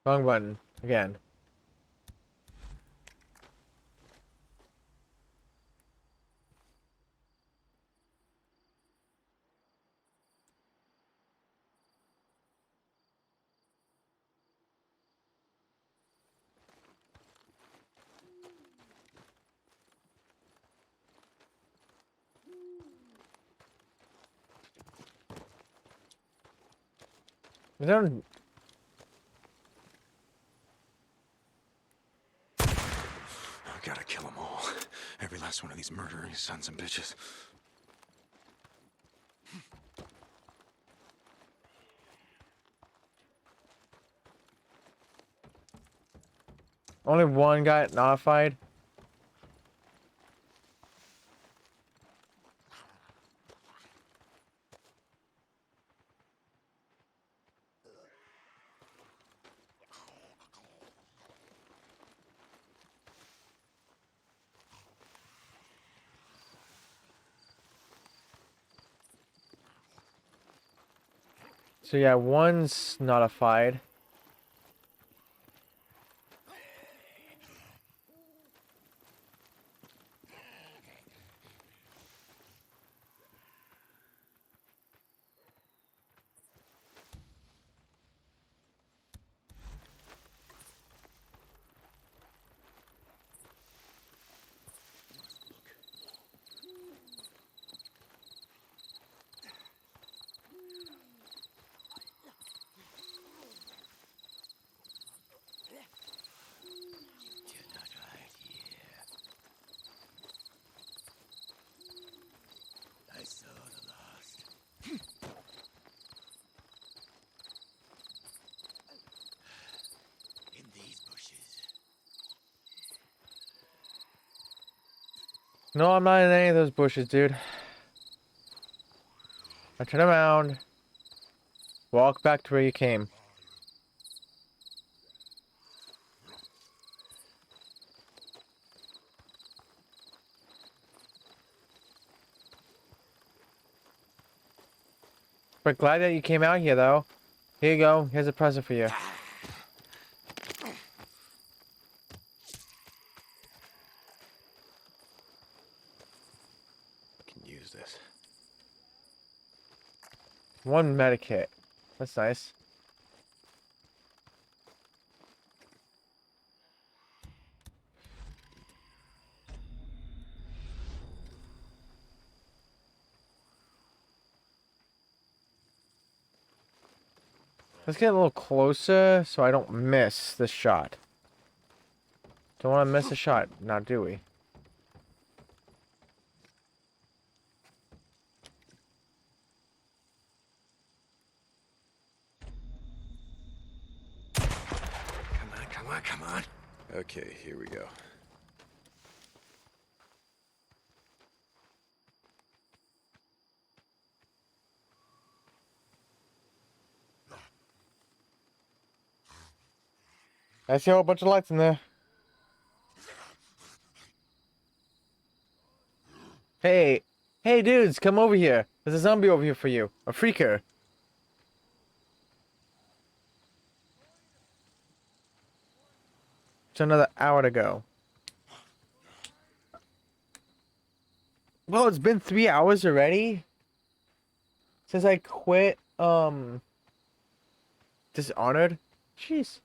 Wrong button. Again. I don't... I gotta kill them all. Every last one of these murdering sons and bitches. Only one got notified. So yeah, one's notified. I saw the last. In these bushes. No, I'm not in any of those bushes, dude. I turn around. Walk back to where you came. But glad that you came out here, though. Here you go. Here's a present for you. Can use this. One medikit. That's nice. Let's get a little closer so I don't miss the shot. Don't want to miss a shot, now do we? Come on, come on, come on. Okay, here we go. I see a whole bunch of lights in there. Hey, hey dudes, come over here. There's a zombie over here for you. A freaker. It's another hour to go. Well, it's been 3 hours already since I quit Dishonored. Jeez.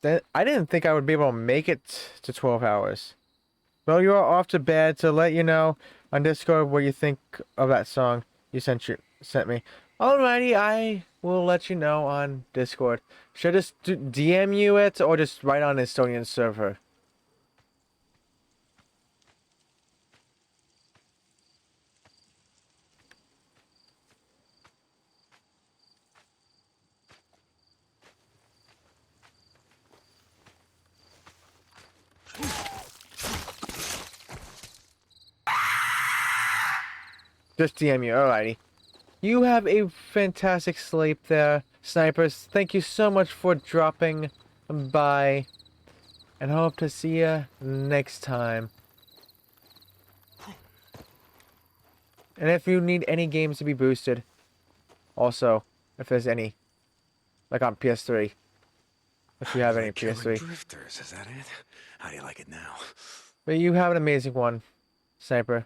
Then I didn't think I would be able to make it to 12 hours. Well, you are off to bed to let you know on Discord what you think of that song you sent me. Alrighty, I we'll let you know on Discord. Should I just DM you it or just write on Estonian server? Just DM you, alrighty. You have a fantastic sleep there, snipers. Thank you so much for dropping by. And hope to see you next time. And if you need any games to be boosted, also, if there's any, like on PS3. If you have any PS3. Drifters, is that it? How do you like it now? But you have an amazing one, Sniper.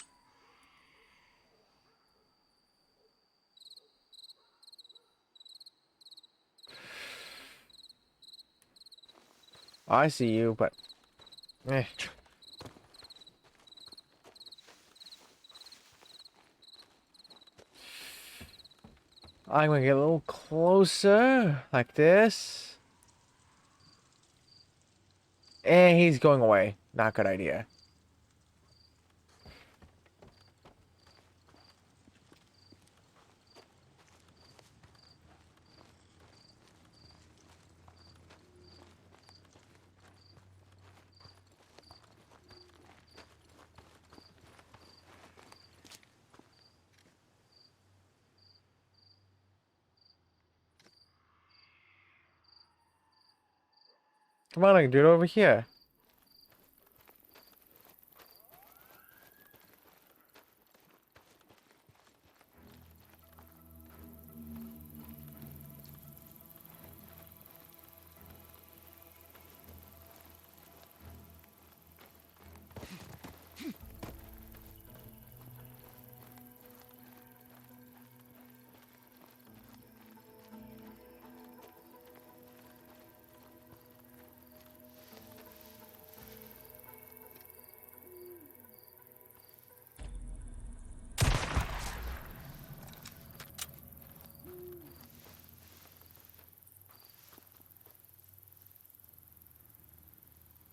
I see you, but... Eh. I'm gonna get a little closer, like this. And he's going away. Not good idea. Come on, I can do it over here.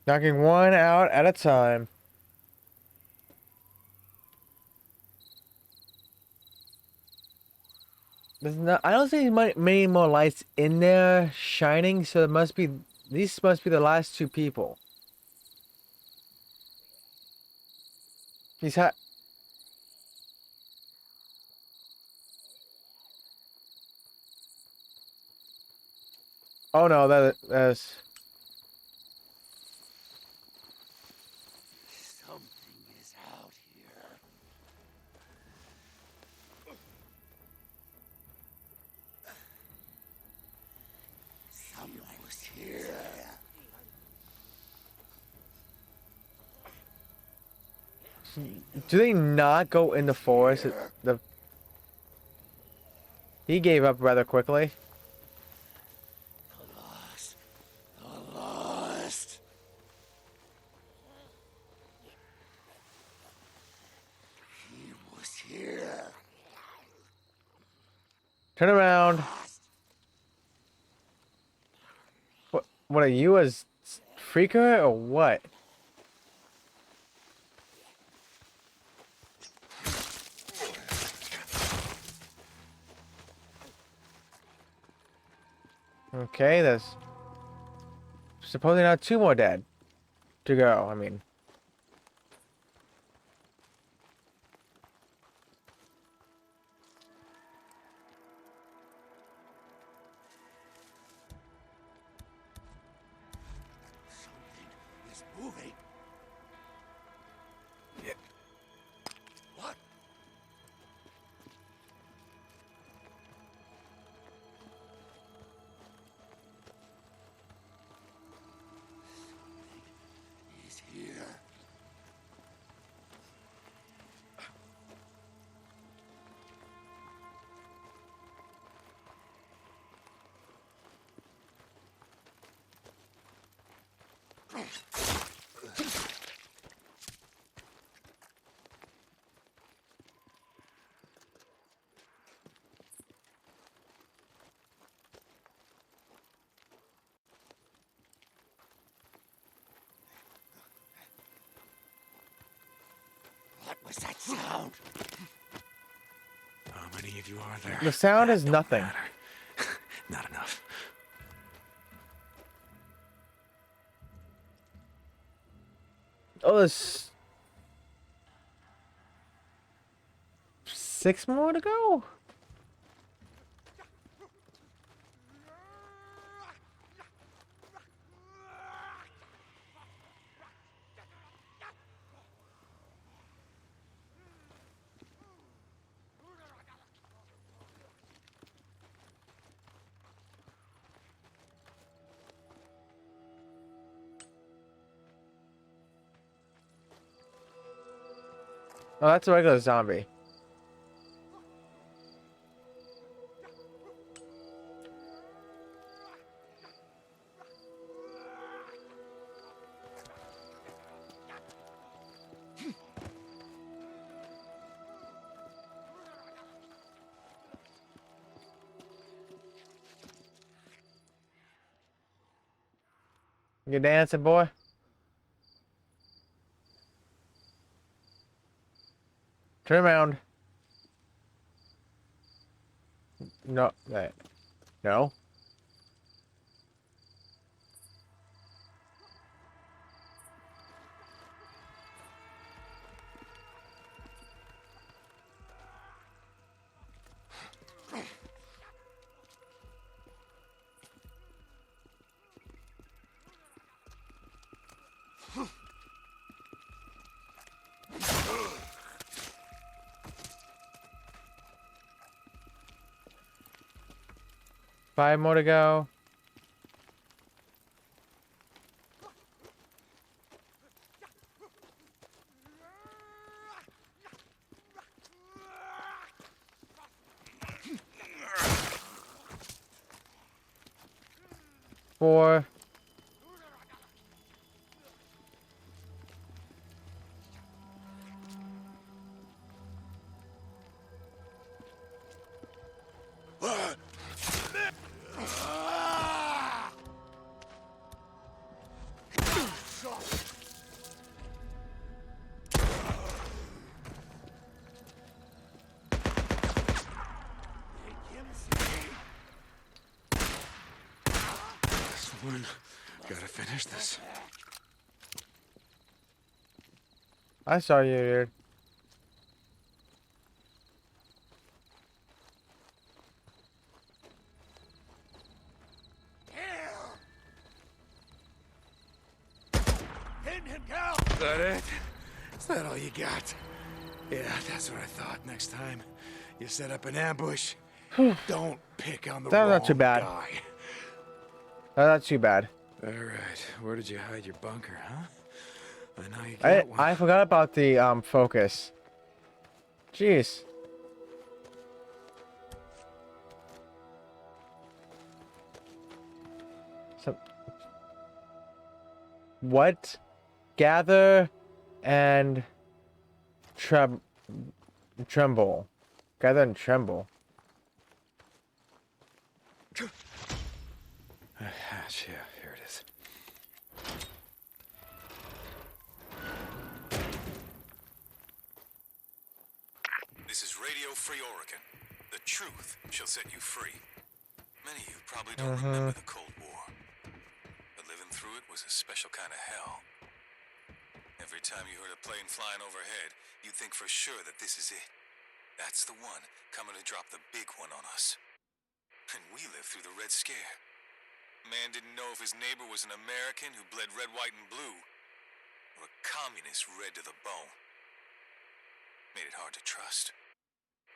Knocking one out at a time. There's not. I don't see many more lights in there shining, so it must be. These must be the last two people. He's Oh no, that's. Do they not go in the forest? He gave up rather quickly. The lost. He was here. Turn around. What are you, a freaker or what? Okay, there's supposedly not two more dead to go. I mean, Something is moving. What? He's here. How many of you are there? The sound is nothing. Matter. Not enough. Oh, there's 6 more to go. Oh, that's a regular zombie. You dancing, boy? Turn around. No, that. No. Five more to go. Four. Gotta finish this. I saw you here. Pin him down! Is that it? Is that all you got? Yeah, that's what I thought. Next time you set up an ambush, don't pick on the That's wrong not too bad. guy. That's not too bad. All right, where did you hide your bunker, huh? I know you got one. I forgot about the focus. Jeez. So, what? Gather and tremble. Gather and tremble. Hatch, yeah, here it is. This is Radio Free Oregon. The truth shall set you free. Many of you probably don't remember the Cold War, but living through it was a special kind of hell. Every time you heard a plane flying overhead, you'd think for sure that this is it. That's the one coming to drop the big one on us. And we lived through the Red Scare. Man didn't know if his neighbor was an American who bled red, white, and blue, or a communist red to the bone. Made it hard to trust.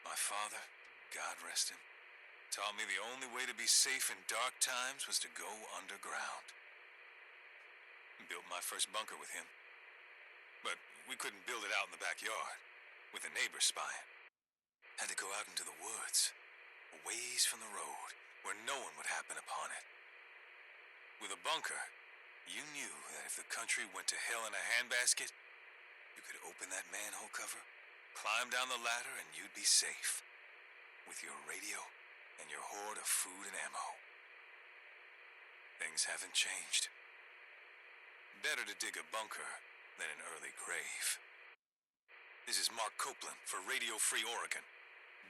My father, God rest him, taught me the only way to be safe in dark times was to go underground. Built my first bunker with him. But we couldn't build it out in the backyard, with the neighbors spying. Had to go out into the woods, a ways from the road, where no one would happen upon it. With a bunker, you knew that if the country went to hell in a handbasket, you could open that manhole cover, climb down the ladder, and you'd be safe. With your radio and your hoard of food and ammo. Things haven't changed. Better to dig a bunker than an early grave. This is Mark Copeland for Radio Free Oregon.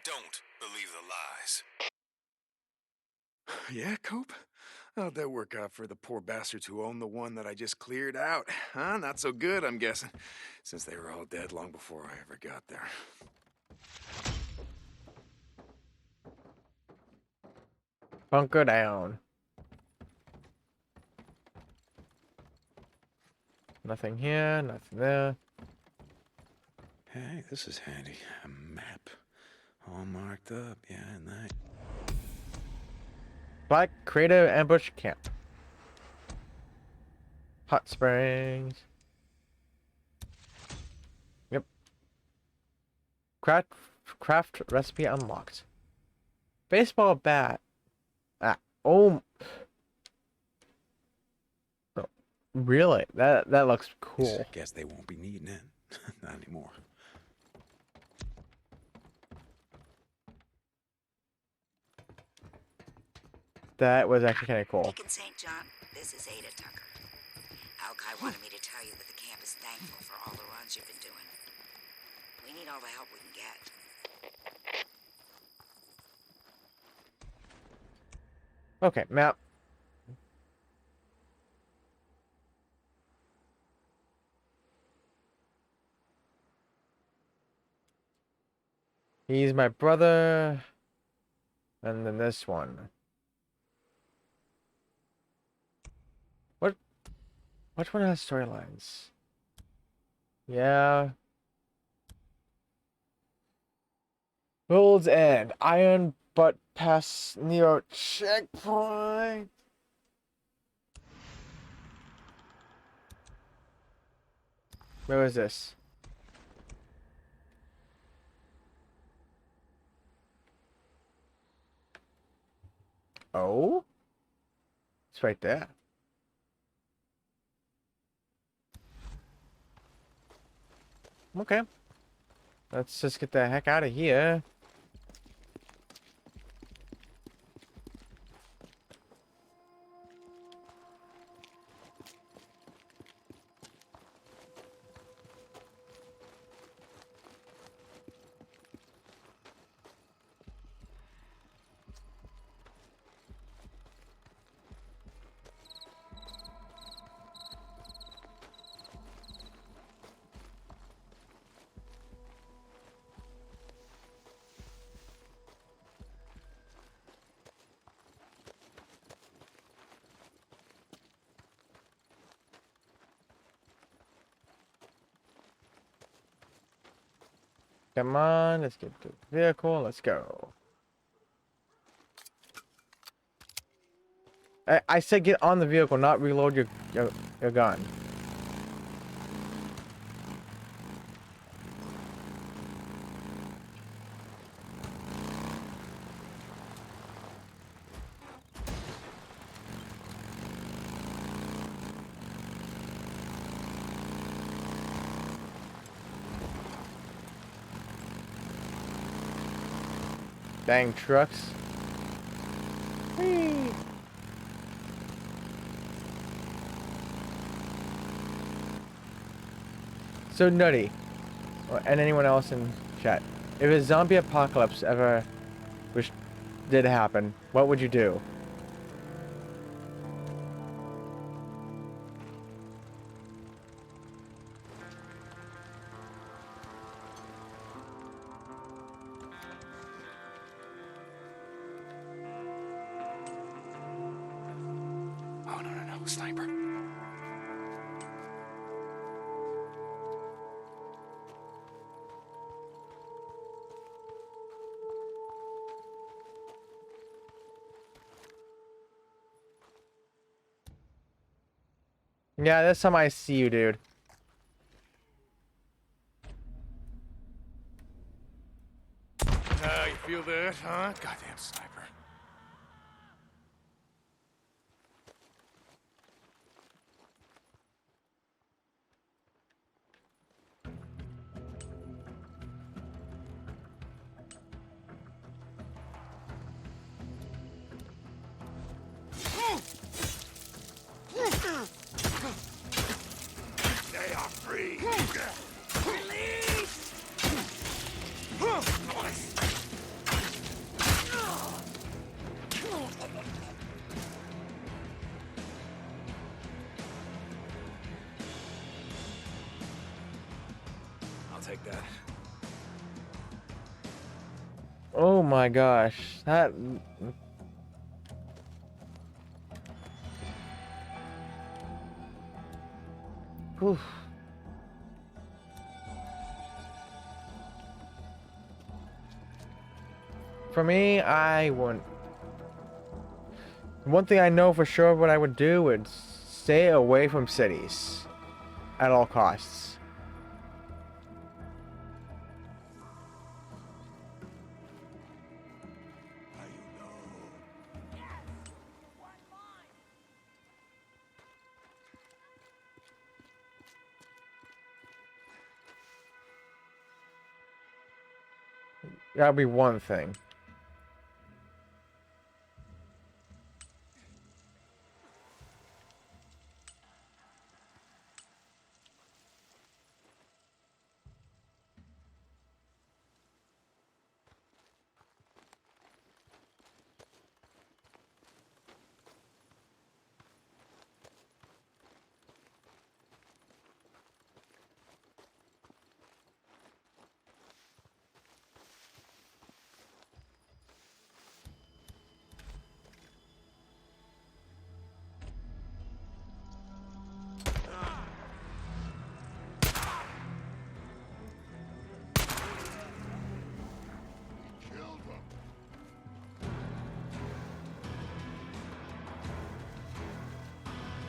Don't believe the lies. Yeah, Cope? How'd that work out for the poor bastards who own the one that I just cleared out? Huh? Not so good, I'm guessing, since they were all dead long before I ever got there. Bunker down. Nothing here, nothing there. Hey, this is handy. A map. All marked up, yeah, nice. Black Crater Ambush Camp. Hot Springs. Yep. Craft recipe unlocked. Baseball bat. Ah, oh. Oh, really? That looks cool. Guess they won't be needing it. Not anymore. That was actually kind of cool. Beacon St. John, this is Ada Tucker. Alki wanted me to tell you that the camp is thankful for all the runs you've been doing. We need all the help we can get. Okay, map. He's my brother. And then this one. Which one has storylines? Yeah. World's End. Iron Butt Pass Neo checkpoint. Where is this? Oh? It's right there. Okay. Let's just get the heck out of here. Come on, let's get to the vehicle. Let's go. I said get on the vehicle, not reload your gun. Dang trucks. Whee! So Nutty, and anyone else in chat, if a zombie apocalypse ever did happen, what would you do? Oh, no, sniper. Yeah, this time I see you, dude. You feel that, huh? Goddamn sniper. They are free. Release! take that. Oh my gosh, that. Whew. For me, I wouldn't. One thing I know for sure what I would do would stay away from cities at all costs. That'd be one thing.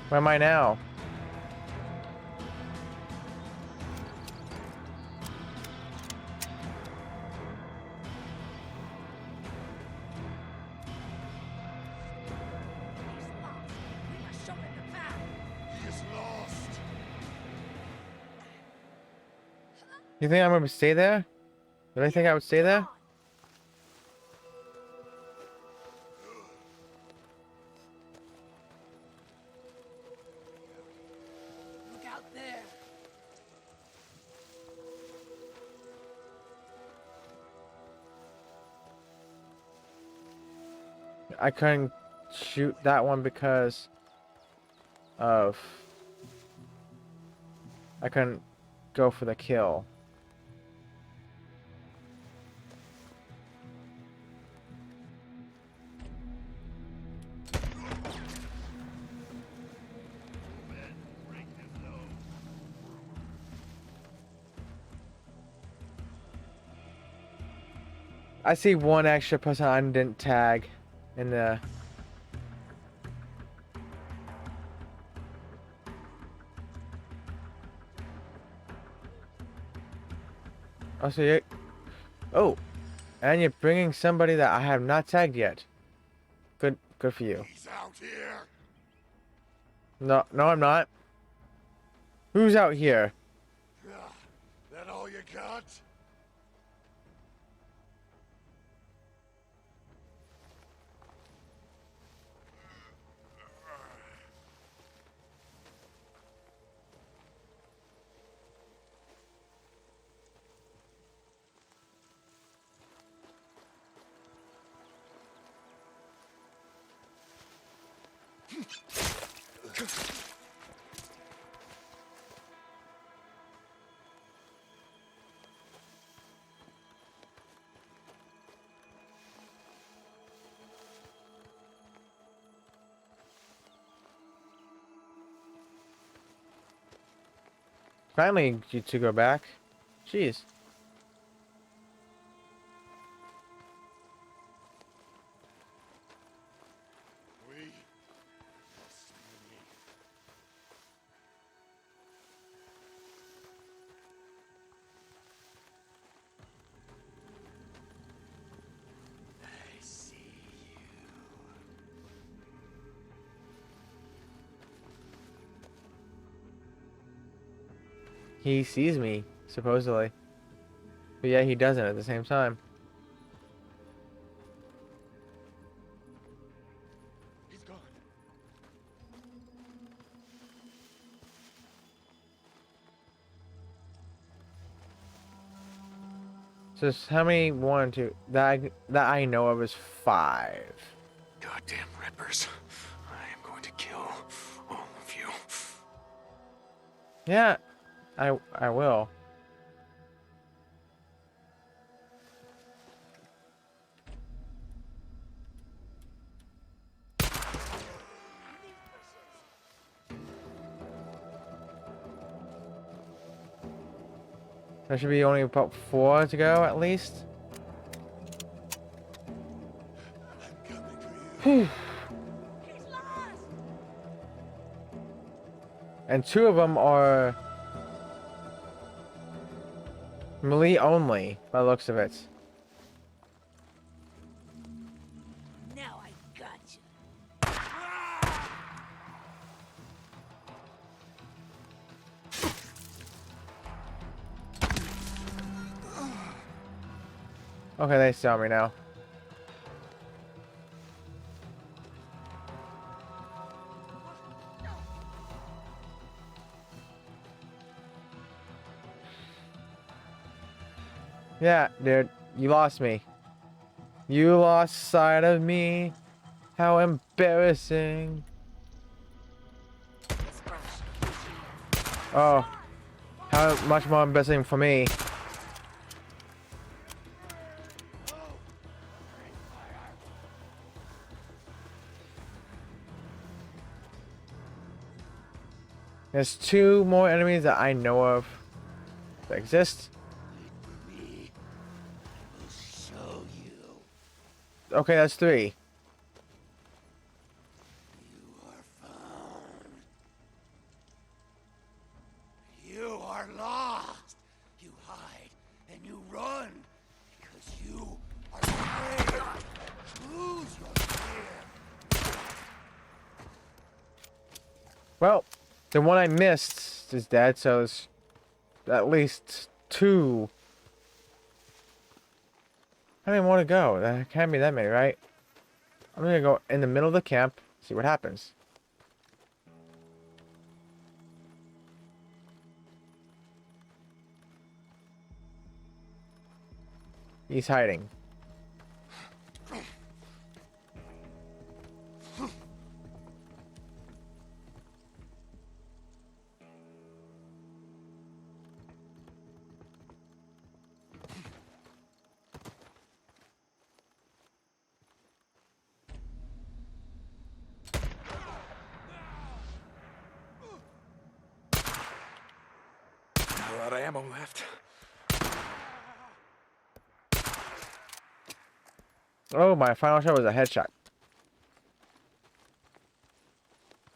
Where am I now? You think I'm gonna stay there? Did I think I would stay there? Look out there. I couldn't shoot that one because of... I couldn't go for the kill. I see one extra person I didn't tag in the... Oh, so you... Oh, and you're bringing somebody that I have not tagged yet. Good for you. He's out here. No, I'm not. Who's out here? That all you got? Finally, you two go back. Jeez. He sees me, supposedly. But yeah, he doesn't at the same time. He's gone. So how many? 1, 2 that I know of is 5. Goddamn rippers. I am going to kill all of you. Yeah, I will. There should be only about 4 to go at least. Whew. And 2 of them are melee only, by the looks of it. Now I got you. Okay, they saw me now. Yeah, dude, you lost me. You lost sight of me. How embarrassing. Oh, how much more embarrassing for me. There's 2 more enemies that I know of that exist. Okay, that's 3. You are lost. You hide and you run because you are afraid. Lose your fear. Well, the one I missed is dead, so it's at least 2. How many more to go? There can't be that many, right? I'm gonna go in the middle of the camp, see what happens. He's hiding. Not a lot of ammo left. Oh, my final shot was a headshot.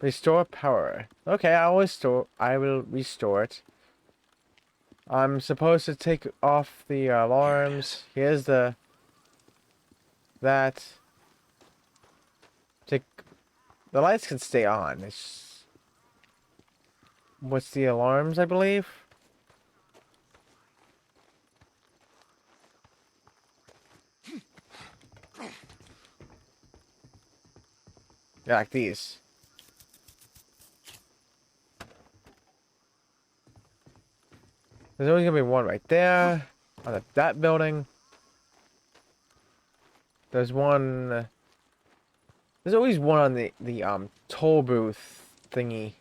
Restore power. Okay, I will restore it. I'm supposed to take off the alarms. Here's that. The lights can stay on. It's what's the alarms, I believe? Yeah, like these. There's always gonna be one right there on that building. There's one. There's always one on the toll booth thingy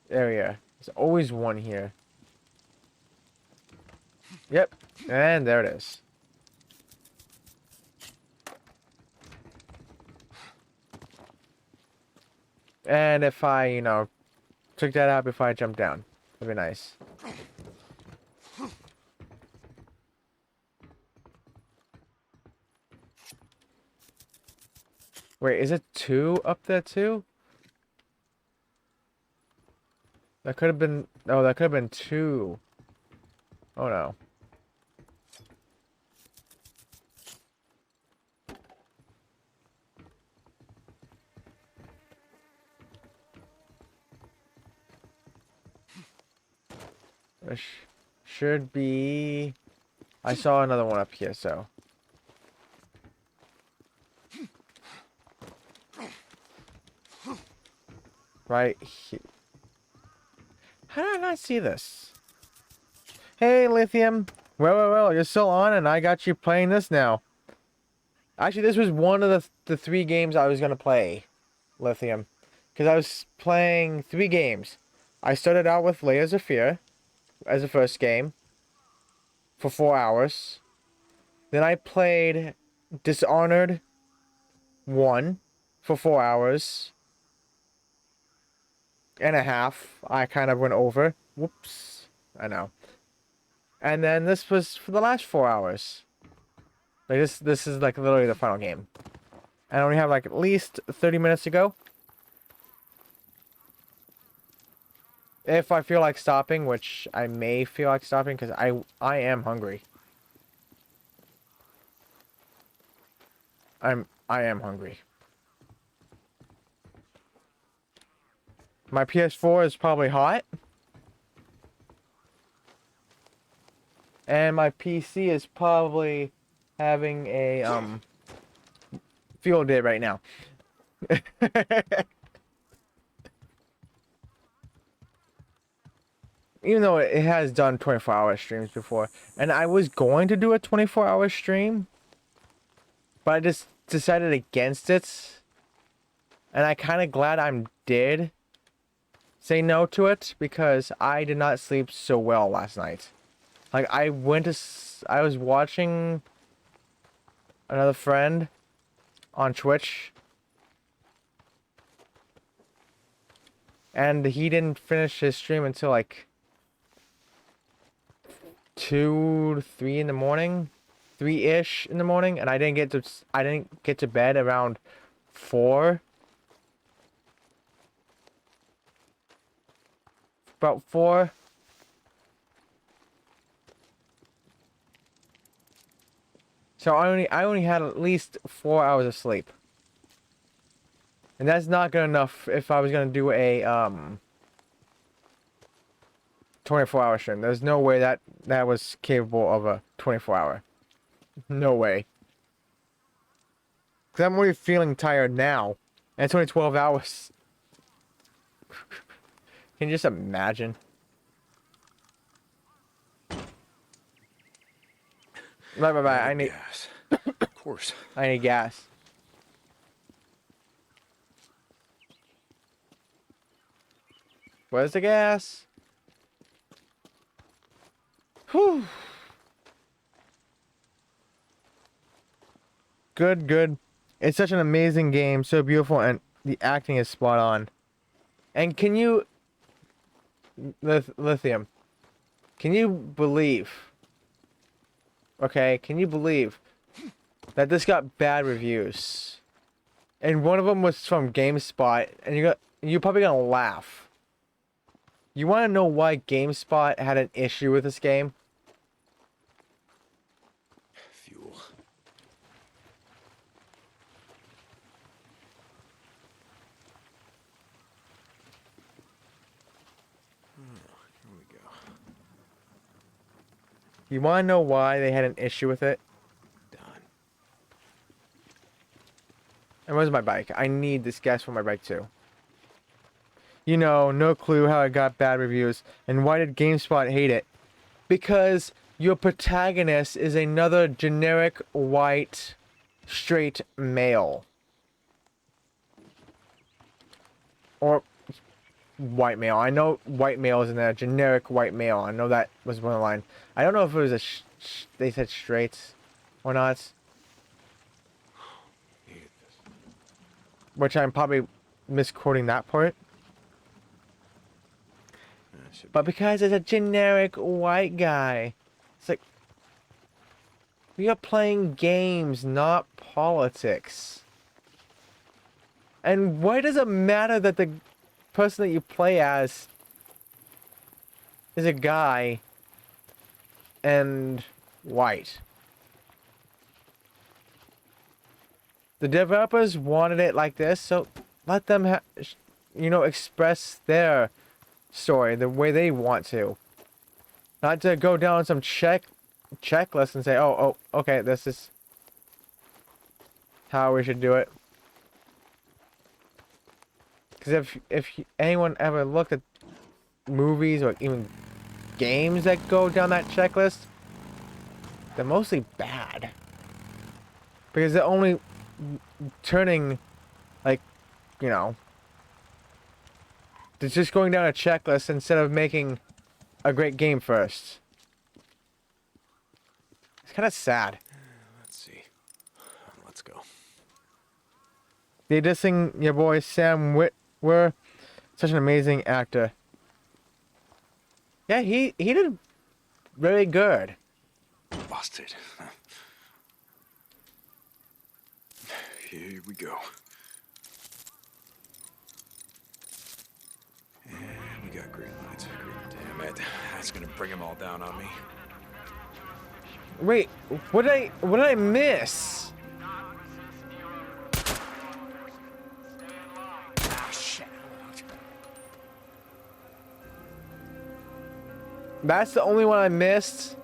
area. There's always one here. Yep, and there it is. And if I, took that out before I jumped down, that'd be nice. Wait, is it 2 up there too? That could have been, oh, that could have been 2. Oh no. There should be, I saw another one up here, so. Right here. How did I not see this? Hey, Lithium. Well, you're still on, and I got you playing this now. Actually, this was one of the 3 games I was going to play, Lithium. Because I was playing 3 games. I started out with Layers of Fear as the first game for 4 hours. Then I played Dishonored 1 for 4 hours and a half. I kind of went over. Whoops. I know. And then this was for the last 4 hours. Like this is like literally the final game. And I only have like at least 30 minutes to go. If I feel like stopping, which I may feel like stopping because I am hungry. I am hungry. My PS4 is probably hot. And my PC is probably having a field day right now. Even though it has done 24-hour streams before. And I was going to do a 24-hour stream, but I just decided against it. And I kind of glad I did say no to it, because I did not sleep so well last night. Like, I was watching another friend on Twitch, and he didn't finish his stream until like 2 to 3 in the morning, 3-ish in the morning, and I didn't get to bed around 4. About 4. So I only had at least 4 hours of sleep. And that's not good enough if I was gonna do a 24-hour stream. There's no way that was capable of a 24-hour. No way. Cause I'm already feeling tired now. And it's only 12 hours. Can you just imagine? Bye. I need gas. Of course. I need gas. Where's the gas? Whew. Good. It's such an amazing game, so beautiful, and the acting is spot on. And can you... Lithium. Can you believe... Okay, can you believe that this got bad reviews? And one of them was from GameSpot, and you're probably gonna laugh. You want to know why GameSpot had an issue with this game? Fuel. Here we go. You want to know why they had an issue with it? Done. And where's my bike? I need this gas for my bike too. You know, no clue how it got bad reviews. And why did GameSpot hate it? Because your protagonist is another generic white straight male. Or white male. I know white male is in there. Generic white male. I know that was one of the line. I don't know if it was they said straight or not. Which I'm probably misquoting that part. But because it's a generic white guy. It's like, we are playing games, not politics. And why does it matter that the person that you play as is a guy and white? The developers wanted it like this, so let them express their story the way they want to. Not to go down some checklist and say, oh, okay, this is how we should do it. Because if anyone ever looked at movies or even games that go down that checklist, they're mostly bad. Because they're only turning, like, it's just going down a checklist instead of making a great game first. It's kind of sad. Let's see. Let's go. They're dissing your boy Sam Witwer. Such an amazing actor. Yeah, he did very good. Busted. Here we go. And we got green lights. Damn it. That's gonna bring them all down on me. Wait, what did I miss? Ah, shit. That's the only one I missed.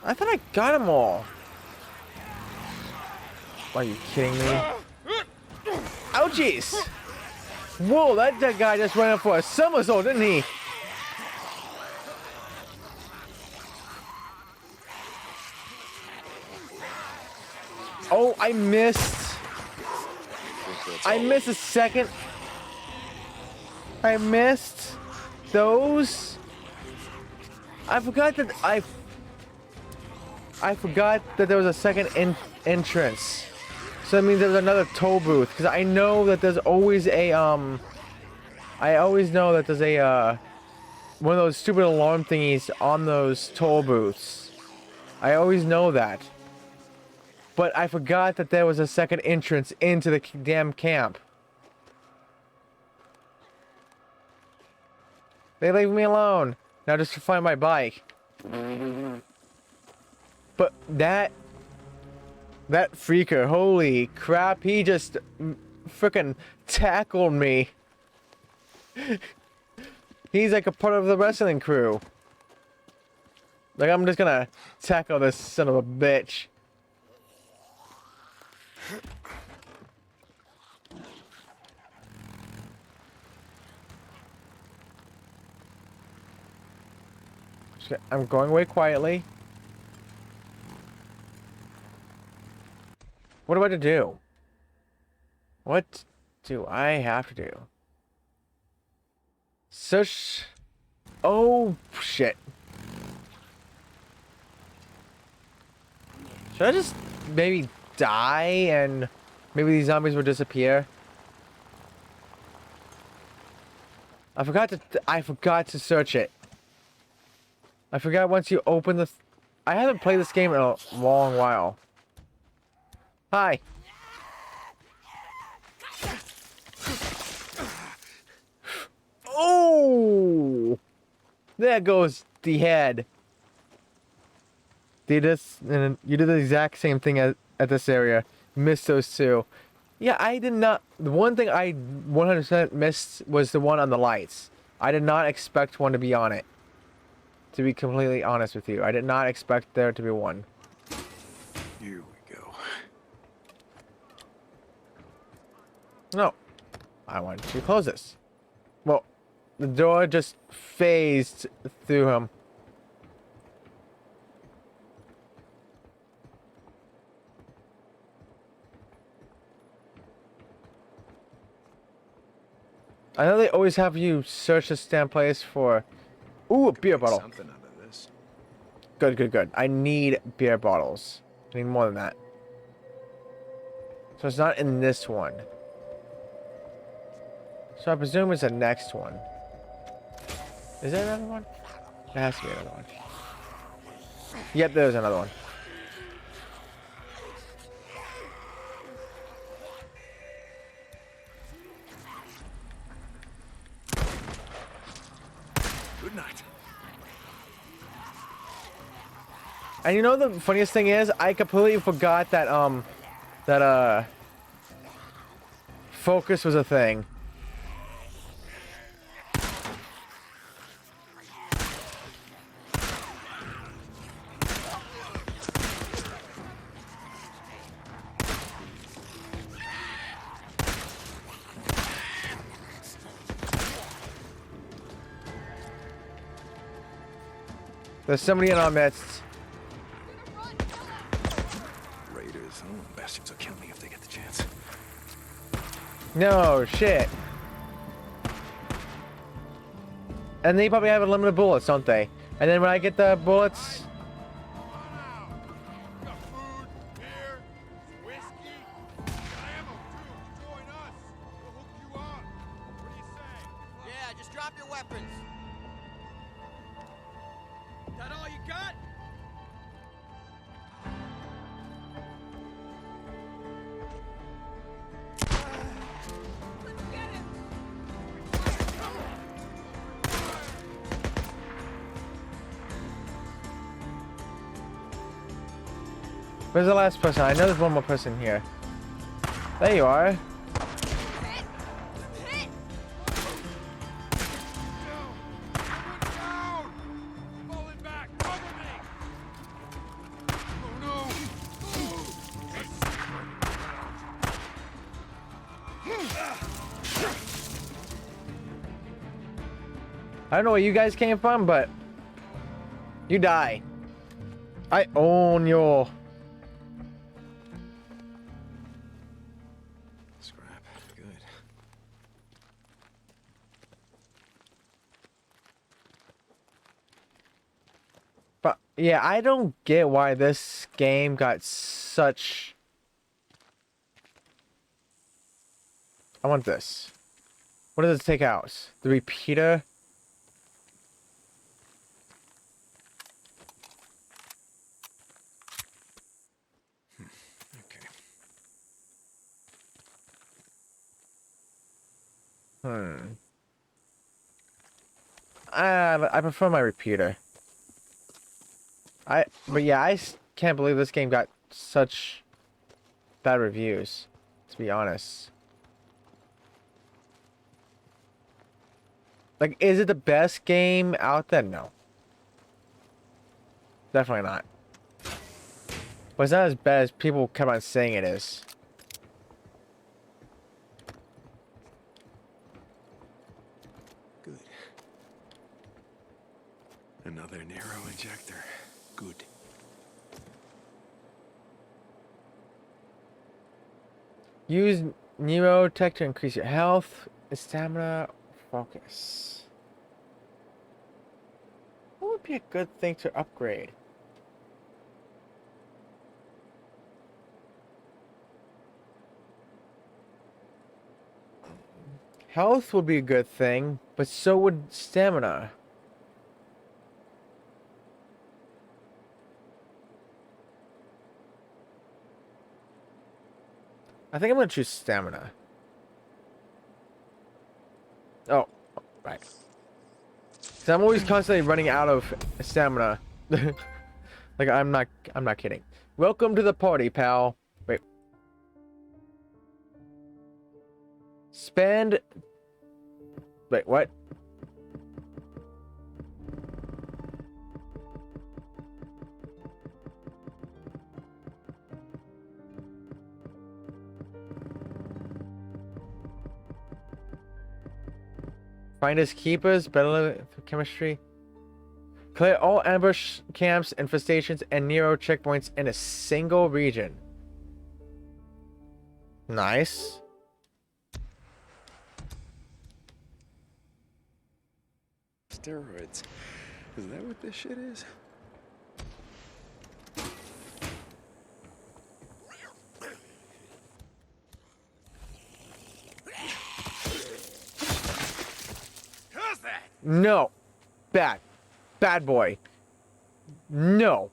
I thought I got them all. Are you kidding me? Ouchies! Whoa, that guy just went up for a somersault, didn't he? Oh, I missed. I missed a second. I missed those. I forgot that I forgot that there was a second entrance. So that means there's another toll booth. Because I know that there's always a, I always know that there's a, one of those stupid alarm thingies on those toll booths. I always know that. But I forgot that there was a second entrance into the damn camp. They leave me alone. Now just to find my bike. But that freaker, holy crap, he just frickin' tackled me. He's like a part of the wrestling crew. Like, I'm just gonna tackle this son of a bitch. I'm going away quietly. What do I have to do? What do I have to do? Search. Oh, shit. Should I just maybe die and maybe these zombies will disappear? I forgot to search it. I forgot once you open the... I haven't played this game in a long while. Hi. Oh! There goes the head. Did this, and you did the exact same thing at this area. Missed those two. Yeah, I did not... The one thing I 100% missed was the one on the lights. I did not expect one to be on it. To be completely honest with you, I did not expect there to be one. Here we go. No. I wanted to close this. Well, the door just phased through him. I know they always have you search this damn place for... Ooh, a beer bottle. Something out of this. Good, good, good. I need beer bottles. I need more than that. So it's not in this one. So I presume it's the next one. Is there another one? There has to be another one. Yep, there's another one. Good night. And you know the funniest thing is, I completely forgot that focus was a thing. There's somebody in our midst. Raiders. Oh, bastards will kill me if they get the chance. No, shit. And they probably have unlimited bullets, don't they? And then when I get the bullets, just drop your weapons. That all you got? Let's get him! Where's the last person? I know there's one more person here. There you are. Hit! Hit! Down! Falling back! Cover me! Oh I don't know where you guys came from, but you die. I own your. Scrap. Good. But yeah, I don't get why this game got such. I want this. What does it take out? The repeater? Okay. I prefer my repeater. But yeah, can't believe this game got such bad reviews, to be honest. Like, is it the best game out there? No. Definitely not. But it's not as bad as people kept on saying it is. Good. Another narrow injector. Good. Use Neurotech to increase your health, stamina, focus. What would be a good thing to upgrade? Health would be a good thing, but so would stamina. I think I'm gonna choose stamina. Oh, right. So I'm always constantly running out of stamina. Like I'm not kidding. Welcome to the party, pal. Wait. Spend. Wait, what? Finders keepers, better chemistry. Clear all ambush camps, infestations, and Nero checkpoints in a single region. Nice. Steroids. Is that what this shit is? How's that? No. Bad. Bad boy. No.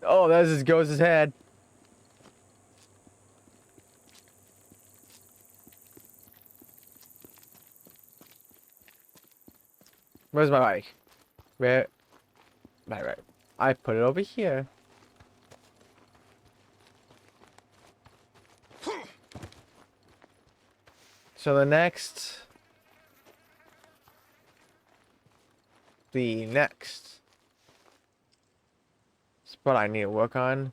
Oh, that just goes his head. Where's my bike? Where? Right. I put it over here. So the next spot I need to work on.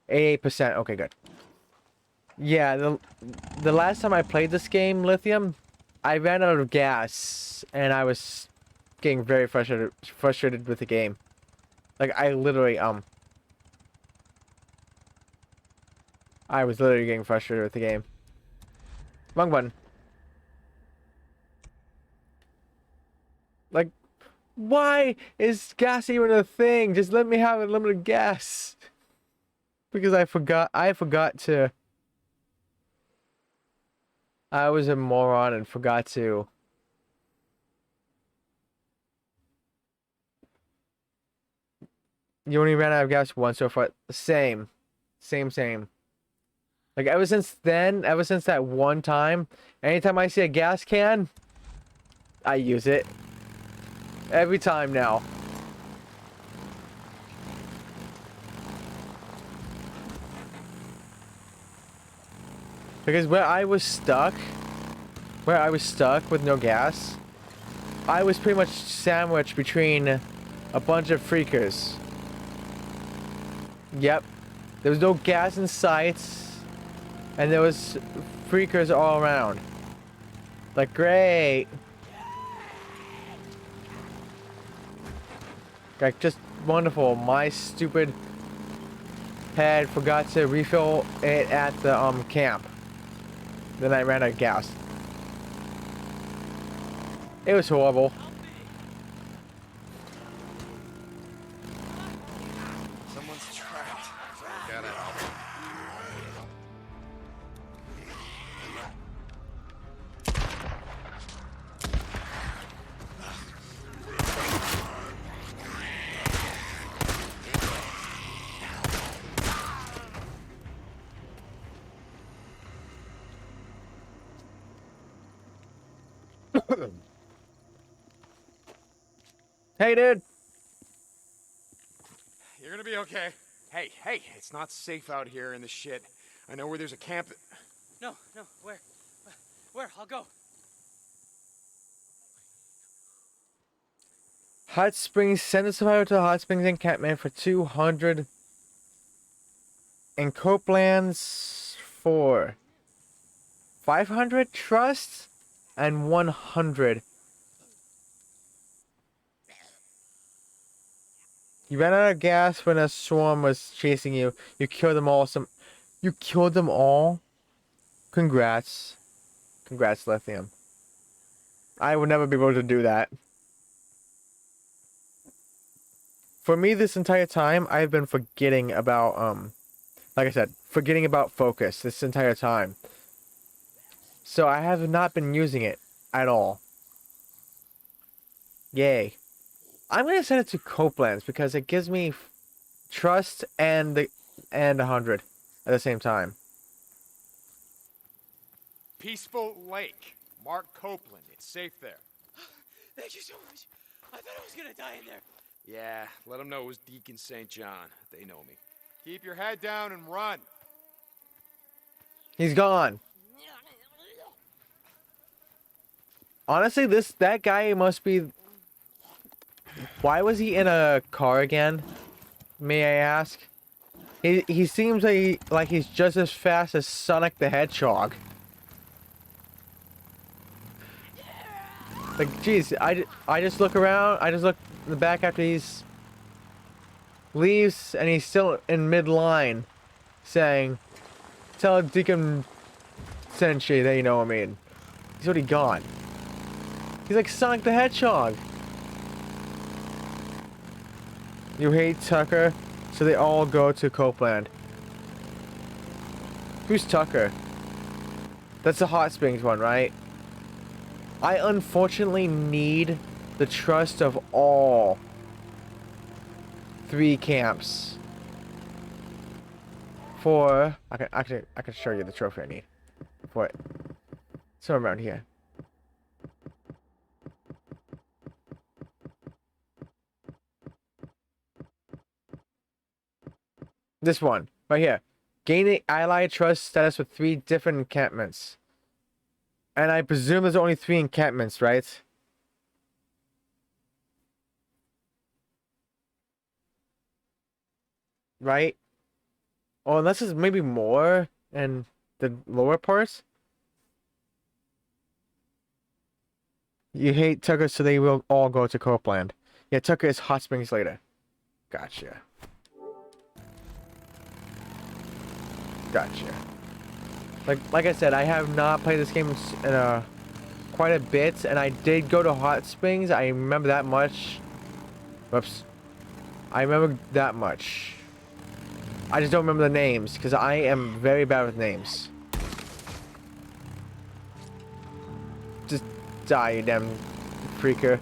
88%. Okay, good. Yeah, the last time I played this game, Lithium, I ran out of gas and I was getting very frustrated with the game. Like I was literally getting frustrated with the game. Wrong button. Like, why is gas even a thing? Just let me have unlimited gas. Because I forgot to. I was a moron and forgot to You only ran out of gas once so far. Same. Same. Like, ever since then, ever since that one time, anytime I see a gas can, I use it. Every time now. Because where I was stuck with no gas, I was pretty much sandwiched between a bunch of freakers. Yep. There was no gas in sight, and there was freakers all around. Like, great. Like, just wonderful. My stupid head forgot to refill it at the camp. Then I ran out of gas. It was horrible. Someone's trapped. So I gotta help. Hey, dude. You're gonna be okay. Hey, it's not safe out here in the shit. I know where there's a camp. No, where? Where? I'll go. Hot Springs, send a survivor to the Hot Springs encampment for 200. And Copeland's for 500 trust and 100. You ran out of gas when a swarm was chasing you. You killed them all. You killed them all? Congrats. Congrats, Lithium. I would never be able to do that. For me, this entire time, I've been forgetting about, like I said, forgetting about focus this entire time. So I have not been using it at all. Yay. I'm gonna send it to Copeland's because it gives me trust and 100 at the same time. Peaceful Lake. Mark Copeland. It's safe there. Thank you so much. I thought I was gonna die in there. Yeah, let them know it was Deacon St. John. They know me. Keep your head down and run. He's gone. Honestly, that guy must be... Why was he in a car again? May I ask? He seems like he's just as fast as Sonic the Hedgehog. Like, jeez, I just look around. I just look in the back after he's leaves, and he's still in mid-line, saying, "Tell Deacon Senshi that you know what I mean." He's already gone. He's like Sonic the Hedgehog. You hate Tucker, so they all go to Copeland. Who's Tucker? That's the Hot Springs one, right? I unfortunately need the trust of all 3 camps for... I can show you the trophy I need for it. Somewhere around here. This one, right here. Gaining allied trust status with 3 different encampments. And I presume there's only 3 encampments, right? Right? Oh, unless there's maybe more in the lower parts. You hate Tucker, so they will all go to Copeland. Yeah, Tucker is Hot Springs later. Gotcha. Gotcha. Like I said, I have not played this game in quite a bit, and I did go to Hot Springs. I remember that much. Whoops. I remember that much. I just don't remember the names, because I am very bad with names. Just die, you damn freaker.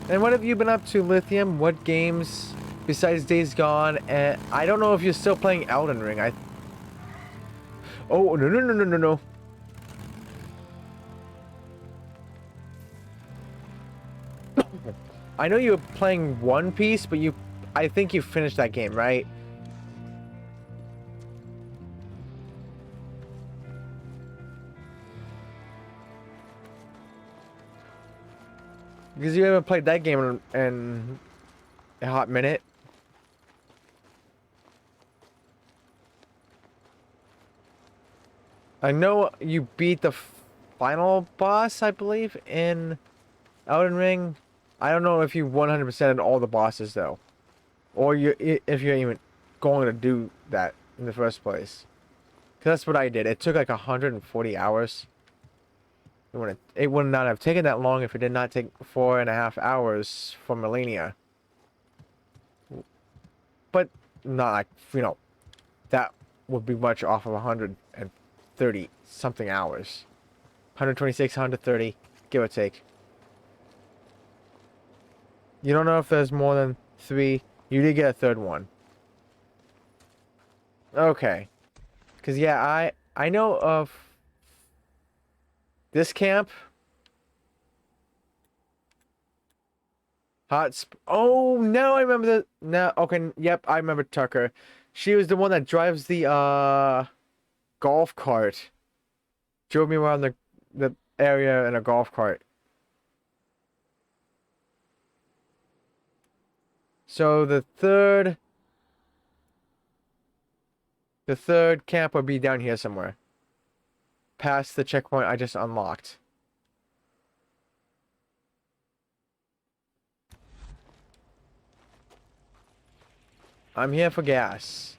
And what have you been up to, Lithium? What games besides Days Gone? And I don't know if you're still playing Elden Ring. Oh, no, no, no, no, no, no. I know you were playing One Piece, but I think you finished that game, right? Because you haven't played that game in a hot minute. I know you beat the final boss, I believe, in Elden Ring. I don't know if you 100%ed all the bosses, though. Or if you're even going to do that in the first place. Because that's what I did. It took like 140 hours. It would not have taken that long if it did not take 4.5 hours for Melania. But not like, you know, that would be much off of 130 something hours. 126, 130, give or take. You don't know if there's more than 3. You did get a third one. Okay. Because, yeah, I know of this camp. Oh, no, I remember the... No, okay, yep, I remember Tucker. She was the one that drives the, golf cart. Drove me around the area in a golf cart. So the third camp would be down here somewhere. Past the checkpoint I just unlocked. I'm here for gas.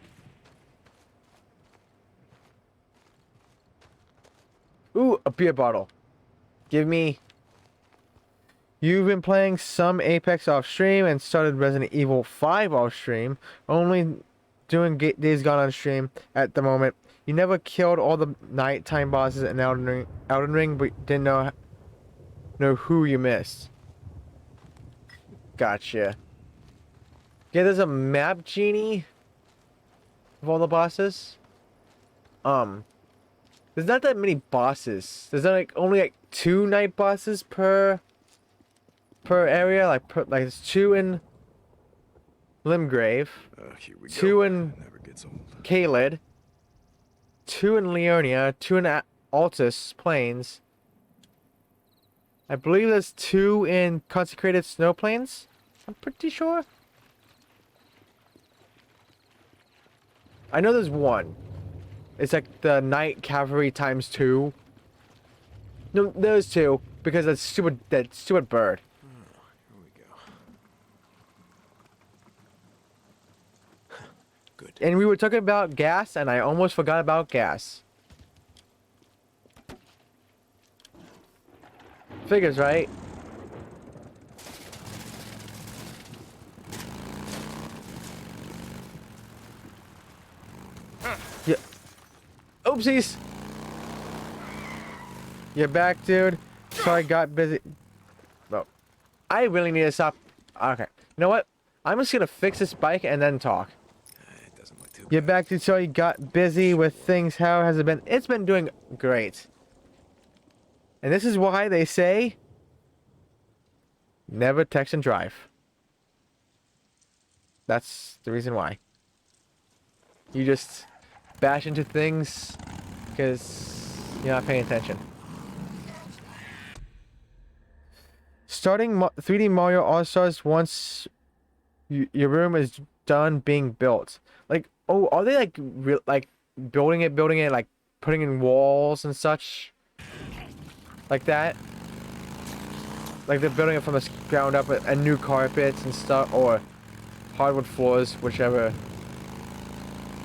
Ooh, a beer bottle. Give me... You've been playing some Apex off stream and started Resident Evil 5 off stream. Only doing Days Gone on stream at the moment. You never killed all the nighttime bosses in Elden Ring, but didn't know who you missed. Gotcha. Yeah, there's a map genie of all the bosses. There's not that many bosses. There's like only like 2 night bosses per area. Like there's 2 in Limgrave, 2 in Caelid, 2 in Leonia, 2 in Altus Plains. I believe there's 2 in Consecrated Snow Plains. I'm pretty sure. I know there's 1. It's like the Night Cavalry times 2. No, there's 2 because that stupid bird. And we were talking about gas, and I almost forgot about gas. Figures, right? Yeah. Oopsies! You're back, dude. Sorry, got busy. Oh. I really need to stop. Okay. You know what? I'm just gonna fix this bike and then talk. You're back, dude. Sorry, got busy with things. How has it been? It's been doing great. And this is why they say never text and drive. That's the reason why. You just bash into things because you're not paying attention. Starting 3D Mario All-Stars once your room is done being built. Like, oh, are they like building it, like putting in walls and such? Like that? Like they're building it from the ground up and new carpets and stuff, or hardwood floors, whichever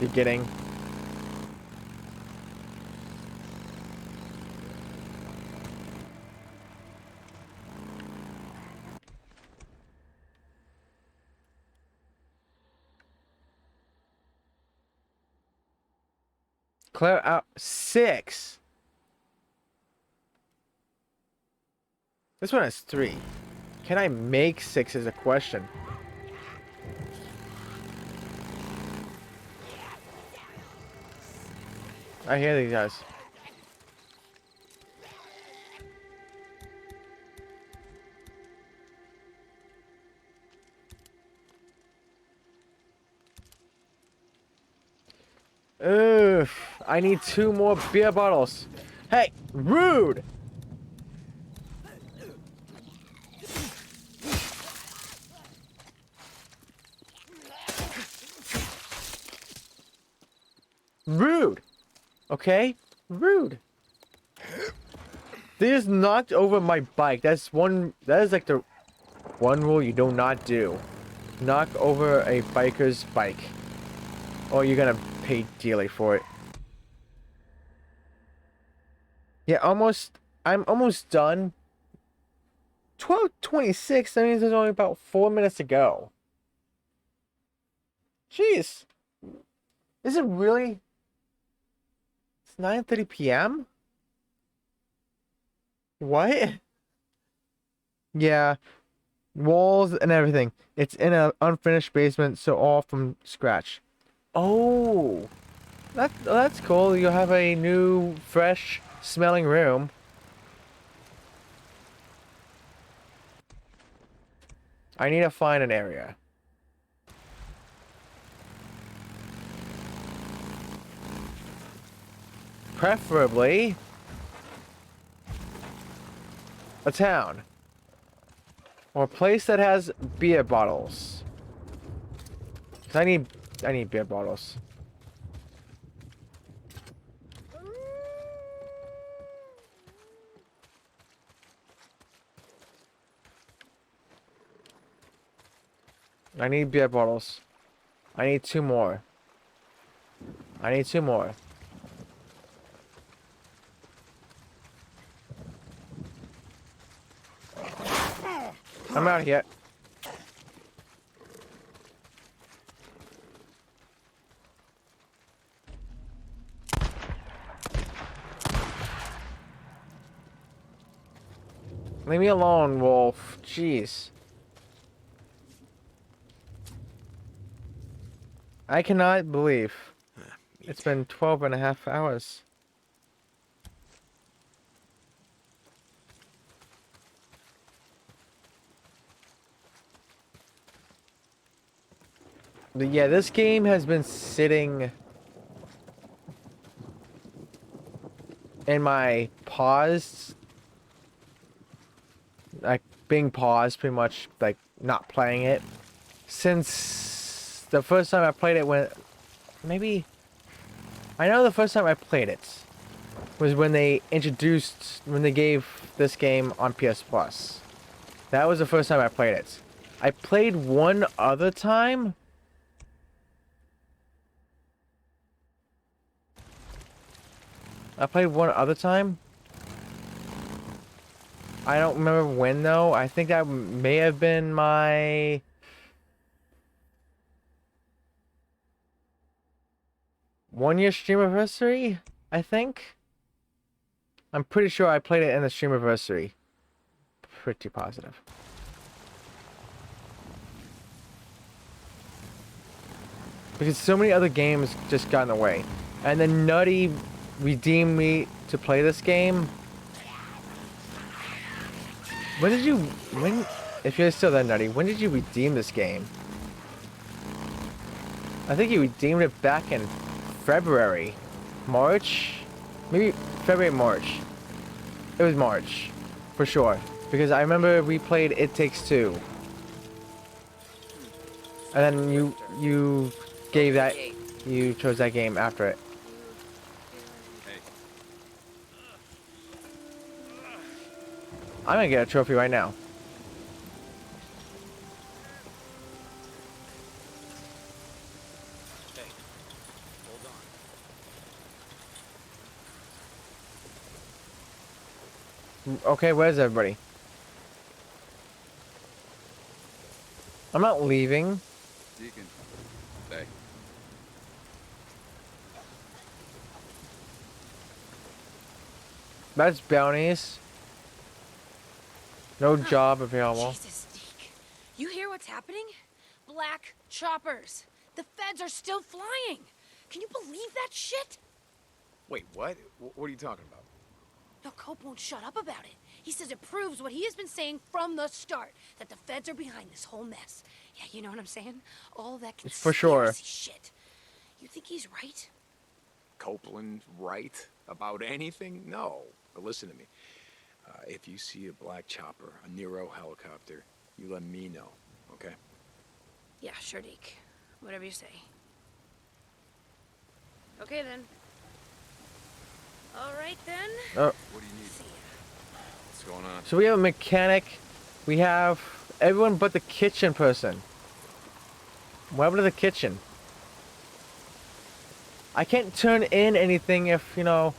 you're getting. Clear out 6. This one has 3. Can I make 6 is a question. I hear these guys. Ugh, I need 2 more beer bottles. Hey, rude! Rude! Okay? Rude. They just knocked over my bike. That is like the one rule you do not do. Knock over a biker's bike. Or you're gonna pay dearly for it. Yeah, I'm almost done. 12:26, that means there's only about 4 minutes to go. Jeez. Is it really? It's 9:30 p.m.? What? Yeah. Walls and everything. It's in an unfinished basement, so all from scratch. Oh. That's cool. You'll have a new, fresh smelling room. I need to find an area. Preferably a town or a place that has beer bottles. 'Cause I need beer bottles. I need beer bottles. I need 2 more. I need 2 more. I'm out here. Leave me alone, Wolf. Jeez. I cannot believe it's been 12.5 hours. But yeah, this game has been sitting in my paused, like being paused, pretty much like not playing it since the first time I played it. When maybe I know the first time I played it was when they gave this game on PS Plus. That was the first time I played it. I played one other time. I played one other time. I don't remember when though. I think that may have been my one-year stream anniversary, I think. I'm pretty sure I played it in the stream anniversary. Pretty positive. Because so many other games just got in the way. And then Nutty redeemed me to play this game. If you're still that Nutty, when did you redeem this game? I think you redeemed it back in February. March? Maybe February, March. It was March. For sure. Because I remember we played It Takes Two. And then you chose that game after it. I'm gonna get a trophy right now. Hey, hold on. Okay, where's everybody? I'm not leaving. Deacon, stay. That's bounties. No job available. Jesus, Deke. You hear what's happening? Black choppers. The feds are still flying. Can you believe that shit? Wait, what? What are you talking about? No, Cope won't shut up about it. He says it proves what he has been saying from the start, that the feds are behind this whole mess. Yeah, you know what I'm saying? All that conspiracy For sure. shit. You think he's right? Copeland right about anything? No. But listen to me. If you see a black chopper, a Nero helicopter, you let me know, okay? Yeah, sure, Deke. Whatever you say. Okay, then. All right, then. Oh. What do you need? What's going on? So we have a mechanic. We have everyone but the kitchen person. What happened to the kitchen? I can't turn in anything if, you know,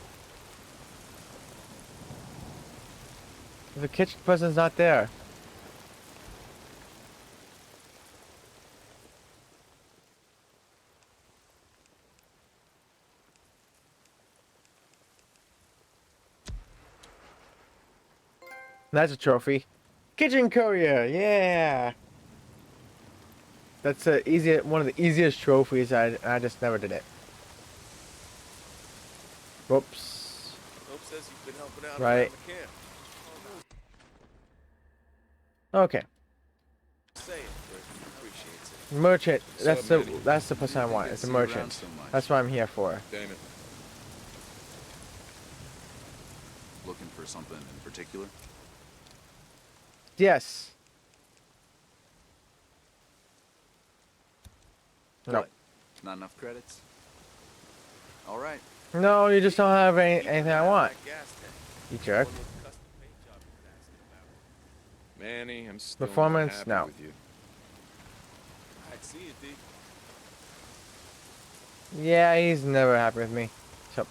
if the kitchen person's not there. That's a trophy. Kitchen courier, yeah. That's one of the easiest trophies. I just never did it. Whoops. Hope says you've been helping out Right. around the camp. Okay. Say it, but he appreciates it. Merchant. So, Manny, That's the person I want. It's a merchant. That's what I'm here for. Damn it. Looking for something in particular? Yes. No. What? Not enough credits? All right. No, you just don't have anything I want. You jerk. Manny, I'm still Performance? not happy No. with you. I'd see it, Deke. Yeah, he's never happy with me. So.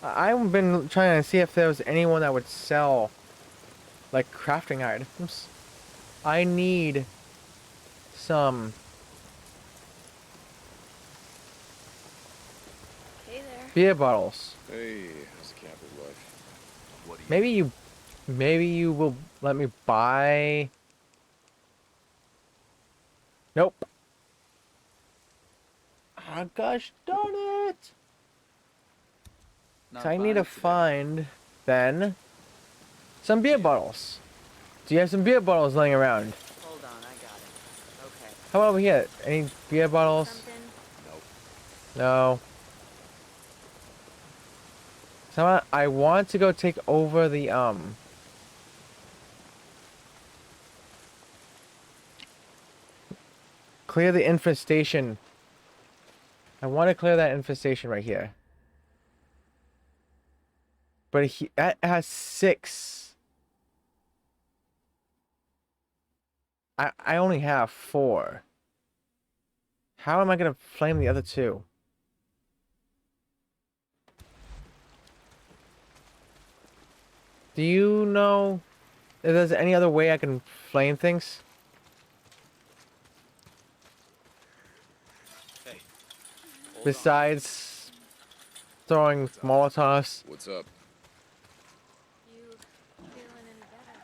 I've been trying to see if there was anyone that would sell, like, crafting items. I need some Hey there. beer bottles. Hey, how's the camper's life? What do you Maybe you will let me buy. Nope. Ah, gosh darn it! Not So I need buying to today. find, then, some beer bottles. Do you have some beer bottles laying around? Hold on, I got it. Okay. How about over here? Any beer bottles? Something? No. So I want to go take over the, clear the infestation. I want to clear that infestation right here. But that has 6. I only have 4. How am I gonna flame the other 2? Do you know if there's any other way I can flame things? Hey. Besides throwing Molotovs? What's up? You feeling any better?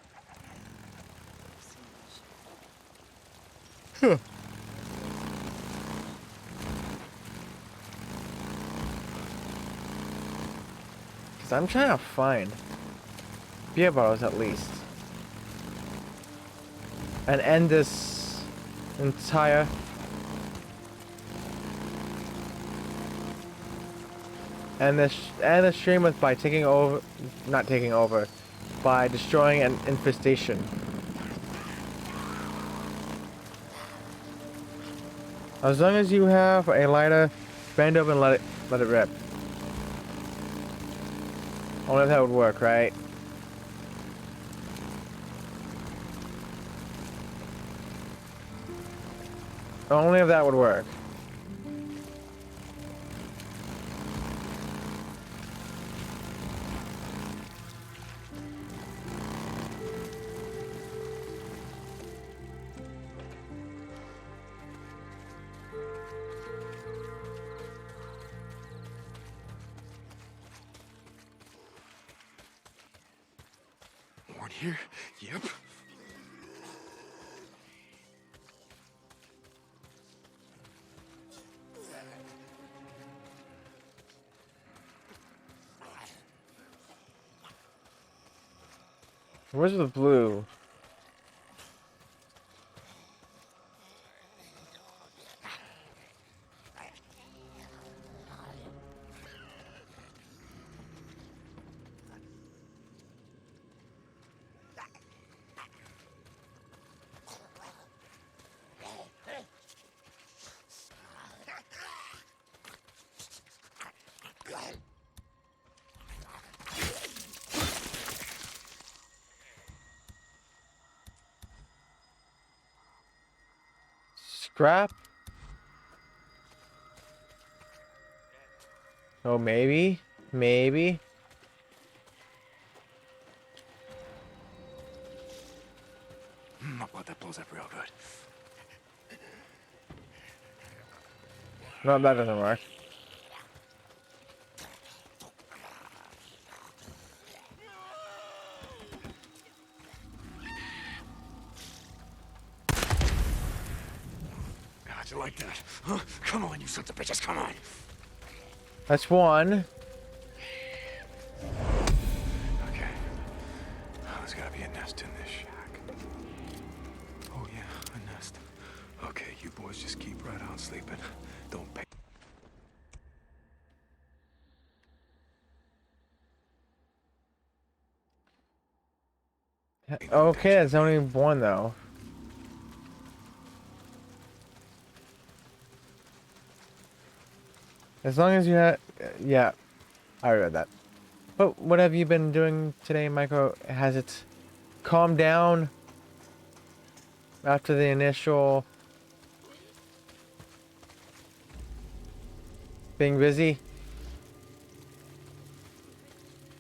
Because I'm trying to find beer bottles at least. And end this entire... And the stream with by taking over... Not taking over. By destroying an infestation. As long as you have a lighter, bend over and let it rip. Only if that would work, right? Only if that would work. Around here? Yep. Where's the blue? Scrap? Oh, maybe? Maybe? Oh, that blows up real good. No, that doesn't work. How'd you like that? Huh? Come on, you sons of bitches, come on. That's one. Okay. There's gotta be a nest in this shack. Oh yeah, a nest. Okay, you boys just keep right on sleeping. Don't pay. Okay, there's only one though. As long as you had, yeah, I read that. But what have you been doing today, Michael? Has it calmed down after the initial being busy?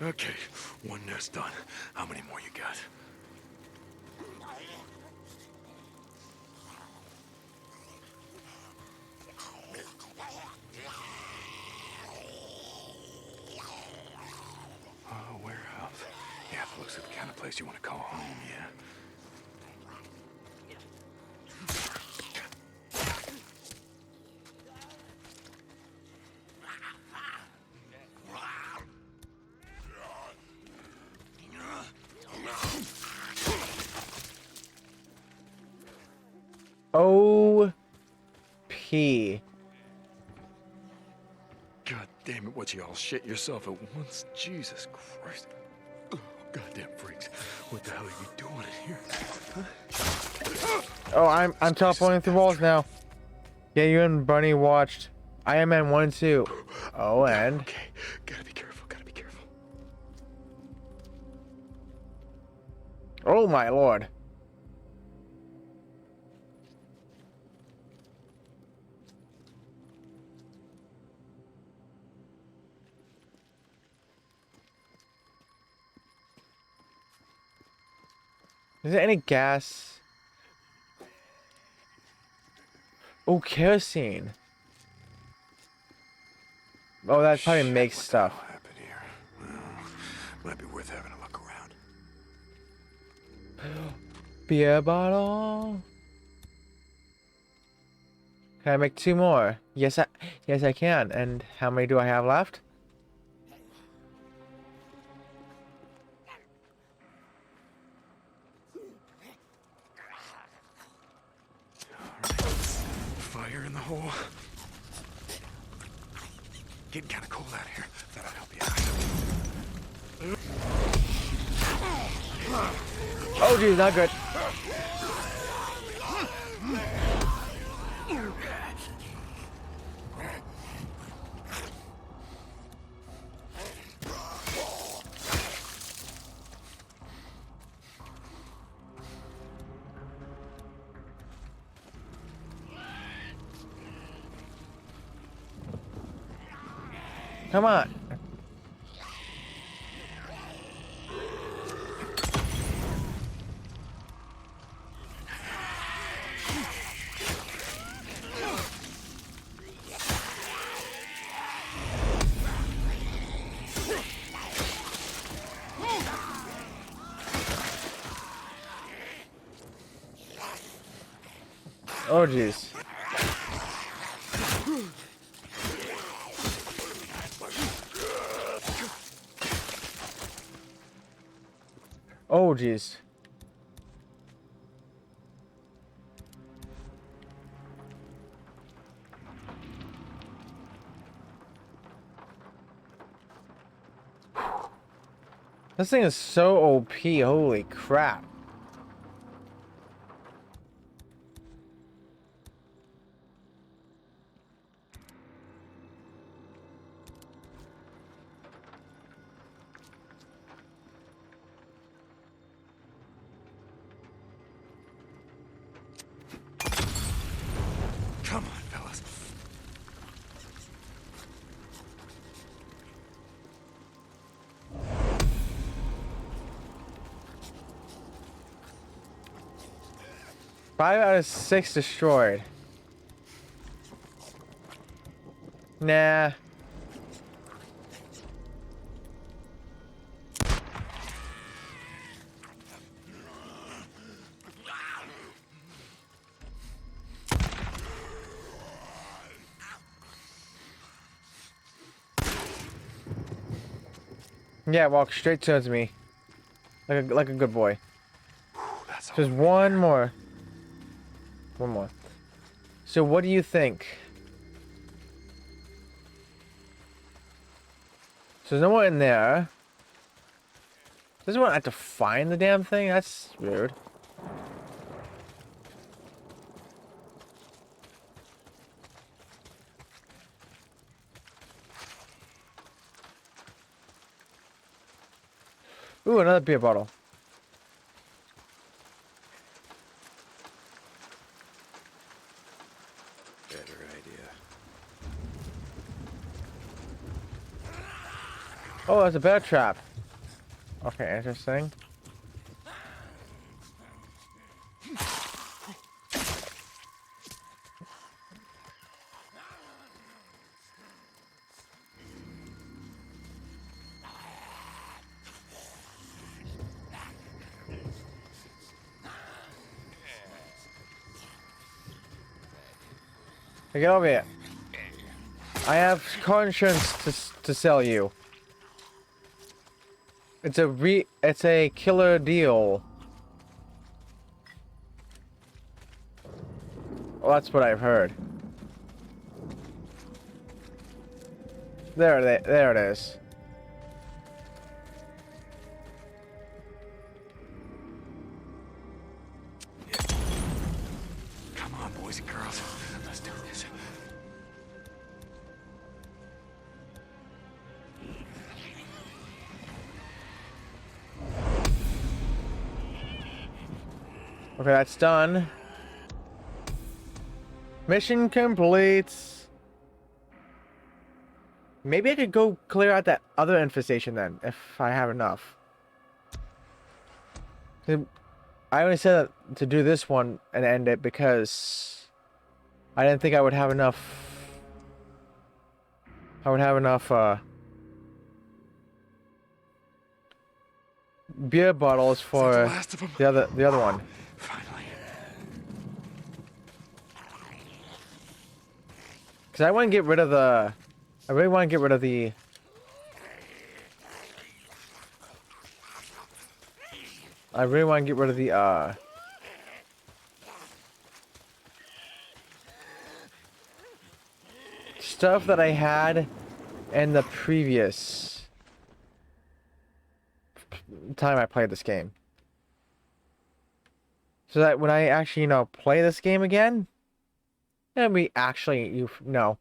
Okay, one nest done. How many more you got? Warehouse. Yeah, it looks like the kind of place you want to call home, yeah. O.P. God damn it, what you all shit yourself at once? Jesus Christ. Oh, goddamn freaks. What the hell are you doing in here? Huh? Oh, I'm teleporting through walls now. Yeah, you and Bunny watched Iron Man 1 and 2. Oh, and... Okay, gotta be careful, gotta be careful. Oh, my lord. Is there any gas? Oh, kerosene. Oh, that probably makes stuff. What happened here? Well, might be worth having a look around. Beer bottle. Can I make 2 more? Yes, I can. And how many do I have left? Fire in the hole. Getting kind of cold out here. Thought I'd help you out. Oh, geez, not good. Come on. Oh, jeez. Oh, jeez. This thing is so OP, holy crap. Come on, fellas. Five out of 6 destroyed. Nah. Yeah, walk straight towards me. Like a good boy. Just one more. One more. So what do you think? So there's no one in there. Doesn't want to have to find the damn thing? That's weird. Ooh, another beer bottle. Better idea. Oh, that's a bear trap. Okay, interesting. Hey, get over here. I have car insurance to sell you. It's a killer deal. Well, that's what I've heard. There it is. Come on, boys and girls. Let's do this. Okay, that's done. Mission complete. Maybe I could go clear out that other infestation then, if I have enough. I only said to do this one and end it because I didn't think I would have enough. Beer bottles for the other one. Because I want to get rid of the... I really want to get rid of the... I really want to get rid of the, stuff that I had in the previous time I played this game. So that when I actually, you know, play this game again, and we actually, no.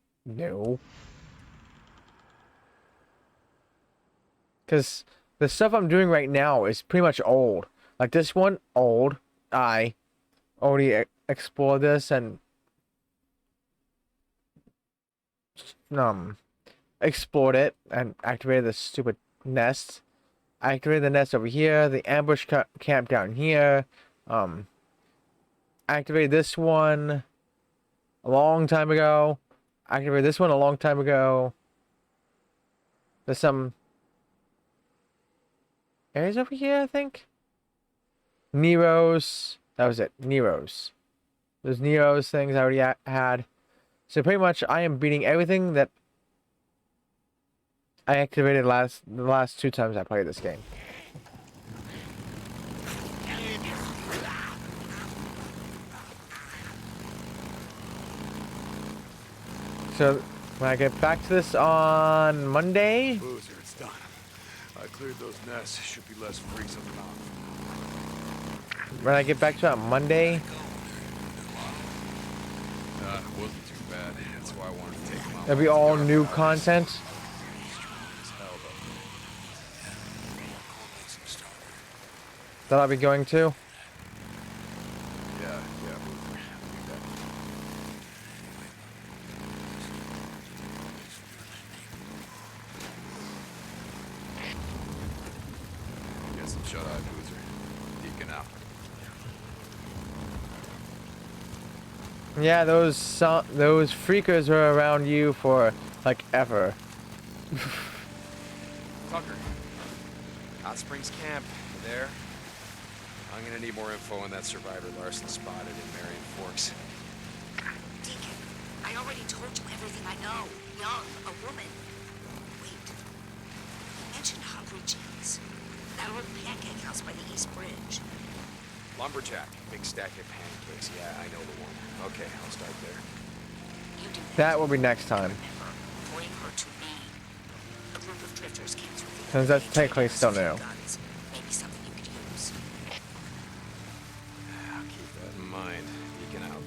Because the stuff I'm doing right now is pretty much old. Like this one, old. I already explored this and explored it and activated the stupid nest. I activated the nest over here, the ambush camp down here. Activated this one a long time ago. Activated this one a long time ago. There's some areas over here, I think. Nero's. That was it. Nero's. Those Nero's things I already had. So pretty much I am beating everything that I activated the last 2 times I played this game. So when I get back to this on Monday. Boozer, it's done. I cleared those nests. Should be less freaks on the mountain. When I get back to it on Monday. It wasn't too bad. That's why I wanted to take them out. It'll be all new content. That I'll be going to. Yeah, Boozer. Get some shut-eye, Boozer. Deacon out. Yeah, those freakers were around you for like ever. Tucker. Hot Springs Camp. You there? I'm gonna need more info on that survivor Larson spotted in Marion Forks. Deacon, I already told you everything I know. Young, a woman. Wait. You mentioned Hungry Jim's. That old pancake house by the East Bridge. Lumberjack. Big stack of pancakes. Yeah, I know the one. Okay, I'll start there. You do That will be next time. Bring her to me. A group of drifters came through the Since that's technically still new. guns. Maybe something you could use. I'll keep that in mind. Deacon out.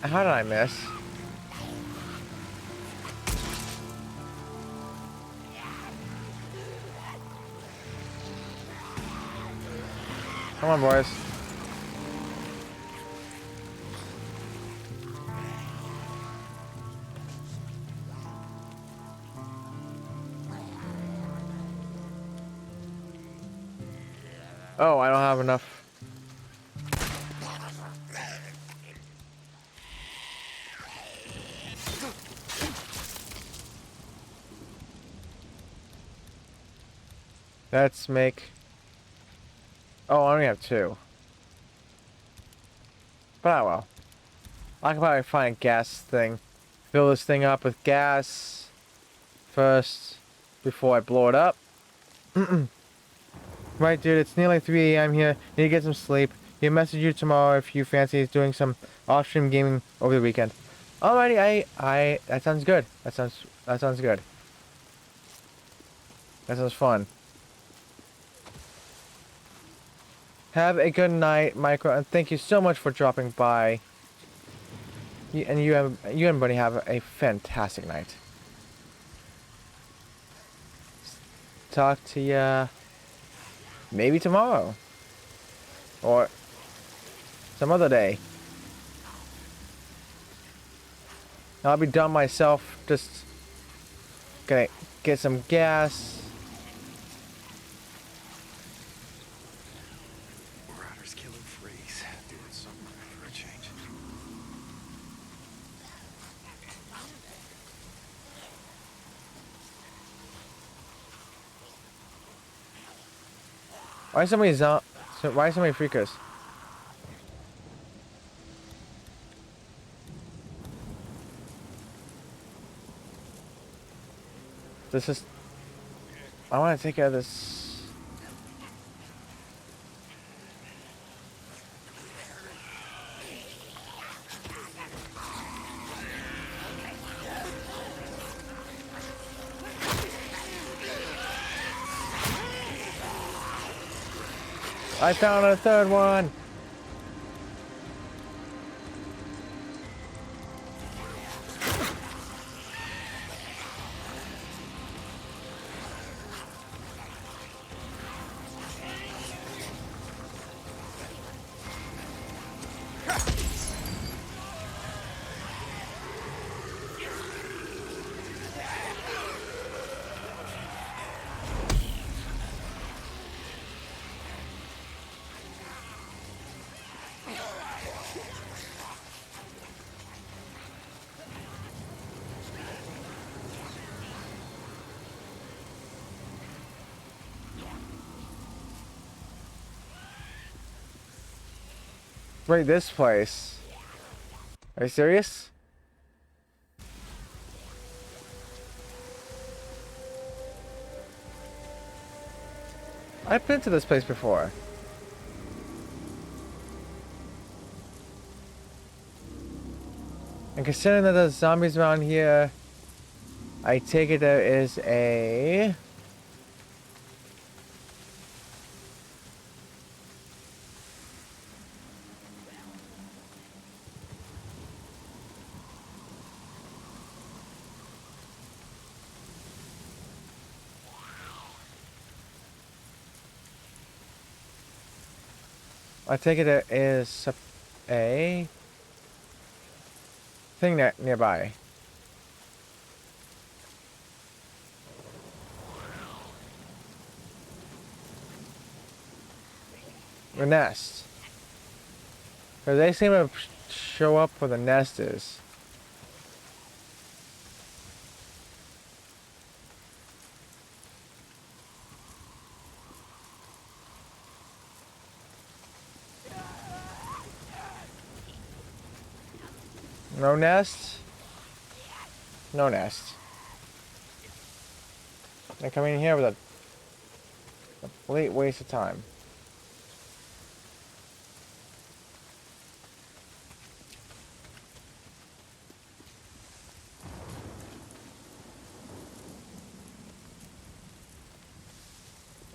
How did I miss? Come on, boys. Oh, I don't have enough. Let's make... Oh, I only have 2. But oh well. I can probably find a gas thing. Fill this thing up with gas first before I blow it up. Right, dude, it's nearly 3 a.m. here. Need to get some sleep. He'll message you tomorrow if you fancy doing some off-stream gaming over the weekend. Alrighty, that sounds good. That sounds good. That sounds fun. Have a good night, Micro, and thank you so much for dropping by. You and Bunny have a fantastic night. Talk to ya maybe tomorrow. Or some other day. I'll be done myself, just gonna get some gas. Marauders killing freaks. Doing something for a change. Why so many freakers? This is... I want to take care of this... I found a 3rd one! Right, this place. Are you serious? I've been to this place before. And considering that there's zombies around here, I take it there is a... I take it there is a thing that nearby. The nest. Because they seem to show up where the nest is. No nest? No nest. They're coming in here with a complete waste of time.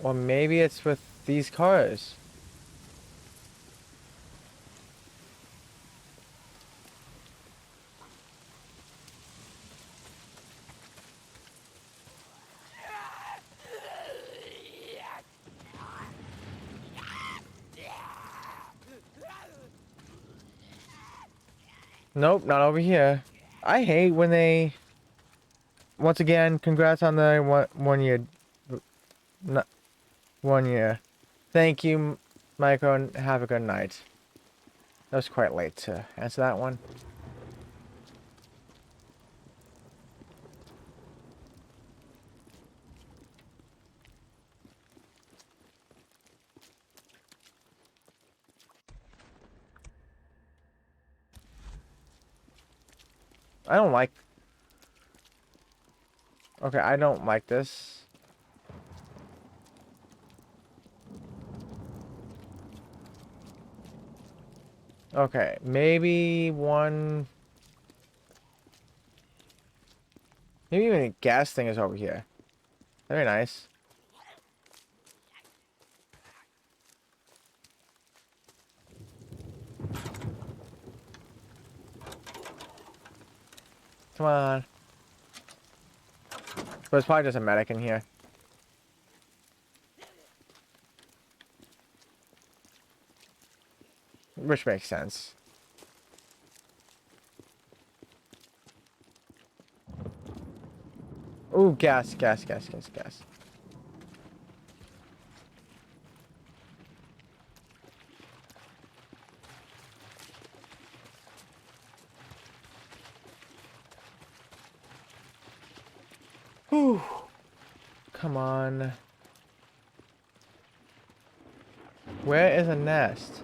Or maybe it's with these cars. Nope, not over here. I hate when they... Once again, congrats on the 1 year... 1 year. Thank you, Michael, and have a good night. That was quite late to answer that one. I don't like... Okay, I don't like this. Okay, maybe one... Maybe even a gas thing is over here. Very nice. Come on. But it's probably just a medic in here. Which makes sense. Ooh, gas. Whew. Come on. Where is a nest?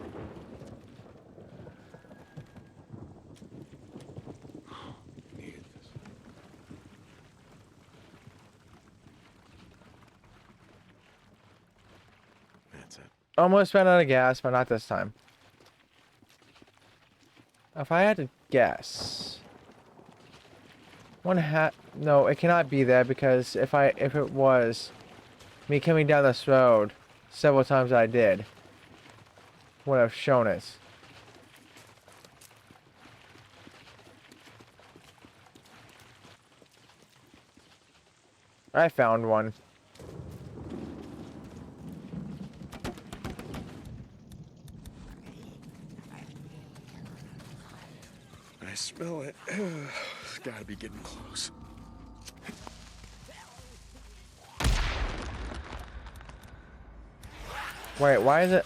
Almost ran out of gas, but not this time. If I had to guess, no, it cannot be there because if it was, me coming down this road several times I did would have shown it. I found one. I smell it. It's gotta be getting close. Wait, why is it?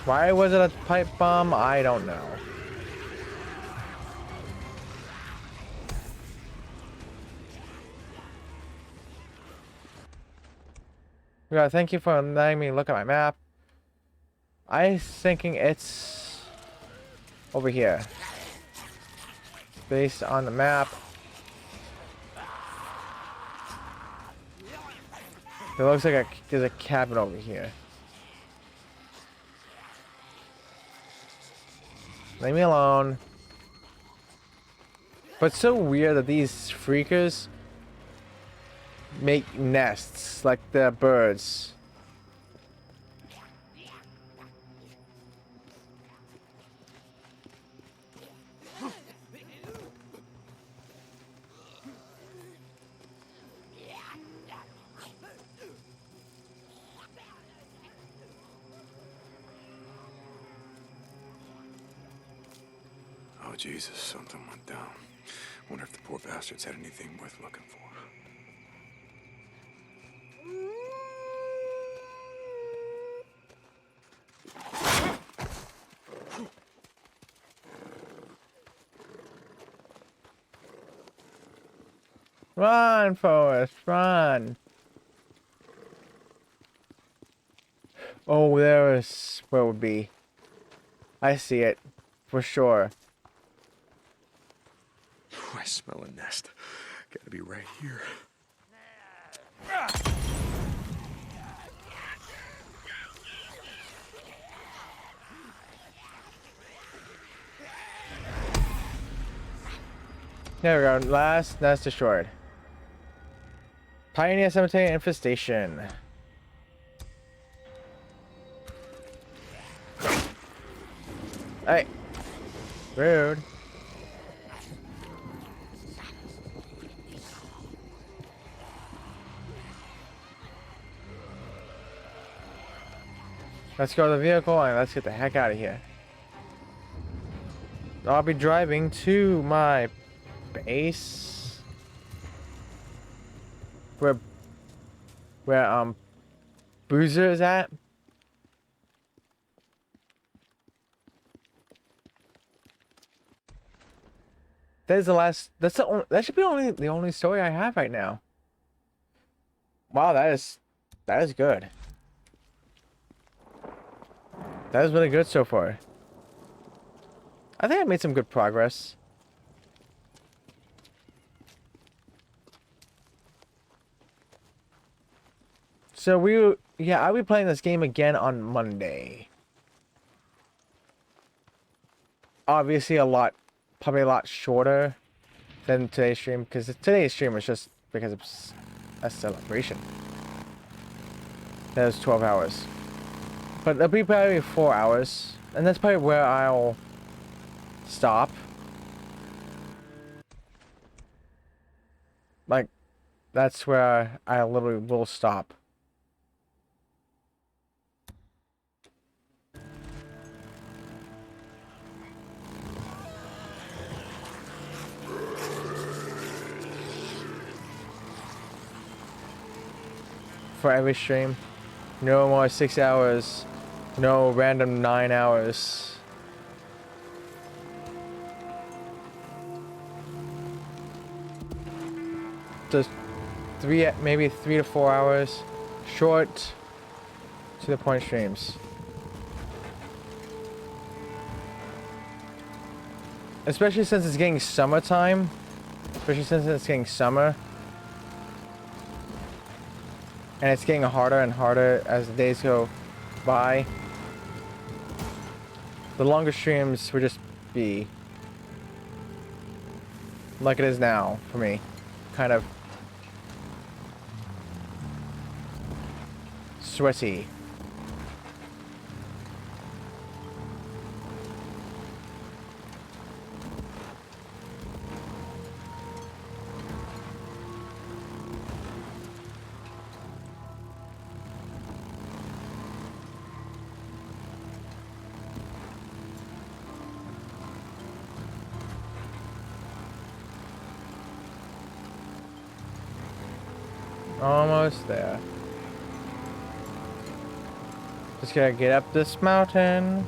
Why was it a pipe bomb? I don't know. Yeah, thank you for letting me look at my map. I'm thinking it's over here. Based on the map. It looks like there's a cabin over here. Leave me alone. But it's so weird that these freakers make nests like the birds. Oh, Jesus, something went down. Wonder if the poor bastards had anything worth looking for. Run, Forrest, run. Oh, there is where it would be. I see it, for sure. I smell a nest. Gotta be right here. There we go. Last nest destroyed. Pioneer Cemetery infestation. Hey. Rude. Let's go to the vehicle and let's get the heck out of here. I'll be driving to my base. Where Boozer is at. That is the last. That's the only. That should be the only story I have right now. Wow, that is good. That is really good so far. I think I made some good progress. So I'll be playing this game again on Monday. Obviously probably a lot shorter than today's stream, because today's stream was just because it's a celebration. That was 12 hours. But it'll be probably 4 hours, and that's probably where I'll stop. Like, that's where I literally will stop. For every stream. No more 6 hours. No random 9 hours. Just maybe 3 to 4 hours. Short, to the point streams. Especially since it's getting summertime. Especially since it's getting summer. And it's getting harder and harder as the days go by. The longer streams would just be like it is now for me. Kind of sweaty. Almost there. Just gotta get up this mountain.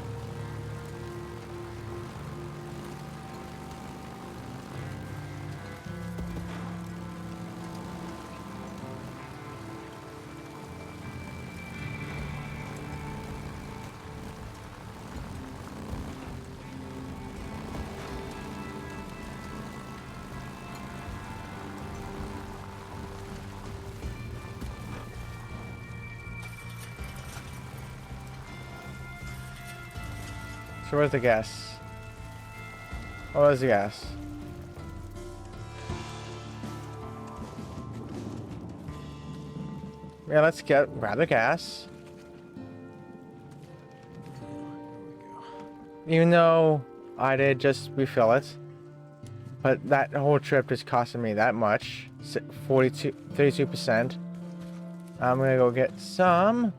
So where's the gas? Oh, there's the gas. Yeah, let's grab the gas. Even though I did just refill it. But that whole trip just costed me that much. 32%. I'm gonna go get some.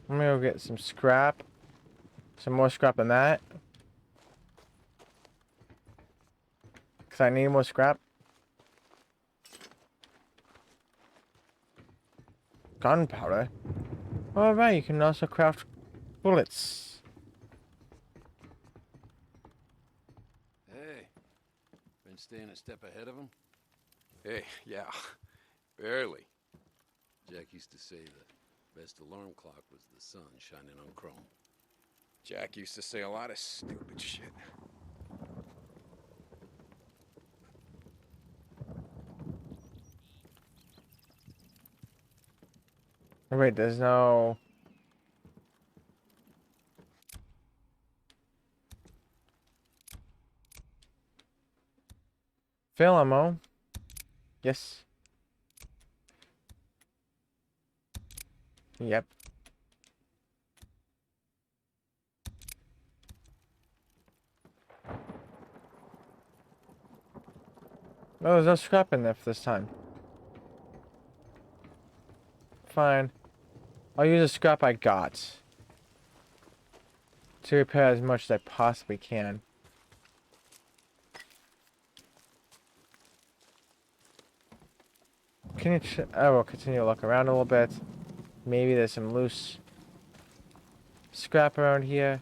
I'm gonna go get some scrap. Some more scrap than that. Because I need more scrap. Gunpowder. Alright, you can also craft bullets. Hey, been staying a step ahead of him? Hey, yeah, barely. Jack used to say the best alarm clock was the sun shining on chrome. Jack used to say a lot of stupid shit. Wait, there's no... Fill ammo. Yes. Yep. Oh, there's no scrap in there for this time. Fine. I'll use the scrap I got to repair as much as I possibly can. I will continue to look around a little bit. Maybe there's some loose scrap around here.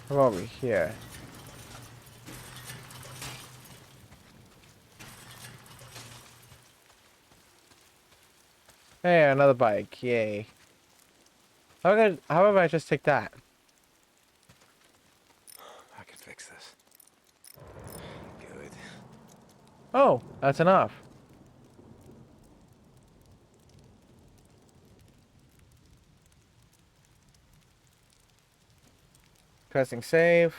What about over here? Hey, another bike. Yay. How about I just take that? I can fix this. Good. Oh, that's enough. Pressing save.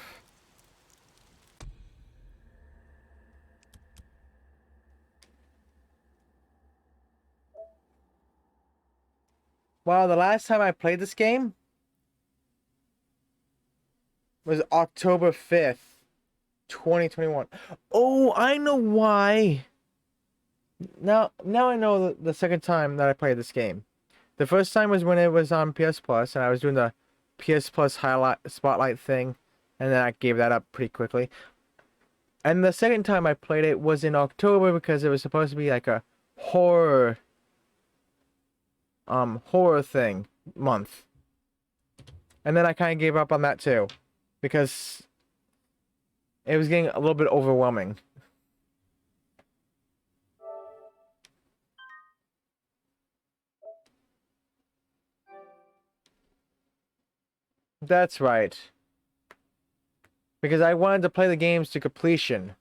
Wow, the last time I played this game was October 5th, 2021. Oh, I know why. Now I know the second time that I played this game. The first time was when it was on PS Plus, and I was doing the PS Plus highlight spotlight thing, and then I gave that up pretty quickly. And the second time I played it was in October because it was supposed to be like a horror thing month. And then I kind of gave up on that too because it was getting a little bit overwhelming. That's right. Because I wanted to play the games to completion.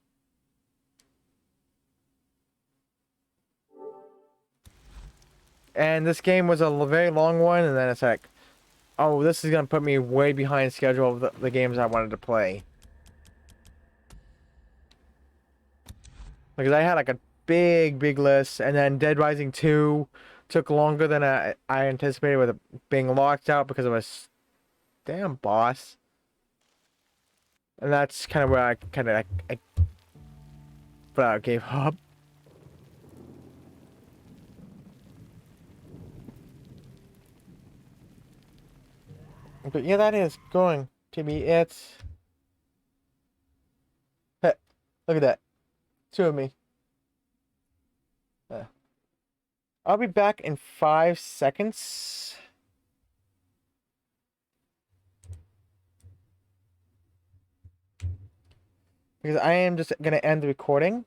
And this game was a very long one, and then it's like, oh, this is going to put me way behind schedule of the games I wanted to play. Because I had like a big list, and then Dead Rising 2 took longer than I anticipated with it being locked out because of a damn boss. And that's kind of where I gave up. But yeah, that is going to be it. Hey, look at that. Two of me. I'll be back in 5 seconds. Because I am just going to end the recording.